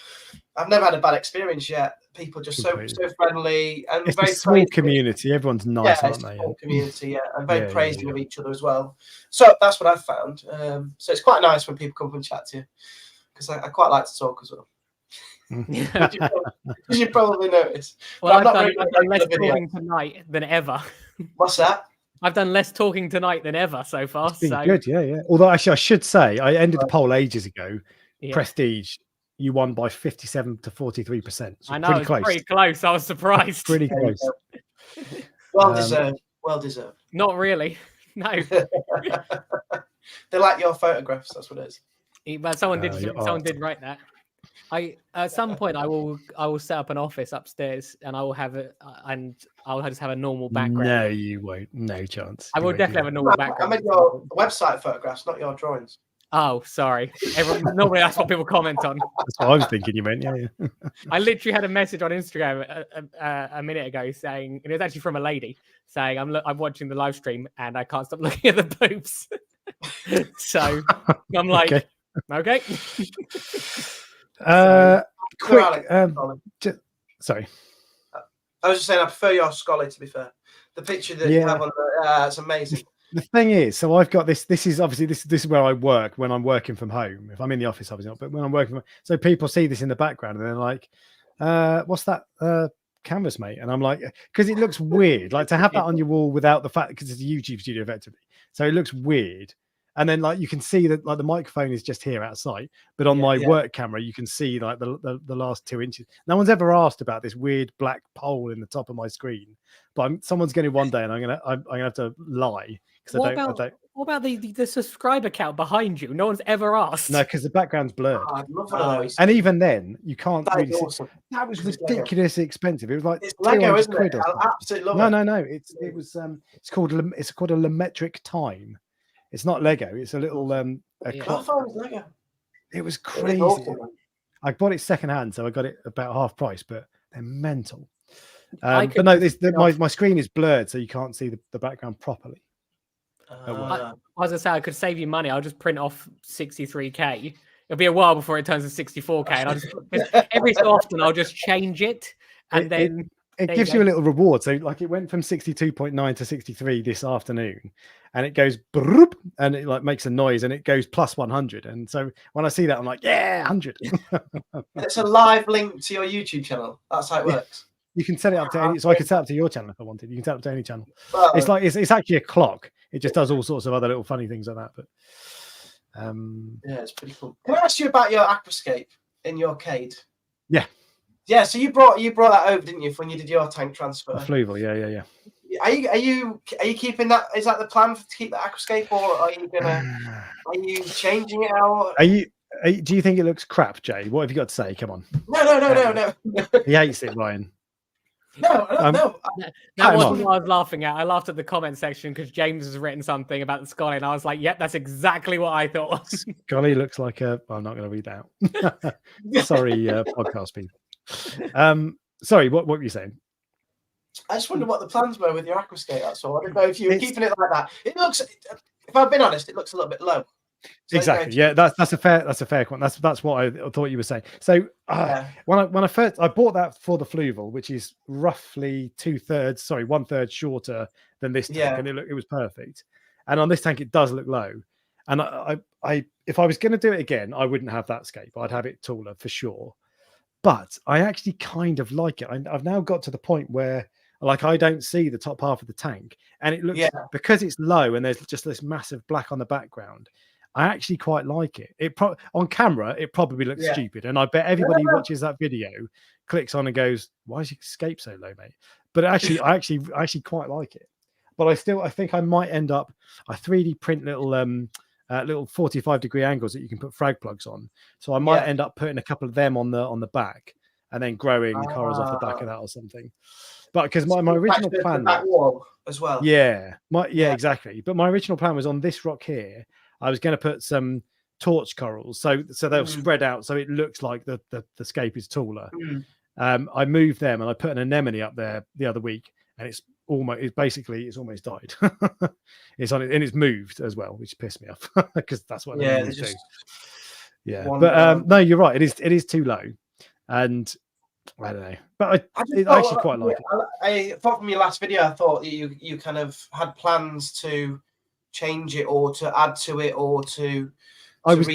[SPEAKER 2] I've never had a bad experience yet. People just so friendly and
[SPEAKER 1] it's
[SPEAKER 2] very
[SPEAKER 1] a small community. Everyone's nice, aren't they?
[SPEAKER 2] Small community, and very praising of each other as well. So that's what I've found. So it's quite nice when people come and chat to you. Because I quite like to talk as well. You probably notice.
[SPEAKER 3] Well, I've done less talking tonight than ever.
[SPEAKER 2] What's that?
[SPEAKER 3] I've done less talking tonight than ever so far.
[SPEAKER 1] It's been good, yeah. Although actually, I should say, I ended the poll ages ago. Yeah. Prestige, you won by 57 to 43%. So
[SPEAKER 3] I know, it's pretty close. I was surprised.
[SPEAKER 1] Pretty close.
[SPEAKER 2] Well deserved. Well deserved.
[SPEAKER 3] Not really. No.
[SPEAKER 2] They like your photographs. That's what it is.
[SPEAKER 3] But someone did write that. At some point I will set up an office upstairs and I will have it and I'll just have a normal background.
[SPEAKER 1] No, you won't. No chance.
[SPEAKER 3] I will definitely have a normal background.
[SPEAKER 2] I meant your website photographs, not your drawings.
[SPEAKER 3] Oh, sorry. Normally that's what people comment on.
[SPEAKER 1] That's what I was thinking you meant. Yeah.
[SPEAKER 3] I literally had a message on Instagram a minute ago saying, and it was actually from a lady saying, I'm watching the live stream and I can't stop looking at the boobs. So I'm like, okay.
[SPEAKER 2] Quick.
[SPEAKER 1] Sorry.
[SPEAKER 2] I was just saying I prefer your Scully, to be fair. The picture that you have on it's amazing.
[SPEAKER 1] The thing is, so I've got this. This is obviously this is where I work when I'm working from home. If I'm in the office, obviously not. But when I'm working from home, so people see this in the background and they're like, "What's that canvas, mate?" And I'm like, because it looks weird, like to have that on your wall without the fact because it's a YouTube studio effectively, so it looks weird. And then like you can see that like the microphone is just here outside, but on my work camera you can see like the last 2 inches. No one's ever asked about this weird black pole in the top of my screen, but someone's going to one day, and I'm gonna have to lie because I don't.
[SPEAKER 3] What about the subscriber count behind you? No one's ever asked.
[SPEAKER 1] No, because the background's blurred.
[SPEAKER 2] Oh, I'd love one of those.
[SPEAKER 1] And even then, you can't really
[SPEAKER 2] awesome.
[SPEAKER 1] see. That was ridiculously expensive. It was like
[SPEAKER 2] it's Lego, isn't
[SPEAKER 1] quid
[SPEAKER 2] it? I absolutely love it.
[SPEAKER 1] No. It's called a Lemetric Time. It's not Lego. It's a little
[SPEAKER 2] How far was Lego?
[SPEAKER 1] It was crazy. Awesome. I bought it secondhand, so I got it about half price, but they're mental. But no, my screen is blurred, so you can't see the background properly.
[SPEAKER 3] I was gonna say I could save you money. I'll just print off 63K. It'll be a while before it turns to 64K, and I'll just every so often I'll just change it, and then
[SPEAKER 1] it gives you a little reward. So like it went from 62.9 to 63 this afternoon, and it goes broop, and it like makes a noise, and it goes plus 100. And so when I see that, I'm like, yeah, 100.
[SPEAKER 2] It's a live link to your YouTube channel. That's how it works.
[SPEAKER 1] You can set it up to any, so I could set it up to your channel if I wanted. You can set it up to any channel.
[SPEAKER 2] Well,
[SPEAKER 1] It's like it's actually a clock. It just does all sorts of other little funny things like that. But
[SPEAKER 2] yeah, it's pretty cool. Can I ask you about your aquascape in your cade?
[SPEAKER 1] Yeah.
[SPEAKER 2] Yeah, so you brought that over, didn't you, when you did your tank transfer?
[SPEAKER 1] The Fluval, yeah.
[SPEAKER 2] Are you keeping that? Is that the plan to keep the aquascape, or are you changing it out?
[SPEAKER 1] Do you think it looks crap, Jay? What have you got to say? Come on.
[SPEAKER 2] No.
[SPEAKER 1] He hates it, Ryan.
[SPEAKER 2] No.
[SPEAKER 3] That wasn't what I was laughing at. I laughed at the comment section because James has written something about the Scully, and I was like, "Yep, that's exactly what I thought."
[SPEAKER 1] Scully looks like a. I'm not going to read that out. Sorry, podcast people. Sorry, what were you saying?
[SPEAKER 2] I just wondered what the plans were with your aquascape. That's all. I didn't know if you were keeping it like that. It looks, if I've been honest, it looks a little bit low. So
[SPEAKER 1] exactly. Yeah, that's a fair one. That's what I thought you were saying. So when I bought that for the Fluval, which is roughly 1/3 shorter than this tank, and it was perfect. And on this tank, it does look low. And I if I was going to do it again, I wouldn't have that scape. I'd have it taller for sure. But I actually kind of like it. I've now got to the point where like I don't see the top half of the tank, and it looks because it's low and there's just this massive black on the background. I actually quite like it. On camera, it probably looks stupid, and I bet everybody who watches that video clicks on and goes, "Why is your scape so low, mate?" But actually, I actually quite like it. But I think I might end up. I 3D print little 45-degree angles that you can put frag plugs on. So I might end up putting a couple of them on the back, and then growing corals off the back of that or something. But because my original plan,
[SPEAKER 2] back wall as well.
[SPEAKER 1] Yeah, exactly. But my original plan was on this rock here. I was going to put some torch corals, so they'll spread out, so it looks like the scape is taller. I moved them, and I put an anemone up there the other week, and it's almost died. It's on it, and it's moved as well, which pissed me off because that's what they do. Yeah, but no, you're right. It is too low, and I don't know, but I actually quite like it.
[SPEAKER 2] Apart from your last video, I thought you kind of had plans to change it or to add to it or to.
[SPEAKER 1] I was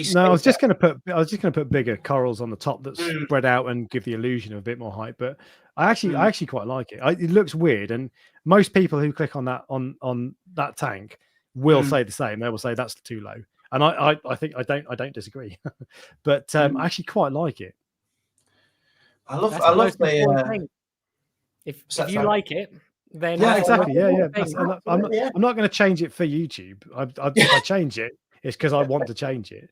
[SPEAKER 1] just going to put bigger corals on the top that spread out and give the illusion of a bit more height. But I actually quite like it. It looks weird, and most people who click on that tank will say the same. They will say that's too low, and I think I don't disagree. But I actually quite like it.
[SPEAKER 2] I love the.
[SPEAKER 3] If you like it, then
[SPEAKER 1] exactly. I'm not going to change it for YouTube. If I change it, it's because I want to change it.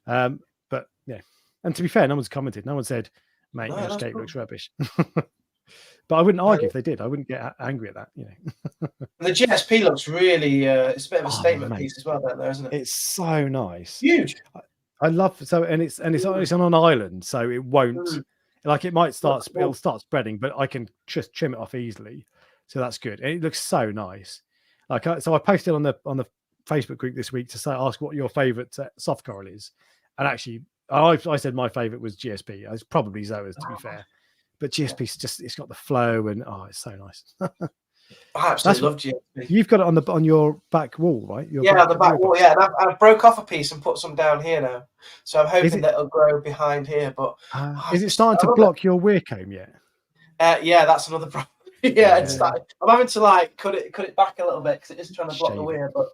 [SPEAKER 1] But yeah, and to be fair, no one's commented. No one said, "Mate, your scape looks rubbish." But I wouldn't argue if they did. I wouldn't get angry at that.
[SPEAKER 2] The GSP looks really. It's a bit of a statement piece as well, down there, isn't it?
[SPEAKER 1] It's so nice.
[SPEAKER 2] Huge.
[SPEAKER 1] I love and it's on an island, so it won't. Like it might it'll start spreading, but I can just trim it off easily. So that's good. And it looks so nice. So I posted on the Facebook group this week to ask what your favorite soft coral is. And actually, I said my favorite was GSP. It's probably Zoa's, to be fair. But GSP's it's got the flow and it's so nice.
[SPEAKER 2] I absolutely love GSP.
[SPEAKER 1] You've got it on your back wall, right?
[SPEAKER 2] On the back wall, yeah. And I broke off a piece and put some down here now. So I'm hoping that it'll grow behind here. But
[SPEAKER 1] is it starting to block your weir comb yet?
[SPEAKER 2] Yeah, that's another problem. It's I'm having to cut it back a little bit because it is trying to block the weir. But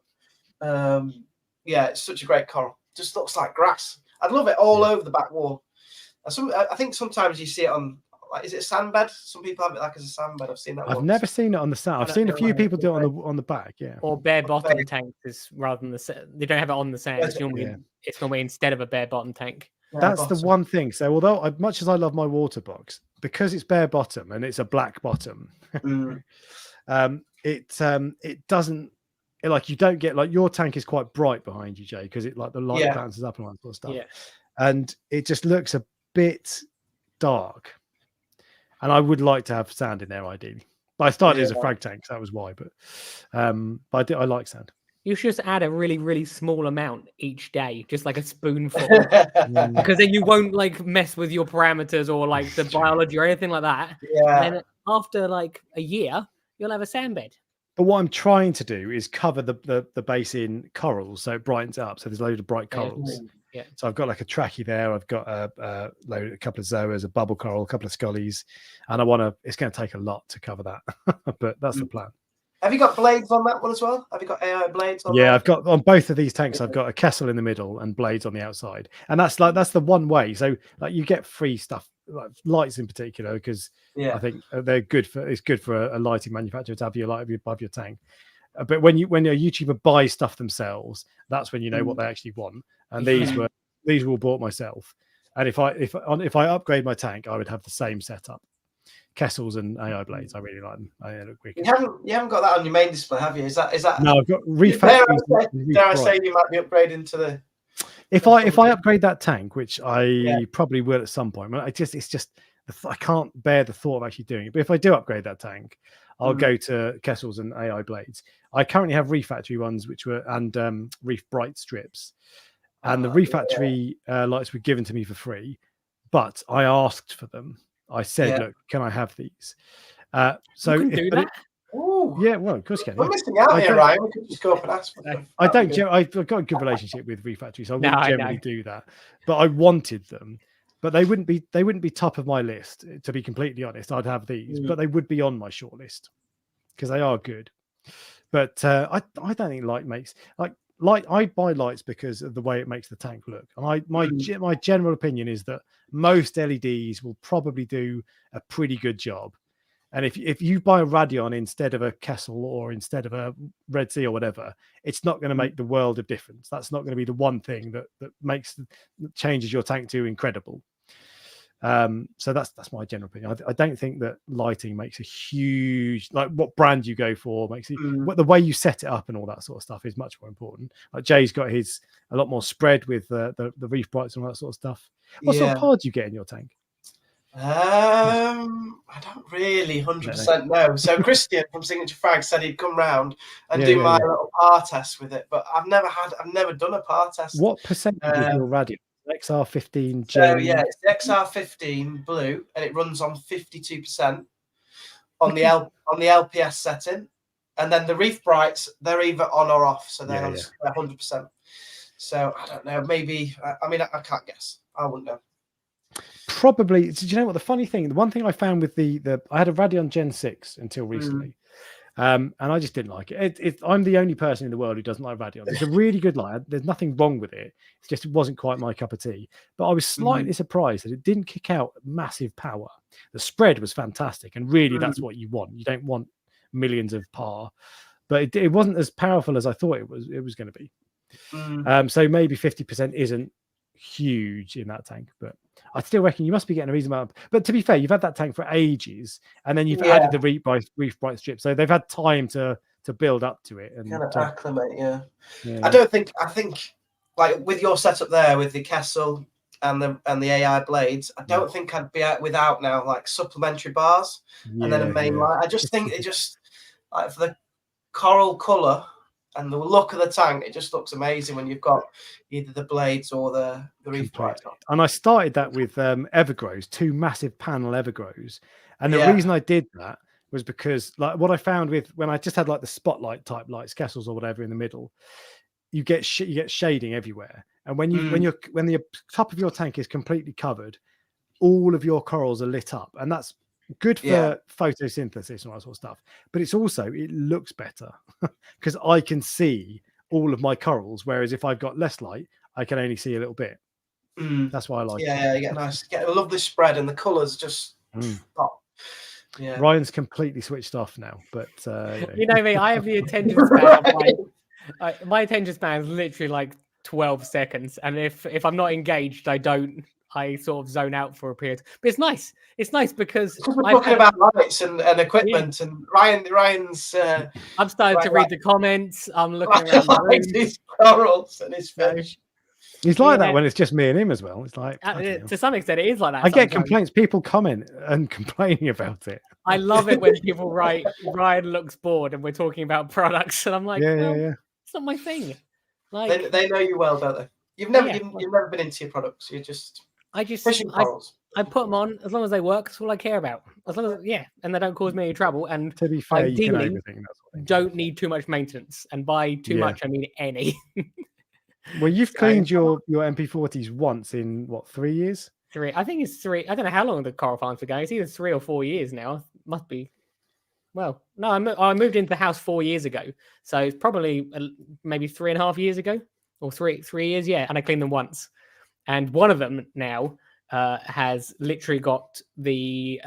[SPEAKER 2] it's such a great coral. Just looks like grass. I'd love it all over the back wall. I think sometimes you see it on. Is it a sandbed? Some people have it as a sandbed. I've seen that.
[SPEAKER 1] I've never seen it on the sand. I've seen a few people do it on the back. Yeah.
[SPEAKER 3] Or bare bottom tanks rather than they don't have it on the sand. It's normally instead of a bare bottom tank.
[SPEAKER 1] That's the one thing. So although much as I love my water box, because it's bare bottom and it's a black bottom, it doesn't you don't get your tank is quite bright behind you, Jay, because it the light bounces up and all that sort of stuff. Yeah. And it just looks a bit dark. And I would like to have sand in there ideally. But I started as a frag tank, so that was why. But I like sand.
[SPEAKER 3] You should just add a really, really small amount each day, just like a spoonful, because then you won't mess with your parameters or the biology or anything like that. Yeah. And then after a year, you'll have a sand bed.
[SPEAKER 1] But what I'm trying to do is cover the base in corals, so it brightens up. So there's a load of bright corals.
[SPEAKER 3] Yeah.
[SPEAKER 1] So I've got like a trachea there. I've got a couple of zoas, a bubble coral, a couple of scullies, and I want to. It's going to take a lot to cover that, but that's the plan.
[SPEAKER 2] Have you got blades on that one as well? Have you got AI blades on?
[SPEAKER 1] Yeah, I've got on both of these tanks. I've got a Kessel in the middle and blades on the outside, and that's the one way. So like you get free stuff, like lights in particular, because I think they're good for. It's good for a lighting manufacturer to have your light above your tank. But when a YouTuber buys stuff themselves, that's when you know what they actually want. And these were all bought myself. And if I upgrade my tank, I would have the same setup. Kessels and AI blades. I really like them. They look wicked.
[SPEAKER 2] You haven't got that on your main display, have you? Is that?
[SPEAKER 1] No, I've got Reef.
[SPEAKER 2] Dare I say you might be upgrading to the?
[SPEAKER 1] If I upgrade that tank, which I probably will at some point, it's just I can't bear the thought of actually doing it. But if I do upgrade that tank, I'll go to Kessels and AI blades. I currently have Reef Factory ones, and Reef Bright strips, and the Reef Factory lights were given to me for free, but I asked for them. I said, "Look, can I have these?" So
[SPEAKER 3] you can do that.
[SPEAKER 1] Yeah, well, of course you can.
[SPEAKER 2] We're missing out here, Ryan. We could just go up and ask for them.
[SPEAKER 1] I don't. I've got a good relationship with Reef Factory, so I wouldn't generally do that. But I wanted them, but they wouldn't be top of my list. To be completely honest, I'd have these, but they would be on my shortlist because they are good. But I don't think light makes light. I buy lights because of the way it makes the tank look. And my general opinion is that most LEDs will probably do a pretty good job. And if you buy a Radion instead of a Kessel or instead of a Red Sea or whatever, it's not going to make the world of difference. That's not going to be the one thing that changes your tank to incredible. So that's my general opinion. I don't think that lighting makes a huge, like what brand you go for makes it, the way you set it up and all that sort of stuff is much more important. Like Jay's got his a lot more spread with the Reef Brights and all that sort of stuff. What sort of power do you get in your tank?
[SPEAKER 2] I don't really 100% know. So Christian from Signature Frag said he'd come round and do my little par test with it, but I've never done a par test.
[SPEAKER 1] What percentage is your Radion? XR15
[SPEAKER 2] So it's the XR15 blue, and it runs on 52% on the LPS setting, and then the Reef Brights, they're either on or off, so they're 100%. So I don't know, maybe I can't guess. I wouldn't know.
[SPEAKER 1] Probably. Do you know what the funny thing? The one thing I found with I had a Radion Gen 6 until recently. And I just didn't like it. I'm the only person in the world who doesn't like Radion. It's a really good light. There's nothing wrong with it. It's just it wasn't quite my cup of tea. But I was slightly surprised that it didn't kick out massive power. The spread was fantastic, and really that's what you want. You don't want millions of par, but it wasn't as powerful as I thought it was going to be. So maybe 50% isn't huge in that tank, but I still reckon you must be getting a reasonable amount. But to be fair, you've had that tank for ages, and then you've added the Reef Bright strip, so they've had time to build up to it and
[SPEAKER 2] kind of acclimate. I think like with your setup there with the Kessel and the AI blades, I don't think I'd be out without now like supplementary bars and then a main light. I just think it just like for the coral color and the look of the tank, it just looks amazing when you've got either the blades or the Reef Bright.
[SPEAKER 1] And I started that with Evergrows, 2 massive panel Evergrows. And the reason I did that was because like what I found with when I just had like the spotlight type lights, Kessels or whatever in the middle, you get shading everywhere. And when the top of your tank is completely covered, all of your corals are lit up, and that's good for photosynthesis and all that sort of stuff, but it looks better because I can see all of my corals, whereas if I've got less light, I can only see a little bit. That's why I like it.
[SPEAKER 2] You get a lovely spread, and the colours just pop. Yeah.
[SPEAKER 1] Ryan's completely switched off now, but
[SPEAKER 3] you know me, I have the attention span. My attention span is literally like 12 seconds, and if I'm not engaged, I sort of zone out for a period. But it's nice. It's nice because
[SPEAKER 2] we're talking about lights and equipment, and Ryan's.
[SPEAKER 3] I'm starting to read the comments. I'm looking around
[SPEAKER 2] his corals and his fish.
[SPEAKER 1] He's like that when it's just me and him as well. It's like
[SPEAKER 3] to some extent, it is like that.
[SPEAKER 1] I get complaints. People comment and complaining about it.
[SPEAKER 3] I love it when people write, "Ryan looks bored," and we're talking about products, and I'm like, it's not my thing.
[SPEAKER 2] Like they know you well, don't they? You've never been into your products. I just fishing corals.
[SPEAKER 3] I put them on as long as they work. That's all I care about. As long as and they don't cause me any trouble. And
[SPEAKER 1] To be fair, you can
[SPEAKER 3] ideally,
[SPEAKER 1] overthink that sort of thing.
[SPEAKER 3] don't need too much maintenance. And by too much, I mean any.
[SPEAKER 1] Well, you've cleaned your MP40s once in what, 3 years?
[SPEAKER 3] 3. I think it's 3. I don't know how long the coral farms were going. It's either 3 or 4 years now. Must be. Well, no, I moved into the house 4 years ago, so it's probably maybe 3.5 years ago, or 3 years. Yeah, and I cleaned them once, and one of them now has literally got the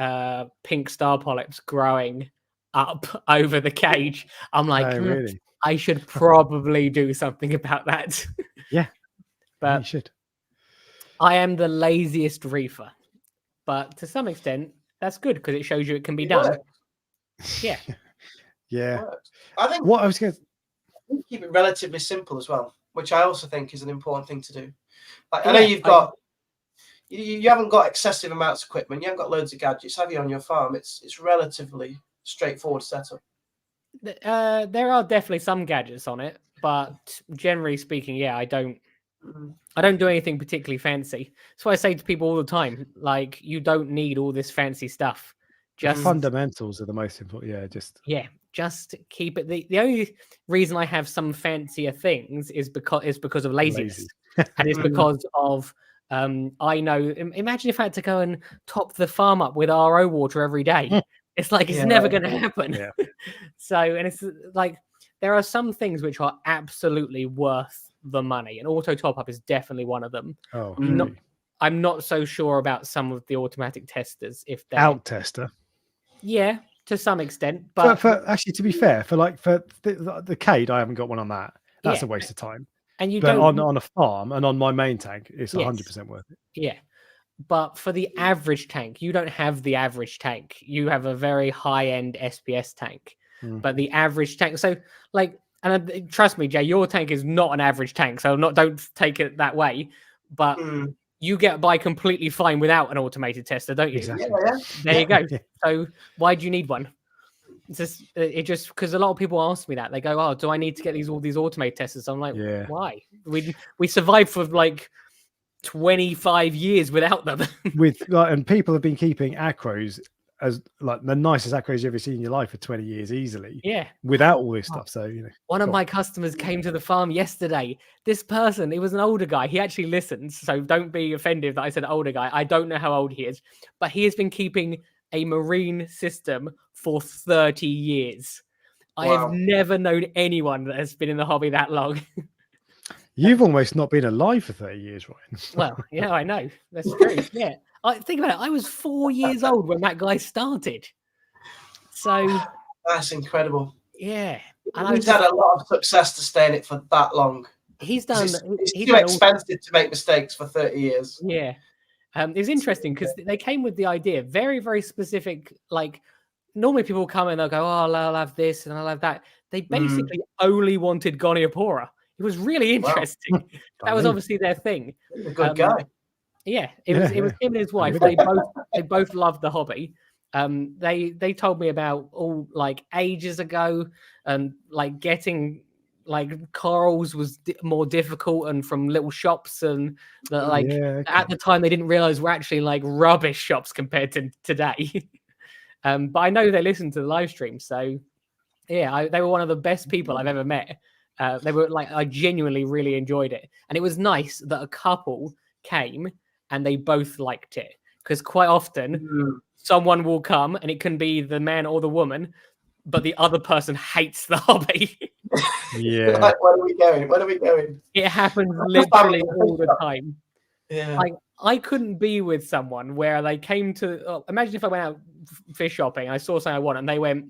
[SPEAKER 3] pink star polyps growing up over the cage. I'm like,
[SPEAKER 1] really?
[SPEAKER 3] I should probably do something about that.
[SPEAKER 1] Yeah,
[SPEAKER 3] but
[SPEAKER 1] you should.
[SPEAKER 3] I am the laziest reefer, but to some extent, that's good because it shows you it can be done. Yeah.
[SPEAKER 2] I think
[SPEAKER 1] what I was going to
[SPEAKER 2] keep it relatively simple as well, which I also think is an important thing to do. Like, I know you've got you haven't got excessive amounts of equipment, you haven't got loads of gadgets, have you, on your farm? It's relatively straightforward setup.
[SPEAKER 3] There are definitely some gadgets on it, but generally speaking, I don't do anything particularly fancy. That's why I say to people all the time, like, you don't need all this fancy stuff. Just
[SPEAKER 1] fundamentals are the most important.
[SPEAKER 3] Just keep it. The only reason I have some fancier things is because of laziness, and it's because of I know. Imagine if I had to go and top the farm up with RO water every day. It's like it's never going to happen. So, and it's like there are some things which are absolutely worth the money, and auto top up is definitely one of them. I'm not so sure about some of the automatic testers. If they're
[SPEAKER 1] out tester.
[SPEAKER 3] Yeah, to some extent, but
[SPEAKER 1] for actually, to be fair, for the Cade, I haven't got one on that. That's a waste of time.
[SPEAKER 3] And you
[SPEAKER 1] but
[SPEAKER 3] don't
[SPEAKER 1] on a farm and on my main tank, it's 100% worth it.
[SPEAKER 3] Yeah, but for the average tank, you don't have the average tank. You have a very high-end SPS tank, but the average tank. So, like, and trust me, Jay, your tank is not an average tank. So don't take it that way, but. You get by completely fine without an automated tester, don't you?
[SPEAKER 1] Exactly.
[SPEAKER 3] There you go. So why do you need one? It's just because a lot of people ask me that. They go, "Oh, do I need to get all these automated testers?" I'm like, why? We survived for like 25 years without them.
[SPEAKER 1] And people have been keeping acros as like the nicest acros you've ever seen in your life for 20 years easily. Without all this stuff. So,
[SPEAKER 3] one of my customers came to the farm yesterday. This person, he was an older guy. He actually listens. So don't be offended that I said older guy. I don't know how old he is, but he has been keeping a marine system for 30 years. I have never known anyone that has been in the hobby that long.
[SPEAKER 1] You've almost not been alive for 30 years, Ryan.
[SPEAKER 3] Well, I know. That's true. Think about it. I was 4 years old when that guy started. So
[SPEAKER 2] that's incredible.
[SPEAKER 3] Yeah.
[SPEAKER 2] And he's had a lot of success to stay in it for that long.
[SPEAKER 3] He's done.
[SPEAKER 2] It's too expensive to make mistakes for 30 years.
[SPEAKER 3] Yeah. It's interesting because they came with the idea, very, very specific. Like, normally people come and they'll go, "Oh, I'll have this and I'll have that." They basically only wanted Goniopora. It was really interesting. That was obviously their thing.
[SPEAKER 2] He's a good guy.
[SPEAKER 3] Yeah, it was him and his wife. They both loved the hobby. They told me about all like ages ago, and like getting like corals was more difficult, and from little shops, and at the time they didn't realize we're actually like rubbish shops compared to today. But I know they listened to the live stream, so they were one of the best people I've ever met. They were like, I genuinely really enjoyed it, and it was nice that a couple came and they both liked it, because quite often someone will come and it can be the man or the woman, but the other person hates the hobby.
[SPEAKER 1] Yeah.
[SPEAKER 2] Like, where are we going? Where are we going?
[SPEAKER 3] It happens literally all the time.
[SPEAKER 2] Yeah.
[SPEAKER 3] Like, I couldn't be with someone where they came to. Imagine if I went out fish shopping and I saw something I want, and they went,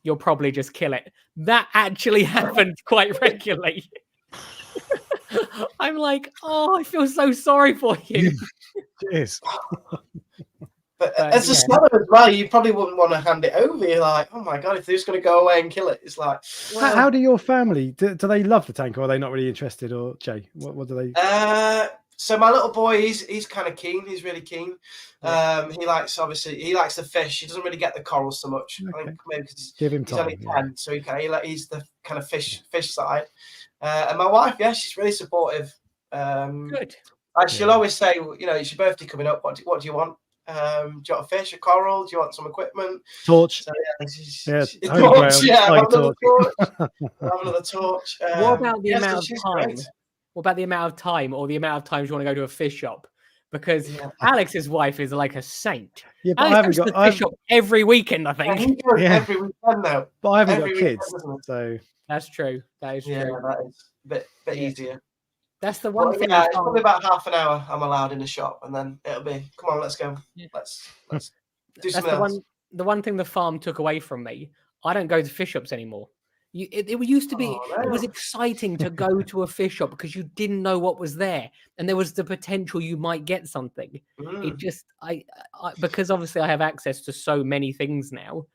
[SPEAKER 3] "You'll probably just kill it." That actually happens quite regularly. I'm like, "Oh, I feel so sorry for you."
[SPEAKER 1] It is.
[SPEAKER 2] But as a seller as well, you probably wouldn't want to hand it over. You're like, "Oh my god, if they're just going to go away and kill it," it's like.
[SPEAKER 1] Well, how do your family? Do they love the tank, or are they not really interested? Or Jay, what do they?
[SPEAKER 2] So my little boy, he's kind of keen. He's really keen. He likes the fish. He doesn't really get the corals so much.
[SPEAKER 1] Okay.
[SPEAKER 2] I think maybe because
[SPEAKER 1] Give him
[SPEAKER 2] he's
[SPEAKER 1] time,
[SPEAKER 2] only 10, so he's the kind of fish side. And my wife, she's really supportive.
[SPEAKER 3] Good.
[SPEAKER 2] She'll always say, "It's your birthday coming up. What do you want?" Do you want a fish, a coral? Do you want some equipment?
[SPEAKER 1] Torch.
[SPEAKER 2] So,
[SPEAKER 1] Torch.
[SPEAKER 2] Have another torch. Have another torch.
[SPEAKER 3] What about the amount of time? Great. What about the amount of time, or the amount of times you want to go to a fish shop? Because Alex's wife is like a saint.
[SPEAKER 1] Yeah, but
[SPEAKER 3] Alex goes to the fish shop every weekend, I think.
[SPEAKER 2] Every weekend now.
[SPEAKER 1] But I haven't got kids, so
[SPEAKER 3] that's true. That is true.
[SPEAKER 2] That is a bit easier.
[SPEAKER 3] That's the one thing.
[SPEAKER 2] It's probably about half an hour I'm allowed in the shop, and then it'll be, come on, let's go. Let's do something else.
[SPEAKER 3] The one thing the farm took away from me. I don't go to fish shops anymore. It used to be. It was exciting to go to a fish shop because you didn't know what was there, and there was the potential you might get something. It just I because obviously I have access to so many things now.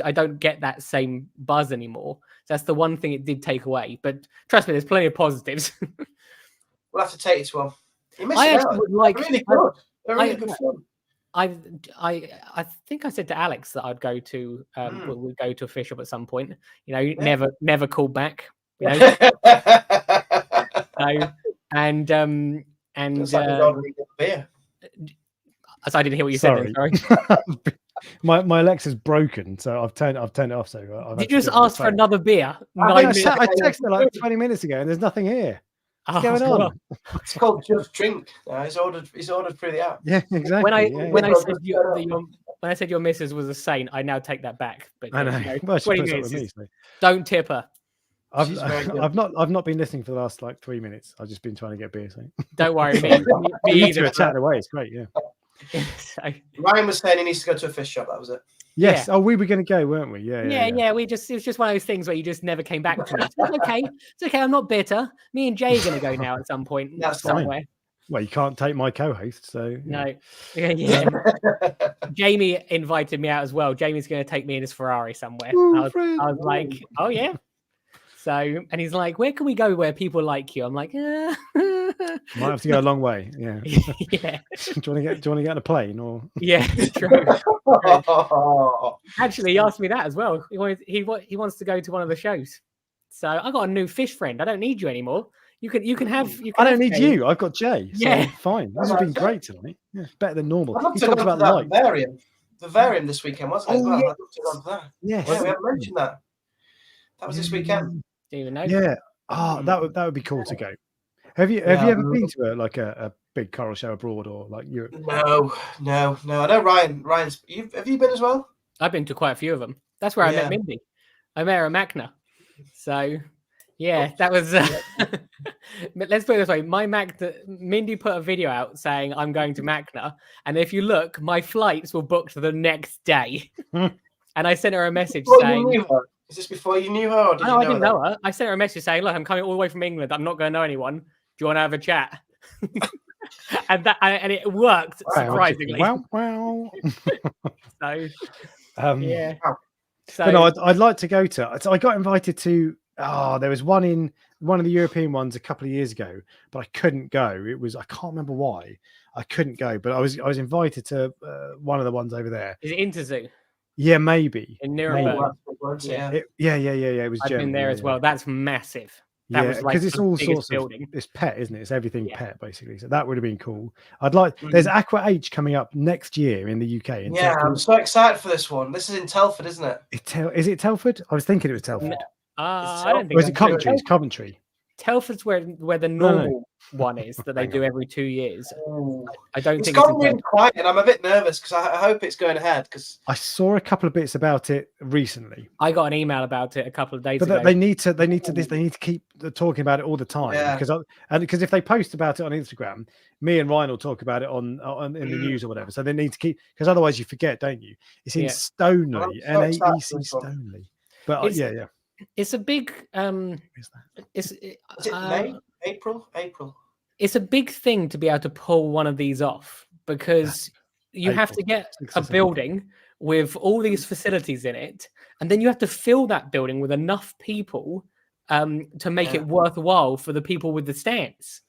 [SPEAKER 3] I don't get that same buzz anymore. So that's the one thing it did take away. But trust me, there's plenty of positives.
[SPEAKER 2] We'll have to take you to one.
[SPEAKER 3] I actually would like.
[SPEAKER 2] Really good. They're really good fun.
[SPEAKER 3] I think I said to Alex that I'd go to we'd go to a fish shop at some point. You know, never called back. You know, and
[SPEAKER 2] beer.
[SPEAKER 3] I didn't hear what you said. Then, sorry.
[SPEAKER 1] my Alexa's broken, so I've turned it off. So
[SPEAKER 3] did you just ask for another beer?
[SPEAKER 1] I texted her like 20 minutes ago, and there's nothing here. What's going on?
[SPEAKER 2] It's called Just Drink. He's ordered through the app.
[SPEAKER 1] Yeah, exactly.
[SPEAKER 3] When I said your missus was a saint, I now take that back. But
[SPEAKER 1] I know. Well,
[SPEAKER 3] 20 minutes. Me, so. Don't tip her.
[SPEAKER 1] I've not been listening for the last like 3 minutes. I've just been trying to get beer. So.
[SPEAKER 3] Don't worry, me either.
[SPEAKER 1] Chatting away, it's great. Yeah.
[SPEAKER 2] So. Ryan was saying he needs to go to a fish shop. That was it.
[SPEAKER 1] Yes. Yeah. Oh, we were going to go, weren't we? Yeah.
[SPEAKER 3] It was just one of those things where you just never came back to me. So it's okay. It's okay. I'm not bitter. Me and Jay are going to go now at some point.
[SPEAKER 2] That's
[SPEAKER 3] somewhere.
[SPEAKER 1] Fine. Well, you can't take my co-host, so
[SPEAKER 3] no. Yeah. Jamie invited me out as well. Jamie's going to take me in his Ferrari somewhere. I was like, oh yeah. So, and he's like, where can we go where people like you? I'm like,
[SPEAKER 1] might have to go a long way. Yeah.
[SPEAKER 3] Yeah.
[SPEAKER 1] Do you want to get on a plane or?
[SPEAKER 3] Yeah, true. Actually, he asked me that as well. He wants to go to one of the shows. So I got a new fish friend. I don't need you anymore. You can have.
[SPEAKER 1] I don't need you. I've got Jay. So
[SPEAKER 3] yeah,
[SPEAKER 1] fine. This has been great tonight. Yeah, better than normal.
[SPEAKER 2] I'd love to go to that vivarium this weekend, wasn't it?
[SPEAKER 1] Oh,
[SPEAKER 2] I'd love to go to that.
[SPEAKER 1] Yes.
[SPEAKER 2] Yeah, we haven't mentioned that. That was this weekend.
[SPEAKER 3] Do you even know?
[SPEAKER 1] Yeah. That would be cool to go. Have you ever been to a big coral show abroad or like Europe?
[SPEAKER 2] No. I know Ryan's. Have you been as well?
[SPEAKER 3] I've been to quite a few of them. That's where I met Mindy. I met her at Macna. So. Yeah, that was. Let's put it this way: Mindy put a video out saying I'm going to Macna, and if you look, my flights were booked the next day. And I sent her a message saying,
[SPEAKER 2] "Is this before you knew her?" Or
[SPEAKER 3] I didn't know her. I sent her a message saying, "Look, I'm coming all the way from England. I'm not going to know anyone. Do you want to have a chat?" and it worked surprisingly.
[SPEAKER 1] Wow.
[SPEAKER 3] So, yeah.
[SPEAKER 1] So but no, I'd like to go to. So I got invited to. There was one of the European ones a couple of years ago, but I couldn't go. I can't remember why I couldn't go, but I was invited to one of the ones over there.
[SPEAKER 3] Is it Interzoo?
[SPEAKER 1] Yeah, maybe.
[SPEAKER 3] In Nuremberg.
[SPEAKER 1] Yeah. It was.
[SPEAKER 3] I've been there as well. That's massive. That was like
[SPEAKER 1] because it's all sorts
[SPEAKER 3] building.
[SPEAKER 1] Of. It's pet, isn't it? It's everything pet basically. So that would have been cool. I'd like. There's Aqua H coming up next year in the UK.
[SPEAKER 2] I'm so excited for this one. This is in Telford, isn't it?
[SPEAKER 1] Is it Telford? I was thinking it was Telford.
[SPEAKER 3] I don't think.
[SPEAKER 1] Or is it Coventry? It's Coventry.
[SPEAKER 3] Telford's where the normal one is that they do every 2 years. I don't think
[SPEAKER 2] it's gone really quiet, and I'm a bit nervous because I hope it's going ahead. Because
[SPEAKER 1] I saw a couple of bits about it recently.
[SPEAKER 3] I got an email about it a couple of days
[SPEAKER 1] ago.
[SPEAKER 3] But
[SPEAKER 1] they need to keep talking about it all the time. Because if they post about it on Instagram, me and Ryan will talk about it in the news or whatever. So they need to keep, because otherwise you forget, don't you? It's in Stoneleigh, NAEC Stoneleigh. But
[SPEAKER 3] It's a big.
[SPEAKER 2] Is it May? April?
[SPEAKER 3] It's a big thing to be able to pull one of these off because you have to get a building with all these facilities in it, and then you have to fill that building with enough people to make it worthwhile for the people with the stands,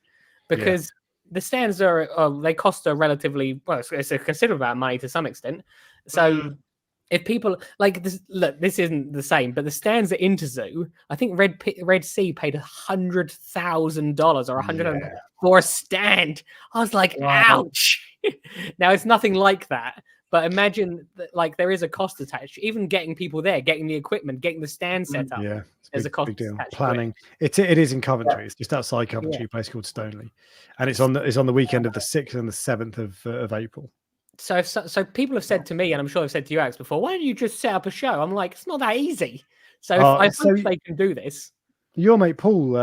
[SPEAKER 3] because the stands they cost a relatively it's a considerable amount of money to some extent. So. If people like this, look, this isn't the same, but the stands at Interzoo, I think Red Sea paid $100,000 or $100 for a stand. I was like, ouch! Now it's nothing like that. But imagine that, like, there is a cost attached. Even getting people there, getting the equipment, getting the stand set up.
[SPEAKER 1] Yeah,
[SPEAKER 3] there's a cost
[SPEAKER 1] big deal.
[SPEAKER 3] attached.
[SPEAKER 1] Planning. It is in Coventry. It's just outside Coventry, a place called Stoneleigh, and it's on the weekend of the 6th and the 7th of April.
[SPEAKER 3] So people have said to me, and I'm sure I've said to you, Alex, before, why don't you just set up a show? I'm like, it's not that easy. So I hope they can do this.
[SPEAKER 1] Your mate Paul,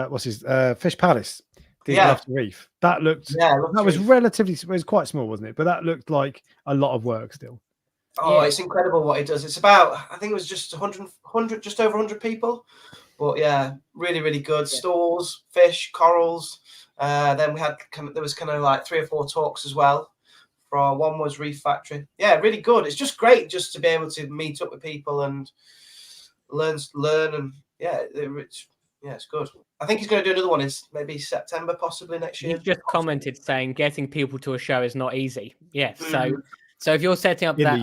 [SPEAKER 1] what's his Fish Palace? Did After Reef. That looked that was relatively, it was quite small, wasn't it? But that looked like a lot of work still.
[SPEAKER 2] Oh, it's incredible what he does. It's about, I think it was just 100, just over 100 people. But yeah, really, really good. Stalls, fish, corals. Then there was kind of like 3 or 4 talks as well. One was Reef Factory. Yeah, really good. It's just great just to be able to meet up with people and learn, and it's good. I think he's going to do another one in maybe September, possibly next year.
[SPEAKER 3] He just commented saying getting people to a show is not easy. Yeah, so if you're setting up that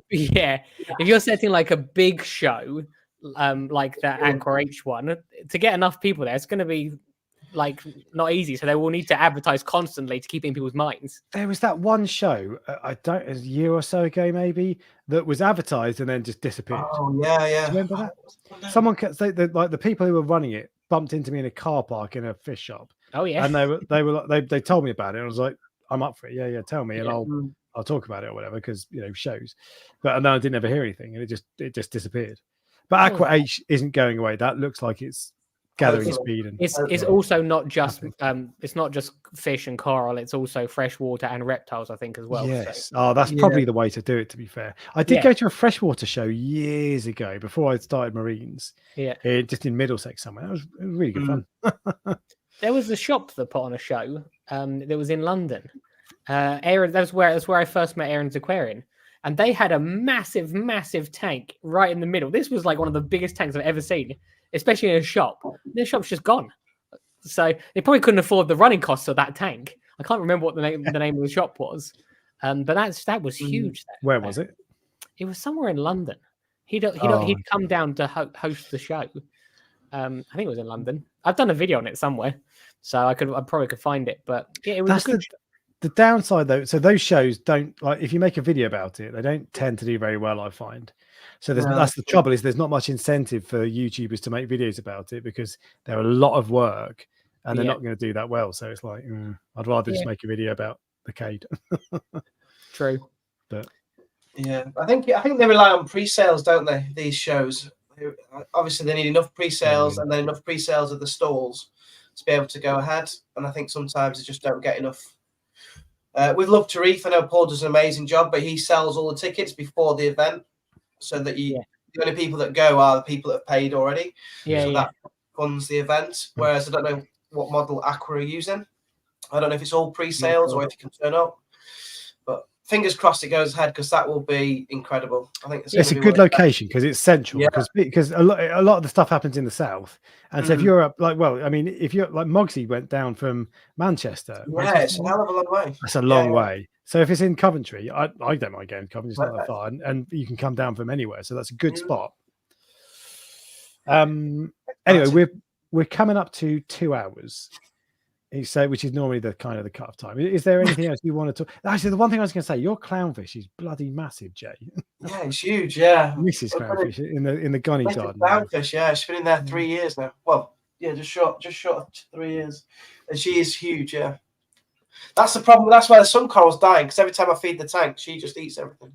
[SPEAKER 3] if you're setting like a big show, like that Aqua H one, to get enough people there, it's going to be like not easy. So they will need to advertise constantly to keep in people's minds.
[SPEAKER 1] There was that one show, a year or so ago maybe, that was advertised and then just disappeared.
[SPEAKER 2] Oh yeah.
[SPEAKER 1] Do you remember that? Someone the people who were running it bumped into me in a car park in a fish shop.
[SPEAKER 3] Oh yeah.
[SPEAKER 1] And they told me about it, and I was like, I'm up for it. Yeah, tell me, and I'll talk about it or whatever, because shows. But then I didn't ever hear anything, and it just disappeared. But Aqua H isn't going away. That looks like it's gathering speed, and
[SPEAKER 3] it's also not just it's not just fish and coral, it's also freshwater and reptiles, I think, as well.
[SPEAKER 1] Yes. So. That's probably the way to do it, to be fair. I did go to a freshwater show years ago before I started marines. Just in Middlesex somewhere. It was really good fun.
[SPEAKER 3] There was a shop that put on a show that was in London. Aaron, that's where I first met Aaron's Aquarium. And they had a massive tank right in the middle. This was like one of the biggest tanks I've ever seen, especially in a shop. This shop's just gone. So they probably couldn't afford the running costs of that tank. I can't remember what the name of the shop was. But that was huge.
[SPEAKER 1] Where was it?
[SPEAKER 3] It was somewhere in London. He'd come down to host the show. I think it was in London. I've done a video on it somewhere, so I probably could find it. But yeah, it was
[SPEAKER 1] the downside though. So those shows don't, like, if you make a video about it, they don't tend to do very well, I find. So that's the trouble, is there's not much incentive for YouTubers to make videos about it, because they're a lot of work and they're not going to do that well. So it's like, I'd rather just make a video about the Cade.
[SPEAKER 3] True.
[SPEAKER 1] But
[SPEAKER 2] yeah, I think they rely on pre-sales, don't they? These shows, obviously they need enough pre-sales and then enough pre-sales of the stalls to be able to go ahead. And I think sometimes they just don't get enough. With Love to Reef, I know Paul does an amazing job, but he sells all the tickets before the event, so that the only people that go are the people that have paid already. That funds the event. Whereas I don't know what model Aqua are using. I don't know if it's all pre-sales or if you can turn up. But fingers crossed it goes ahead, because that will be incredible. I think
[SPEAKER 1] it's a good location because it's central. Because a lot of the stuff happens in the south, and so if you're up, like, well, I mean, if you're like Mogsy went down from Manchester,
[SPEAKER 2] it's a hell of a long way.
[SPEAKER 1] That's a long way. So if it's in Coventry, I don't mind going to Coventry. It's not that far, and you can come down from anywhere. So that's a good spot. Anyway, we're coming up to 2 hours. So, which is normally the kind of the cut-off time. Is there anything else you want to talk? Actually, the one thing I was going to say, your clownfish is bloody massive, Jay.
[SPEAKER 2] Yeah, it's huge. Yeah,
[SPEAKER 1] Mrs. Clownfish in the gunny garden.
[SPEAKER 2] Clownfish, yeah, she's been in there 3 years now. Well, yeah, just short of 3 years, and she is huge. Yeah, that's the problem. That's why the sun coral's dying, because every time I feed the tank, she just eats everything.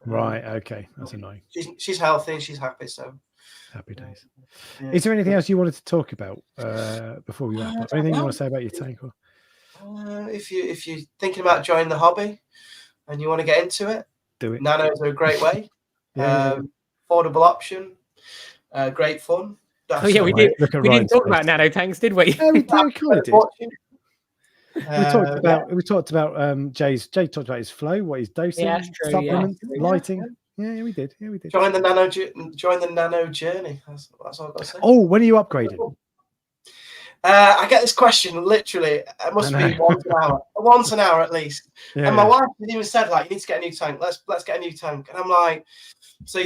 [SPEAKER 1] Right. Okay, that's annoying.
[SPEAKER 2] She's healthy and she's happy. So.
[SPEAKER 1] Happy days. Yeah. Is there anything else you wanted to talk about before we wrap up? Anything you want to say about your tank? Or?
[SPEAKER 2] If you're thinking about joining the hobby and you want to get into it,
[SPEAKER 1] do it.
[SPEAKER 2] Nanos are a great way. Affordable option, great fun.
[SPEAKER 3] We didn't talk about nano tanks, did we?
[SPEAKER 1] Yeah, we kind of did. We talked about Jay talked about his flow, what he's dosing, supplements, lighting. Yeah, we did.
[SPEAKER 2] Join the nano journey. That's all I've got to say.
[SPEAKER 1] Oh, when are you upgrading?
[SPEAKER 2] I get this question literally. It must be once an hour at least. Yeah, and my wife even said, like, you need to get a new tank. Let's get a new tank. And I'm like, so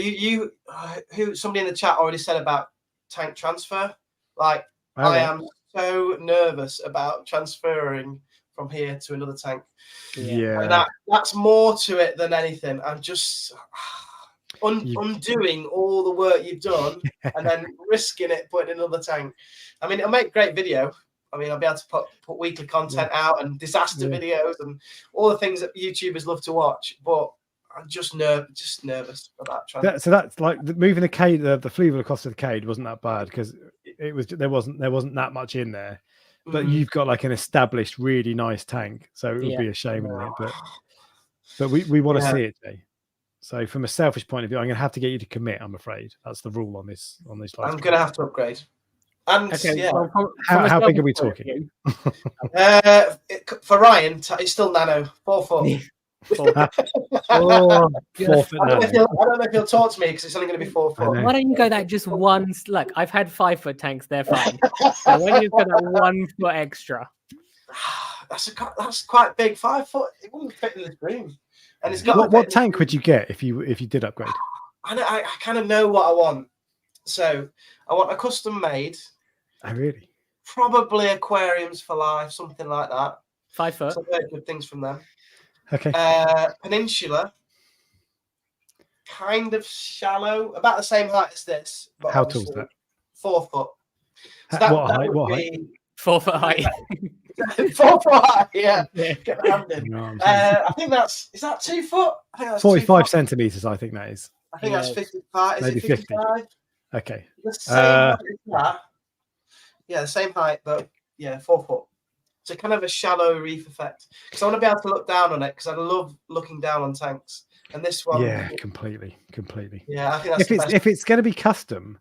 [SPEAKER 2] somebody in the chat already said about tank transfer. Like, I am so nervous about transferring from here to another tank.
[SPEAKER 1] Yeah.
[SPEAKER 2] And that's more to it than anything. I'm just undoing all the work you've done and then risking it putting in another tank. I mean, it'll make great video. I mean, I'll be able to put weekly content out and disaster videos and all the things that YouTubers love to watch. But I'm just nervous about trying.
[SPEAKER 1] So that's like moving the cade, the fluval across to the cade wasn't that bad because there wasn't that much in there. But you've got like an established, really nice tank, so it would be a shame, wouldn't it? But we want to see it, Jay. So from a selfish point of view, I'm going to have to get you to commit. I'm afraid that's the rule on this.
[SPEAKER 2] I'm going to have to upgrade. And
[SPEAKER 3] well,
[SPEAKER 1] how big are we talking?
[SPEAKER 2] For Ryan, it's still Nano, 4 foot.
[SPEAKER 1] 4 foot.
[SPEAKER 2] I don't know if he'll talk to me because it's only going to be 4 foot.
[SPEAKER 3] Why don't you go that just one? Look, I've had 5 foot tanks; they're fine. So when you got that 1 foot extra,
[SPEAKER 2] that's quite big. 5 foot. It wouldn't fit in this room. And it's got
[SPEAKER 1] what tank would you get if you did upgrade?
[SPEAKER 2] I kind of know what I want. So I want a custom made.
[SPEAKER 1] Oh, really?
[SPEAKER 2] Probably aquariums for life, something like that.
[SPEAKER 3] 5 foot.
[SPEAKER 2] Some very good things from them.
[SPEAKER 1] Okay.
[SPEAKER 2] Peninsula. Kind of shallow, about the same height as this. But
[SPEAKER 1] how tall is that?
[SPEAKER 2] 4 foot. So
[SPEAKER 1] what height?
[SPEAKER 3] 4 foot height.
[SPEAKER 2] 4 foot height, yeah. Get my hand in. I think is that 2 foot? I think that's
[SPEAKER 1] 45 centimeters. I think that is.
[SPEAKER 2] I think that's 55.
[SPEAKER 1] Maybe 55? 50. Okay.
[SPEAKER 2] The same height as that. Yeah, the same height, but 4 foot. So kind of a shallow reef effect. Because I want to be able to look down on it because I love looking down on tanks. And this one,
[SPEAKER 1] completely.
[SPEAKER 2] Yeah, I think that's
[SPEAKER 1] if it's going to be custom,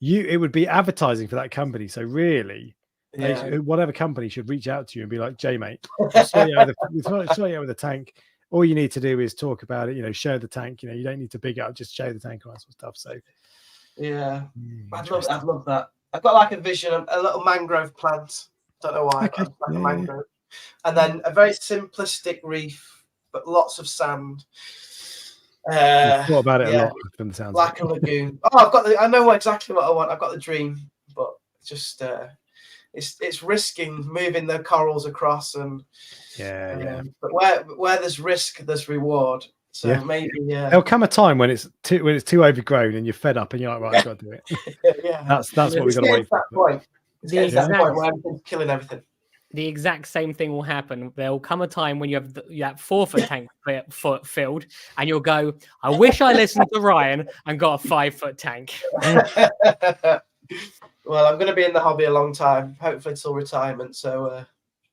[SPEAKER 1] it would be advertising for that company. So really, whatever company should reach out to you and be like, "Jay, mate, sort you out with a tank. All you need to do is talk about it. Show the tank. You don't need to big up, just show the tank and that sort of stuff." So
[SPEAKER 2] I'd love that. I've got like a vision of a little mangrove plant. Don't know why.
[SPEAKER 1] Okay.
[SPEAKER 2] Like a mangrove, and then a very simplistic reef, but lots of sand.
[SPEAKER 1] Thought about it a lot from the sounds.
[SPEAKER 2] Like a lagoon. I know exactly what I want. I've got the dream, but just it's risking moving the corals across and But where there's risk, there's reward. So maybe
[SPEAKER 1] there'll come a time when it's too overgrown and you're fed up and you're like, right, I've got to do it. That's what we've got to wait for.
[SPEAKER 2] That point. It's that point where everything's killing everything.
[SPEAKER 3] The exact same thing will happen. There'll come a time when you have that 4 foot tank filled, and you'll go, "I wish I listened to Ryan and got a 5 foot tank."
[SPEAKER 2] Well, I'm going to be in the hobby a long time, hopefully till retirement. So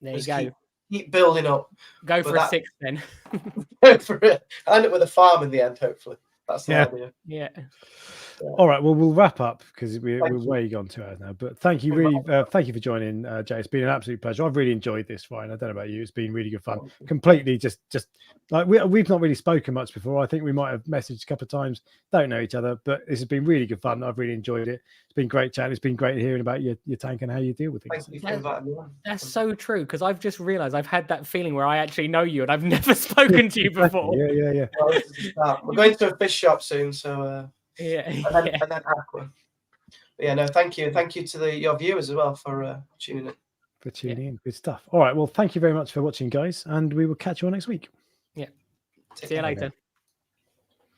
[SPEAKER 3] there you go.
[SPEAKER 2] Keep building up.
[SPEAKER 3] Go for a 6 then.
[SPEAKER 2] Go for it. I end up with a farm in the end, hopefully. That's the idea.
[SPEAKER 3] Yeah.
[SPEAKER 1] All right, well, we'll wrap up because we're way gone 2 hours now. But thank you, thank you for joining, Jay. It's been an absolute pleasure. I've really enjoyed this, Ryan. I don't know about you. It's been really good fun. Completely just like we've not really spoken much before. I think we might have messaged a couple of times. Don't know each other, but this has been really good fun. I've really enjoyed it. It's been great chatting. It's been great hearing about your tank and how you deal with things.
[SPEAKER 2] Thank you for inviting me on.
[SPEAKER 3] That's so true because I've just realised I've had that feeling where I actually know you and I've never spoken to you before.
[SPEAKER 1] Yeah.
[SPEAKER 2] Well, we're going to a fish shop soon, so. And then aqua. But no, thank you. Thank you to your viewers as well for tuning in.
[SPEAKER 1] Good stuff. All right, well, thank you very much for watching, guys, and we will catch you all next week.
[SPEAKER 3] See you later.